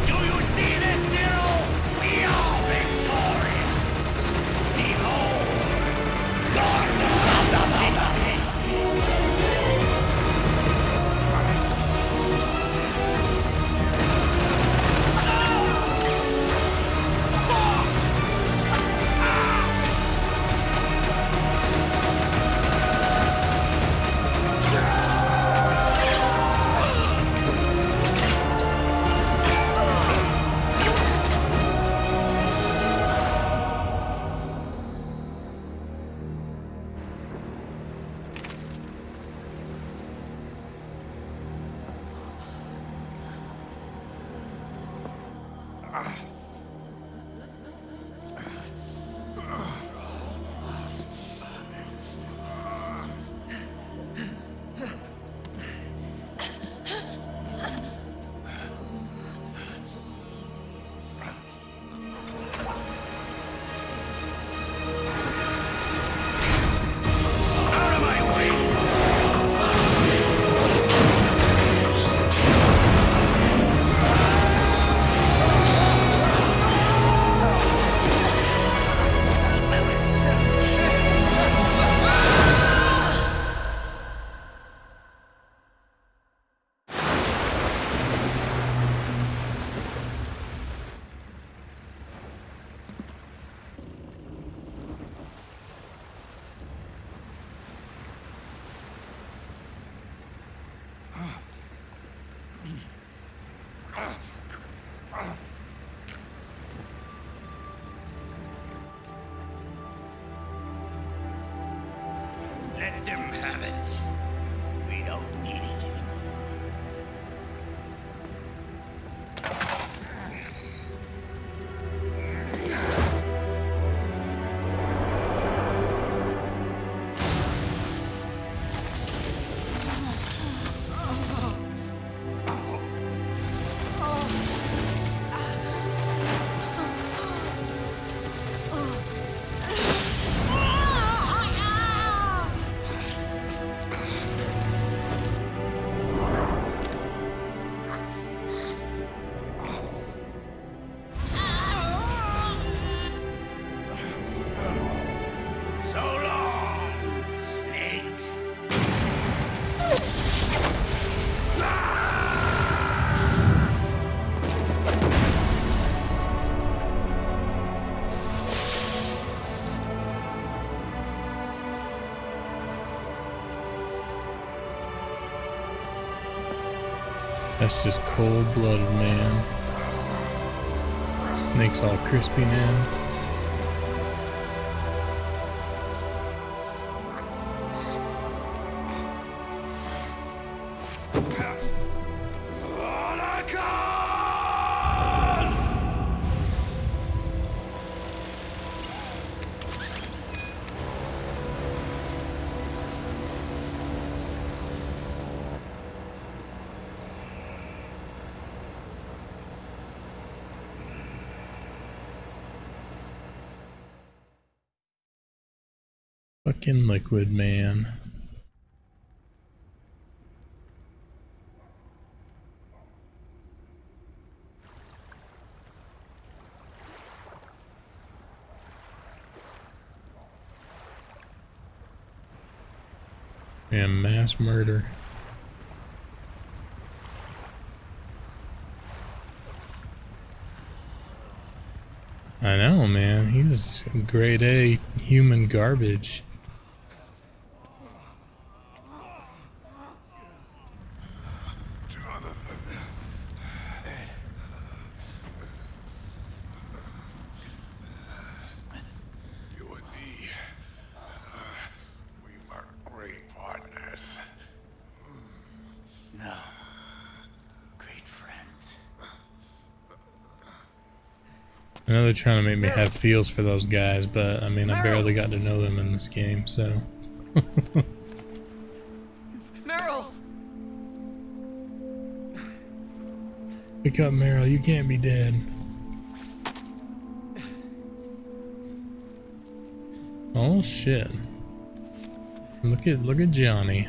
Do you see this, Zero? We are victorious! Behold, Guardians of the Matrix! Out of my way! Let them have it. We don't need it anymore. So long, Snake. That's just cold-blooded, man. Snake's all crispy now. fucking liquid, man. And mass murder. I know, man. He's grade A human garbage. You and me, we were great partners. No. Great friends. I know they're trying to make me have feels for those guys, but I mean, I barely got to know them in this game, so. Meryl! Pick up, Meryl. You can't be dead. Oh shit! Look at Johnny.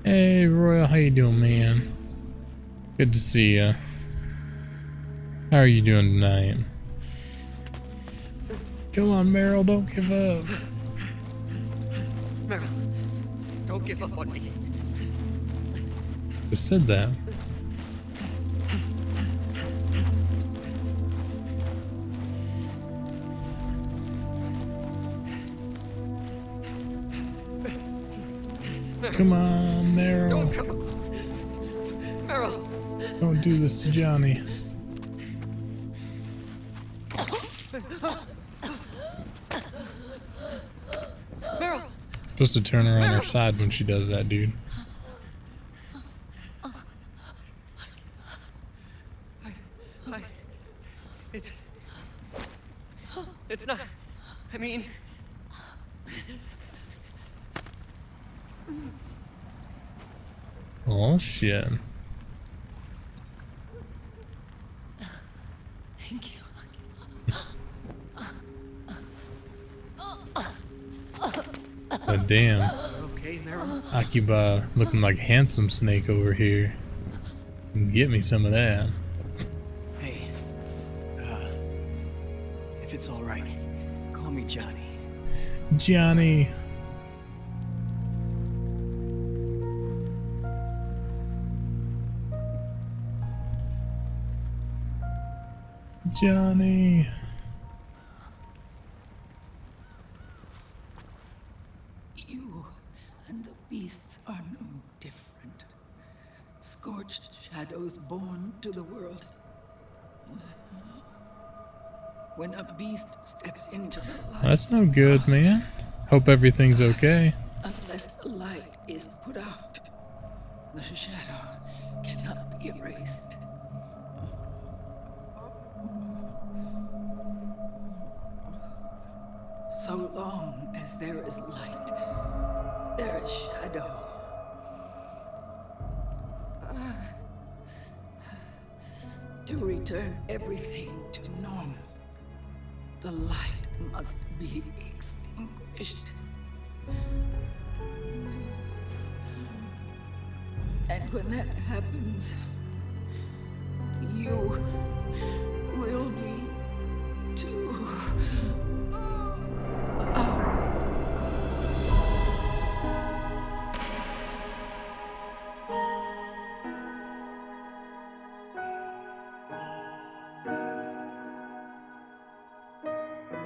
Hey Royal, how you doing, man? Good to see ya. How are you doing tonight? Come on, Meryl, don't give up. Meryl, don't give up on me. Just said that. Come on, Meryl. Don't come. Meryl. Don't do this to Johnny. Meryl. Supposed to turn her on her side when she does that, dude. It's not. I mean. Oh shit. Thank you. But damn. Okay, Meryl. Akiba looking like handsome snake over here. Get me some of that. Hey, if it's all right, call me Johnny. Johnny. Johnny. You and the beasts are no different. Scorched shadows born to the world. When a beast steps into the light, That's no good, man. Hope everything's okay. unless the light is put out, the shadow cannot be erased. So long as there is light, there is shadow. To return everything to normal, the light must be extinguished. And when that happens, you will be too.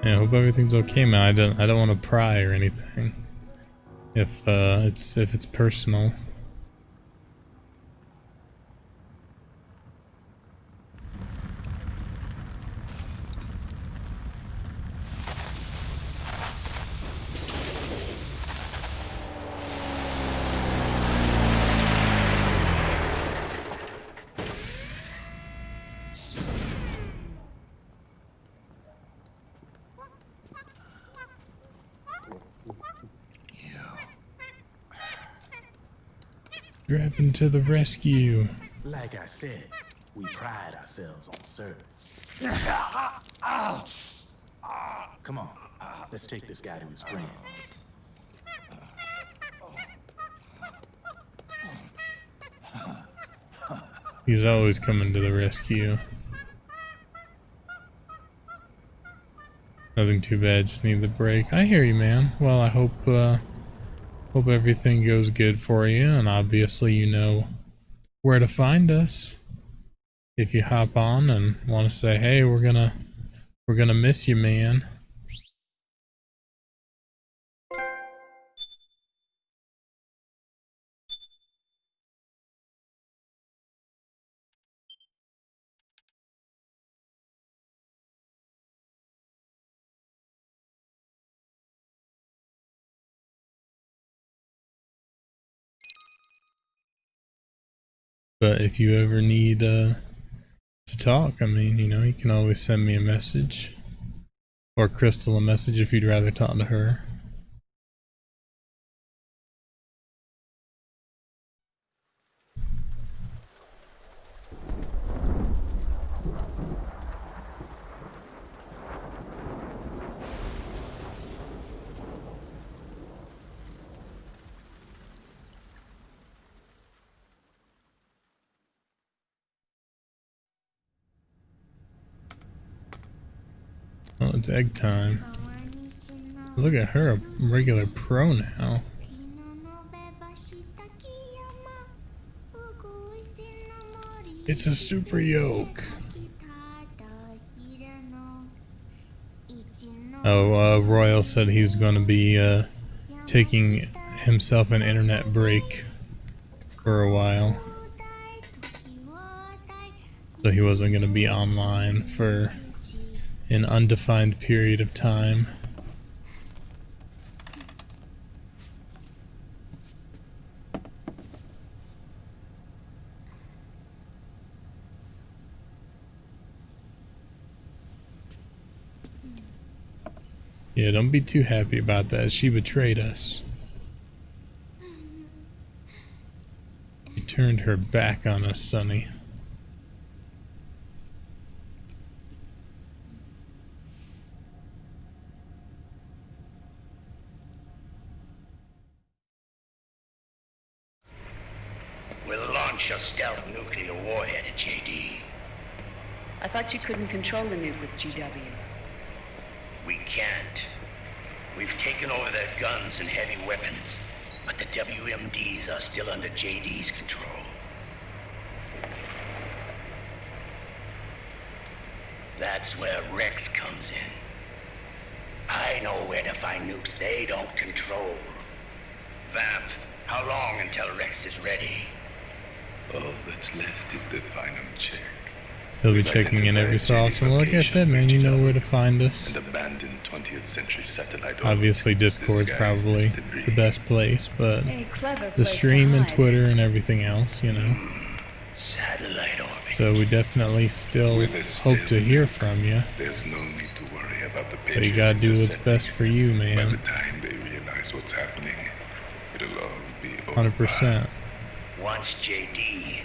Yeah, I hope everything's okay, man. I don't want to pry or anything. If it's personal. Drapping to the rescue. Like I said, we pride ourselves on service. Come on, let's take this guy to his friends. He's always coming to the rescue. Nothing too bad, just need the break. I hear you, man. Well, I hope everything goes good for you, and obviously you know where to find us. If you hop on and want to say, hey, we're gonna miss you, man. But if you ever need to talk, I mean, you know, you can always send me a message. Or Crystal a message if you'd rather talk to her. Oh, it's egg time. Look at her, a regular pro now. It's a super yoke. Oh, Royal said he was going to be taking himself an internet break for a while. So he wasn't going to be online for an undefined period of time. Yeah, don't be too happy about that. She betrayed us. She turned her back on us, Sonny. We'll launch a stealth nuclear warhead at JD. I thought you couldn't control the nuke with GW. We can't. We've taken over their guns and heavy weapons, but the WMDs are still under JD's control. That's where Rex comes in. I know where to find nukes they don't control. Vamp, how long until Rex is ready? All that's left is the final check. Still be checking in every so often. Like I said, man, you know where to find us. An abandoned 20th century satellite. Obviously, Discord's probably the best place, but the stream and Twitter and everything else, you know. Satellite orbit. So we definitely still hope to hear from you. There's no need to worry about the But you gotta do what's best for you, By the man. time they realize what's happening, it'll all be over. 100%. Once JD,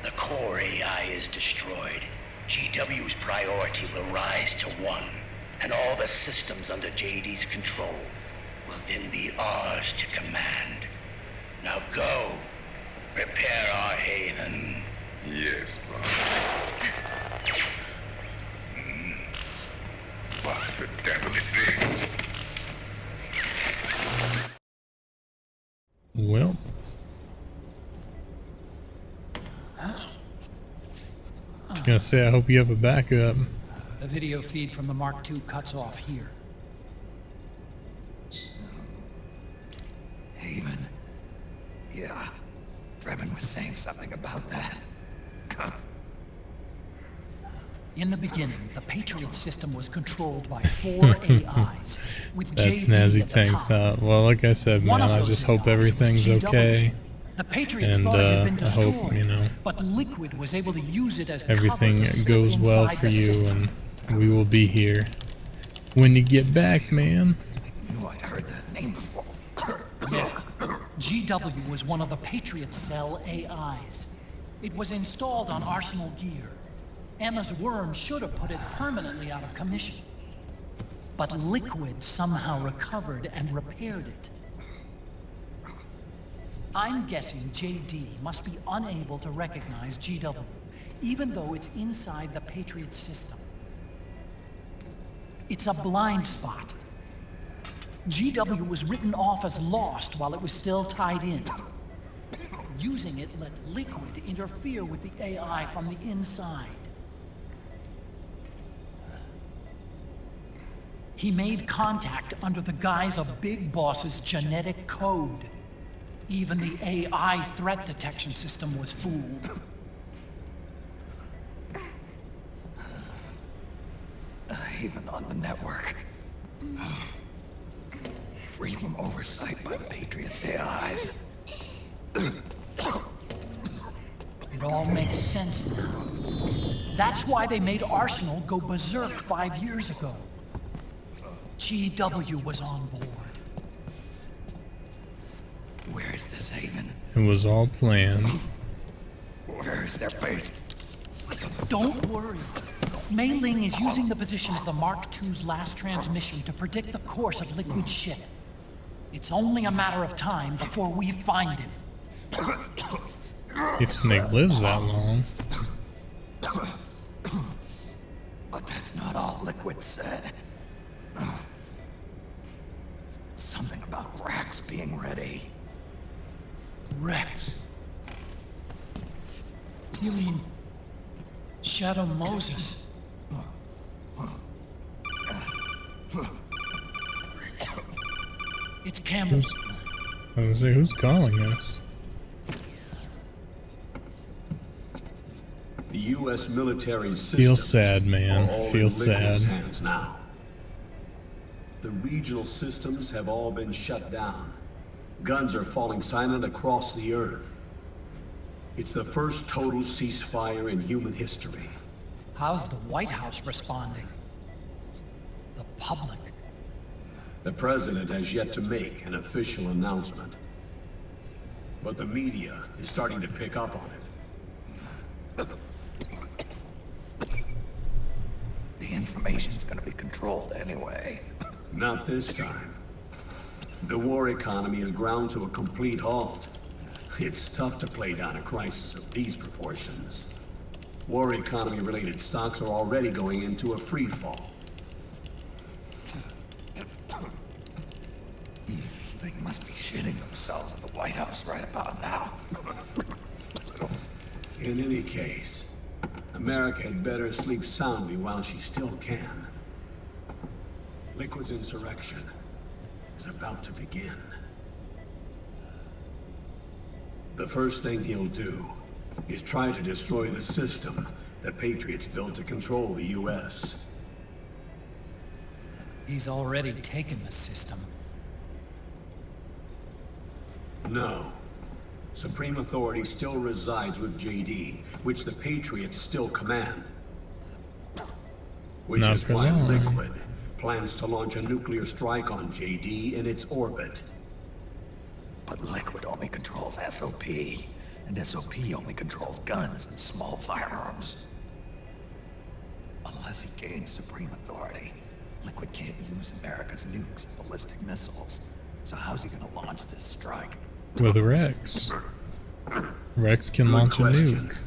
the core AI is destroyed, GW's priority will rise to 1, and all the systems under JD's control will then be ours to command. Now go, prepare our haven. Yes, boss. What the devil is this? Well. I was gonna say, I hope you have a backup. The video feed from the Mark II cuts off here. Haven. Yeah. Drebin was saying something about that. In the beginning, the Patriot system was controlled by 4 AIs, with That JD snazzy at the tank top. top. Well, like I said, One man, of I those just hope AIs was everything's GW. okay. The Patriots And thought it had been I destroyed, hope, you know, but Liquid was able to use it as everything cover to slip goes well inside for the you, system. and we will be here when you get back, man. I knew I'd heard that name before. Yeah. GW was one of the Patriot Cell AIs. It was installed on Arsenal gear. Emma's worm should have put it permanently out of commission. But Liquid somehow recovered and repaired it. I'm guessing JD must be unable to recognize GW, even though it's inside the Patriot system. It's a blind spot. GW was written off as lost while it was still tied in. Using it let Liquid interfere with the AI from the inside. He made contact under the guise of Big Boss's genetic code. Even the AI threat detection system was fooled. Even on the network. Free from oversight by the Patriots' AIs. It all makes sense now. That's why they made Arsenal go berserk 5 years ago. GW was on board. Where is this haven? It was all planned. Where is their base? Don't worry. Mei Ling is using the position of the Mark II's last transmission to predict the course of Liquid's ship. It's only a matter of time before we find him. If Snake lives that long. But that's not all Liquid said. Something about Rex being ready. Rex? You mean Shadow Moses? It's Campbell. I was say, who's calling us? The U.S. military system. Feel sad, man. Feel sad. Hands now. The regional systems have all been shut down. Guns are falling silent across the earth. It's the first total ceasefire in human history. How's the White House responding? The public? The president has yet to make an official announcement. But the media is starting to pick up on it. The information's gonna be controlled anyway. Not this time. The war economy is ground to a complete halt. It's tough to play down a crisis of these proportions. War economy-related stocks are already going into a free fall. They must be shitting themselves at the White House right about now. In any case, America had better sleep soundly while she still can. Liquid's insurrection is about to begin. The first thing he'll do is try to destroy the system the Patriots built to control the U.S. He's already taken the system. No. Supreme authority still resides with JD, which the Patriots still command. Which Not is for why long. Liquid plans to launch a nuclear strike on JD in its orbit. But Liquid only controls SOP, and SOP only controls guns and small firearms. Unless he gains supreme authority, Liquid can't use America's nukes and ballistic missiles. So how's he gonna launch this strike? With Rex. Rex can Good launch question. a nuke.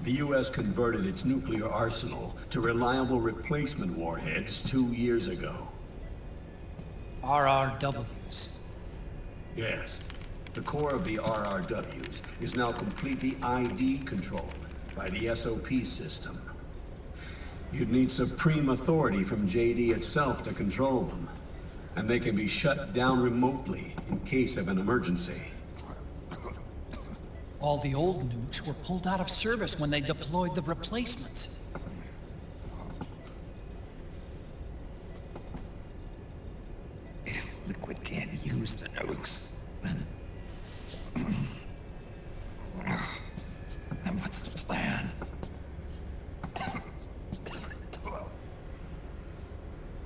The U.S. converted its nuclear arsenal to reliable replacement warheads 2 years ago. RRWs. Yes. The core of the RRWs is now completely ID controlled by the SOP system. You'd need supreme authority from JD itself to control them, and they can be shut down remotely in case of an emergency. All the old nukes were pulled out of service when they deployed the replacements. If Liquid can't use the nukes, then what's his plan?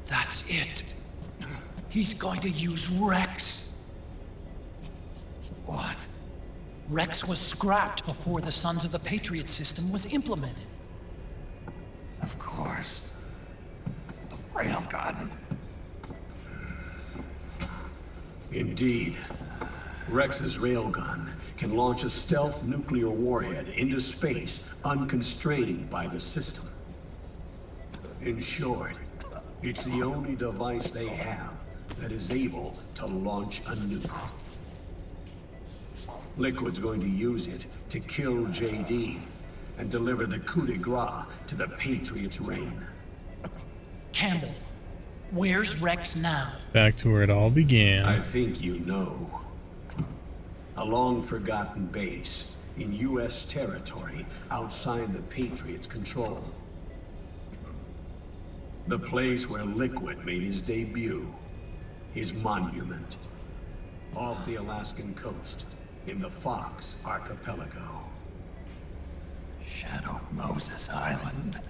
That's it. He's going to use Rex. Rex was scrapped before the Sons of the Patriot system was implemented. Of course. The railgun. Indeed. Rex's railgun can launch a stealth nuclear warhead into space unconstrained by the system. In short, it's the only device they have that is able to launch a nuke. Liquid's going to use it to kill JD and deliver the coup de grace to the Patriots' reign. Campbell, where's Rex now? Back to where it all began. I think you know. A long-forgotten base in U.S. territory outside the Patriots' control. The place where Liquid made his debut. His monument. Off the Alaskan coast, in the Fox Archipelago. Shadow Moses Island.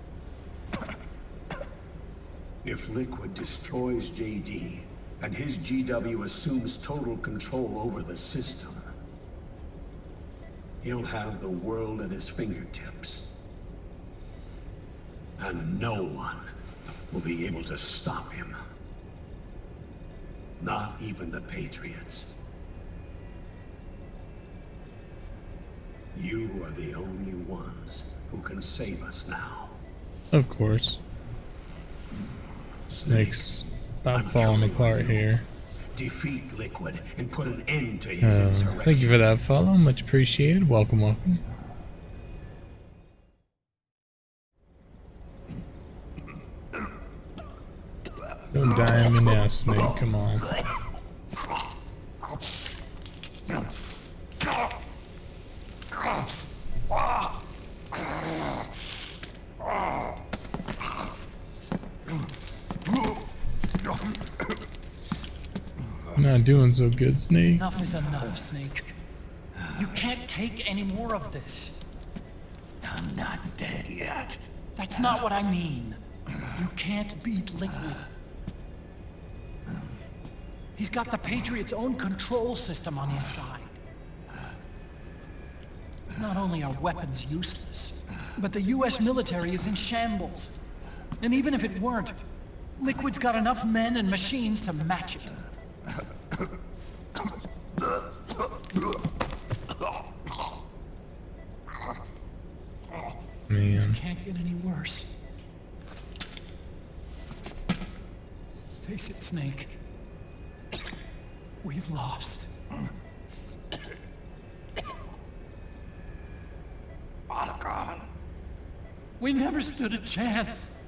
If Liquid destroys JD, and his GW assumes total control over the system, he'll have the world at his fingertips. And no one will be able to stop him. Not even the Patriots. You are the only ones who can save us now. Of course. Snake's about falling apart here. Defeat Liquid and put an end to his insurrection. Thank you for that follow. Much appreciated. Welcome, welcome. Don't die on me now, Snake. Come on. Not doing so good, Snake. Enough is enough, Snake. You can't take any more of this. I'm not dead yet. That's not what I mean. You can't beat Liquid. He's got the Patriots' own control system on his side. Not only are weapons useless, but the US military is in shambles. And even if it weren't, Liquid's got enough men and machines to match it. Things can't get any worse. Face it, Snake. We've lost. We never stood a chance.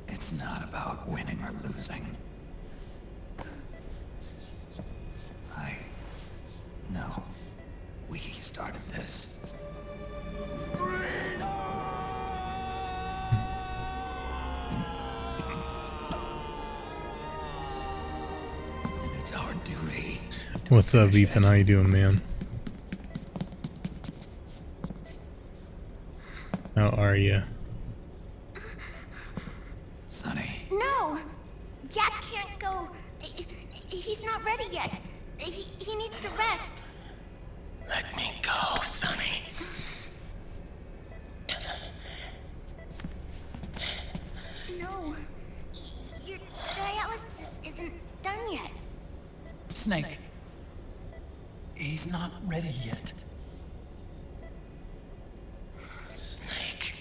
It's not about winning or losing. I know we started this. And it's our duty. What's up, Ethan? How you doing, man? How are you? Sonny. No! Jack can't go. He's not ready yet. He needs to rest. Let me go, Sonny. No. Your dialysis isn't done yet. Snake. He's not ready yet. Snake.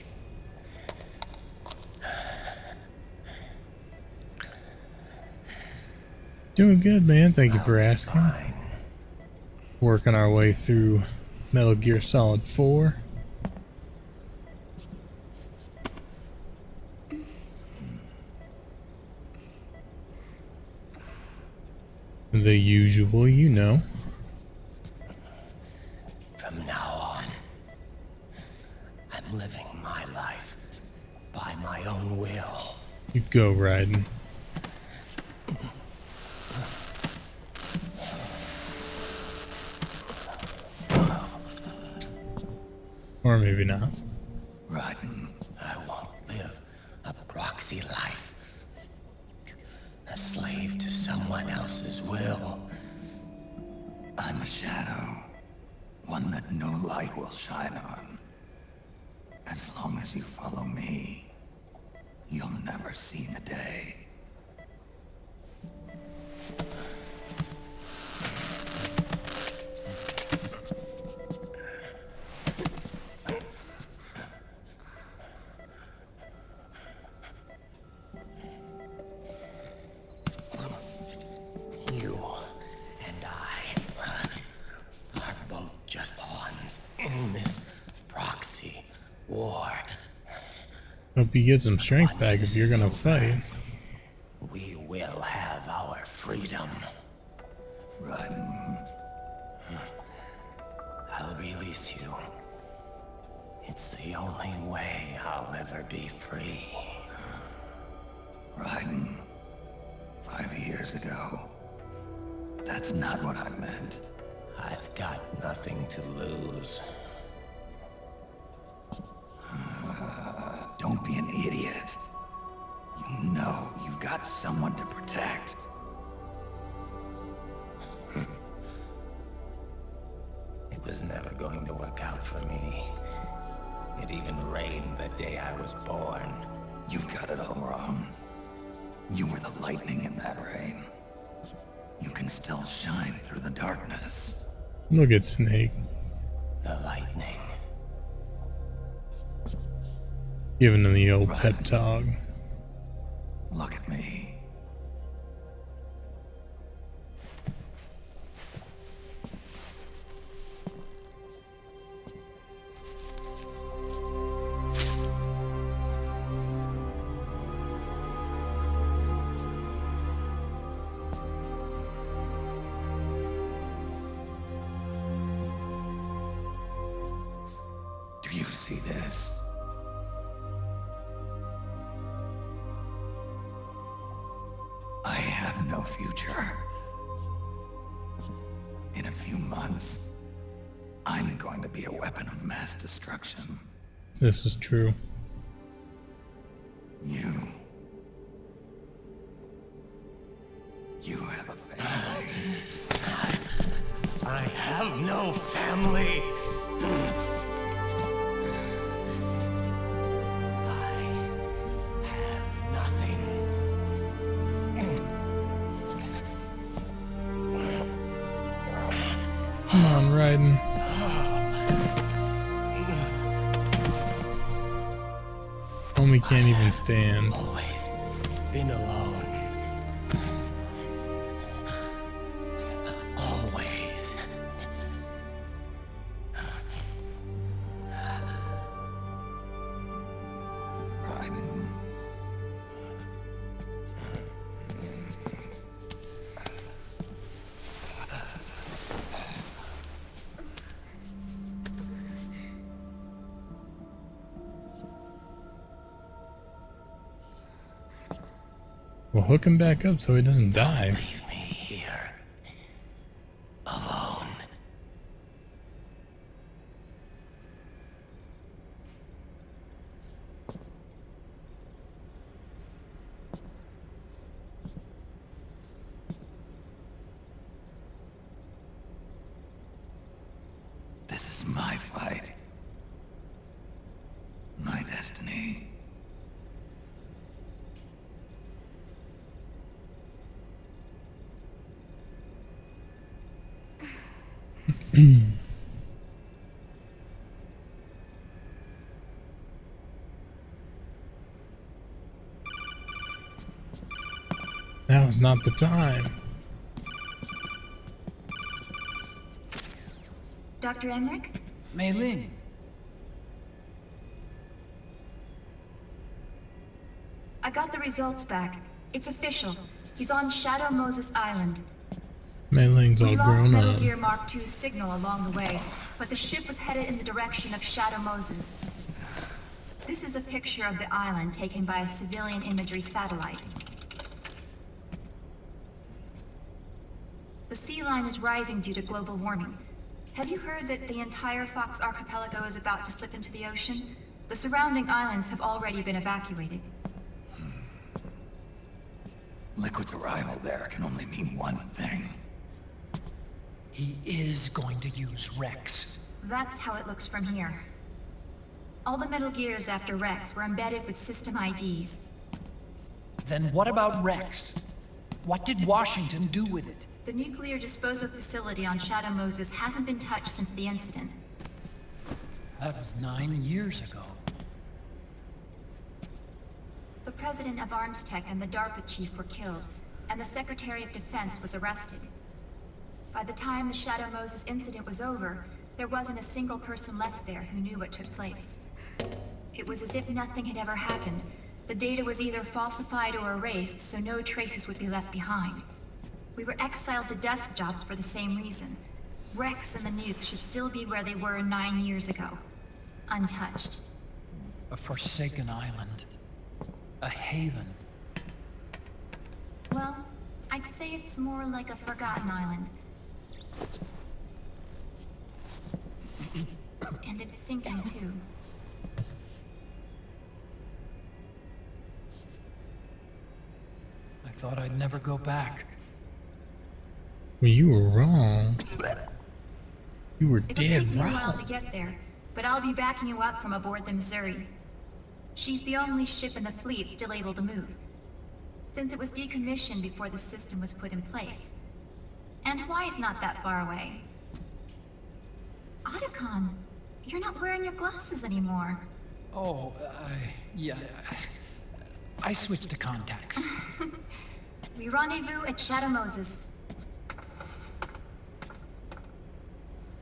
Doing good, man. Thank you for asking. Working our way through Metal Gear Solid 4. The usual, you know. From now on, I'm living my life by my own will. You go, Raiden. Or maybe not. Raiden, I won't live a proxy life. A slave to someone that no light will shine on. As long as you follow me, you'll never see the day. You and I are both just pawns in this proxy war. Hope you get some strength back if you're gonna fight. We will have our freedom. Run. I'll release you. It's the only way I'll ever be free. Raiden, 5 years ago. That's not what I meant. I've got nothing to lose. Don't be an idiot. You know you've got someone to protect. It was never going to work out for me. It even rained the day I was born. You've got it all wrong. You were the lightning in that rain. You can still shine through the darkness. Look at Snake. The lightning. Giving him the old pep talk. Look at me. Do you see this? I have no future. In a few months, I'm going to be a weapon of mass destruction. This is true. You have a family. I have no family. Come on, Raiden. Homie can't even stand. Always been alone. Always. Raiden. Well, hook him back up so he doesn't die. Leave me here. Alone. This is my fight. My destiny. Now is not the time. Dr. Emmerich? Mei Ling. I got the results back. It's official. He's on Shadow Moses Island. Mei Ling's all We lost grown Metal up. Gear Mark II's signal along the way, but the ship was headed in the direction of Shadow Moses. This is a picture of the island taken by a civilian imagery satellite. The sea line is rising due to global warming. Have you heard that the entire Fox archipelago is about to slip into the ocean? The surrounding islands have already been evacuated. Liquid's arrival there can only mean one thing. He is going to use Rex. That's how it looks from here. All the Metal Gears after Rex were embedded with system IDs. Then what about Rex? What did Washington do with it? The nuclear disposal facility on Shadow Moses hasn't been touched since the incident. That was 9 years ago. The president of Armstech and the DARPA chief were killed, and the Secretary of Defense was arrested. By the time the Shadow Moses incident was over, there wasn't a single person left there who knew what took place. It was as if nothing had ever happened. The data was either falsified or erased, so no traces would be left behind. We were exiled to desk jobs for the same reason. Rex and the nuke should still be where they were 9 years ago. Untouched. A forsaken island. A haven. Well, I'd say it's more like a forgotten island. And it's sinking too. I thought I'd never go back. Well, you were wrong. You were It'll dead take me a wrong. while to get there, but I'll be backing you up from aboard the Missouri. She's the only ship in the fleet still able to move, since it was decommissioned before the system was put in place. And Hawaii's not that far away. Otacon, you're not wearing your glasses anymore. Oh, yeah. I switched to contacts. We rendezvous at Shadow Moses.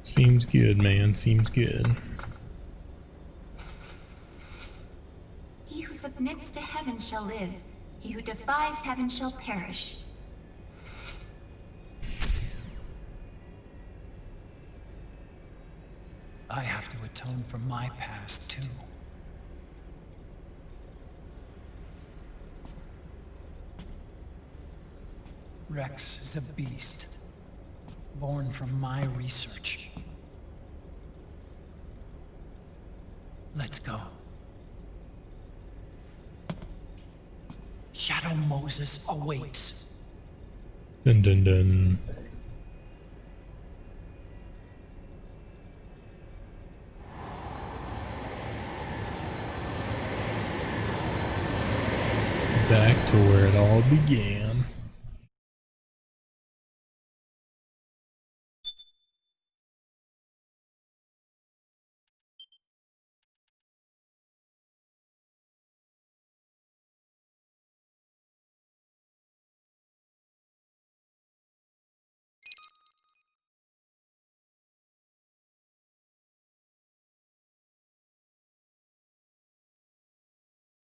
Seems good, man. Seems good. He who submits to heaven shall live. He who defies heaven shall perish. I have to atone for my past, too. Rex is a beast, born from my research. Let's go. Shadow Moses awaits. Dun dun dun. Back to where it all began.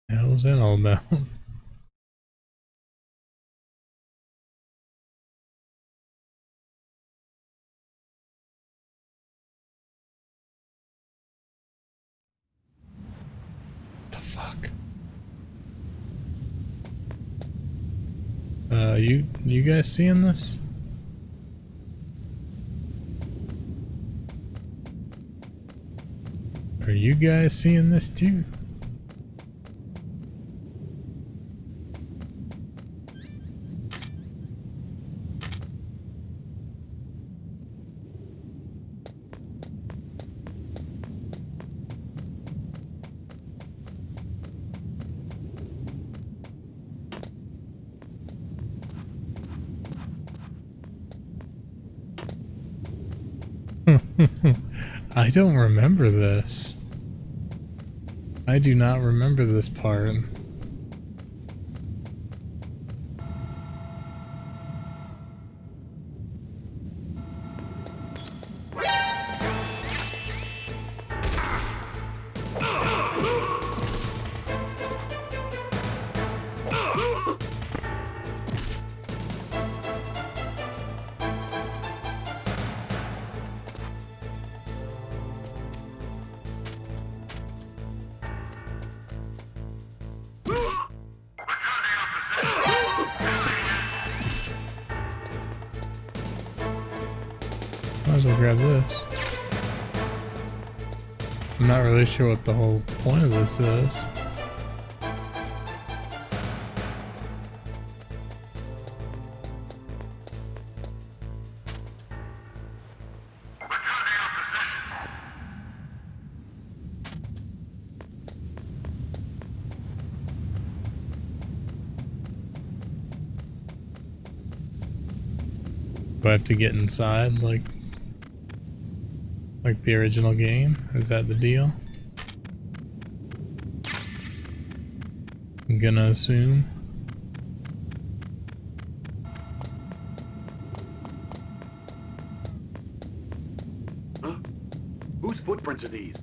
How's that all about? The fuck? You guys seeing this? Are you guys seeing this too? I don't remember this. I do not remember this part. Might as well grab this. I'm not really sure what the whole point of this is. Do I have to get inside like the original game? Is that the deal? I'm gonna assume. Huh? Whose footprints are these?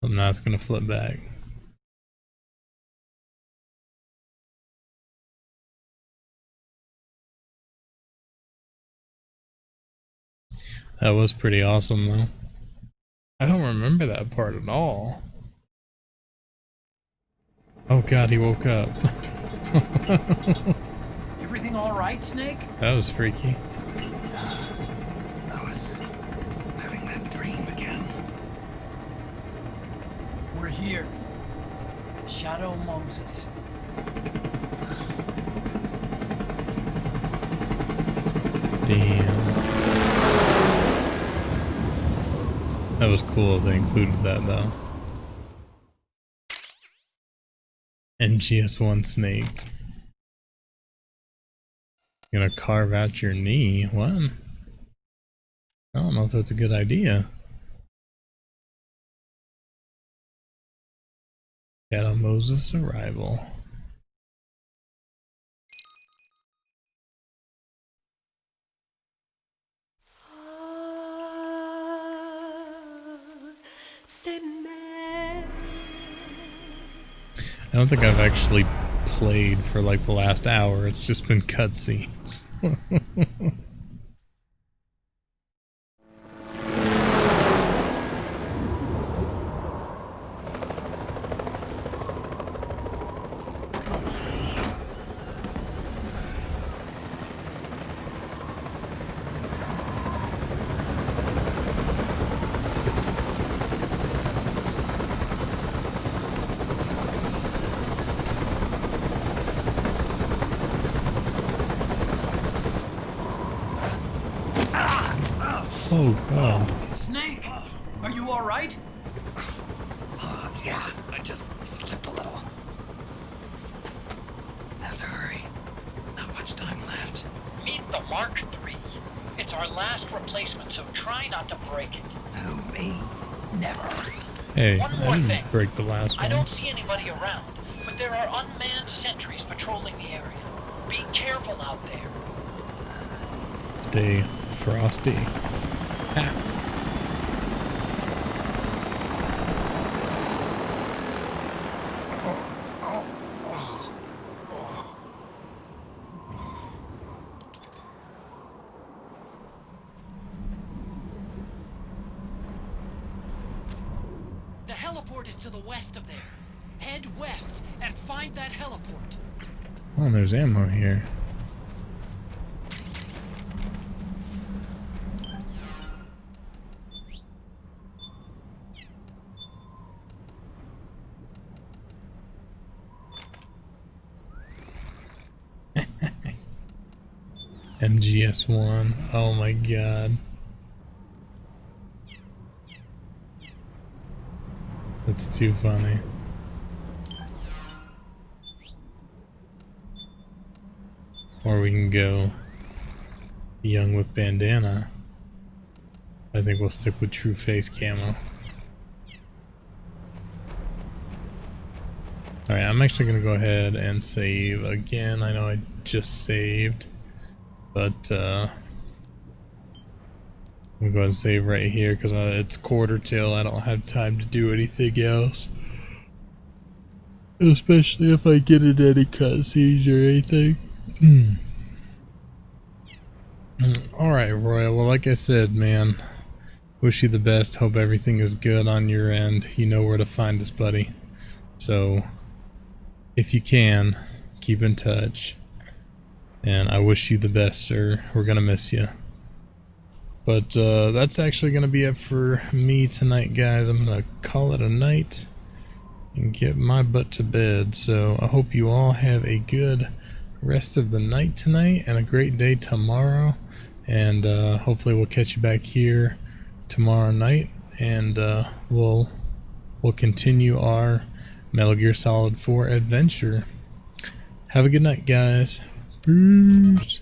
I'm not gonna flip back. That was pretty awesome though. I don't remember that part at all. Oh god, he woke up. Everything all right, Snake? That was freaky. I was having that dream again. We're here. Shadow Moses. Damn. That was cool they included that though. MGS1 Snake. Gonna carve out your knee? What? I don't know if that's a good idea. Shadow Moses' arrival. I don't think I've actually played for like the last hour. It's just been cutscenes. Oh god. Snake, are you all right? Yeah, I just slipped a little. Have to hurry. Not much time left. Meet the Mark III. It's our last replacement, so try not to break it. Who, me? Never. Hey, One I more didn't thing. break the last I one. don't see anybody around, but there are unmanned sentries patrolling the area. Be careful out there. Stay frosty. Ah. The heliport is to the west of there. Head west and find that heliport. Oh, there's ammo here. MGS1. Oh my god. That's too funny. Or we can go young with bandana. I think we'll stick with true face camo. Alright, I'm actually gonna go ahead and save again. I know I just saved, but I'm gonna go ahead and save right here because it's quarter till. I don't have time to do anything else. Especially if I get in any cutscenes or anything. Alright, Royal. Well, like I said, man, wish you the best. Hope everything is good on your end. You know where to find us, buddy. So, if you can, keep in touch. And I wish you the best, sir. We're gonna miss you. But that's actually gonna be it for me tonight, guys. I'm gonna call it a night and get my butt to bed. So I hope you all have a good rest of the night tonight and a great day tomorrow. And hopefully we'll catch you back here tomorrow night, and we'll we'll continue our Metal Gear Solid 4 adventure. Have a good night, guys. Peace.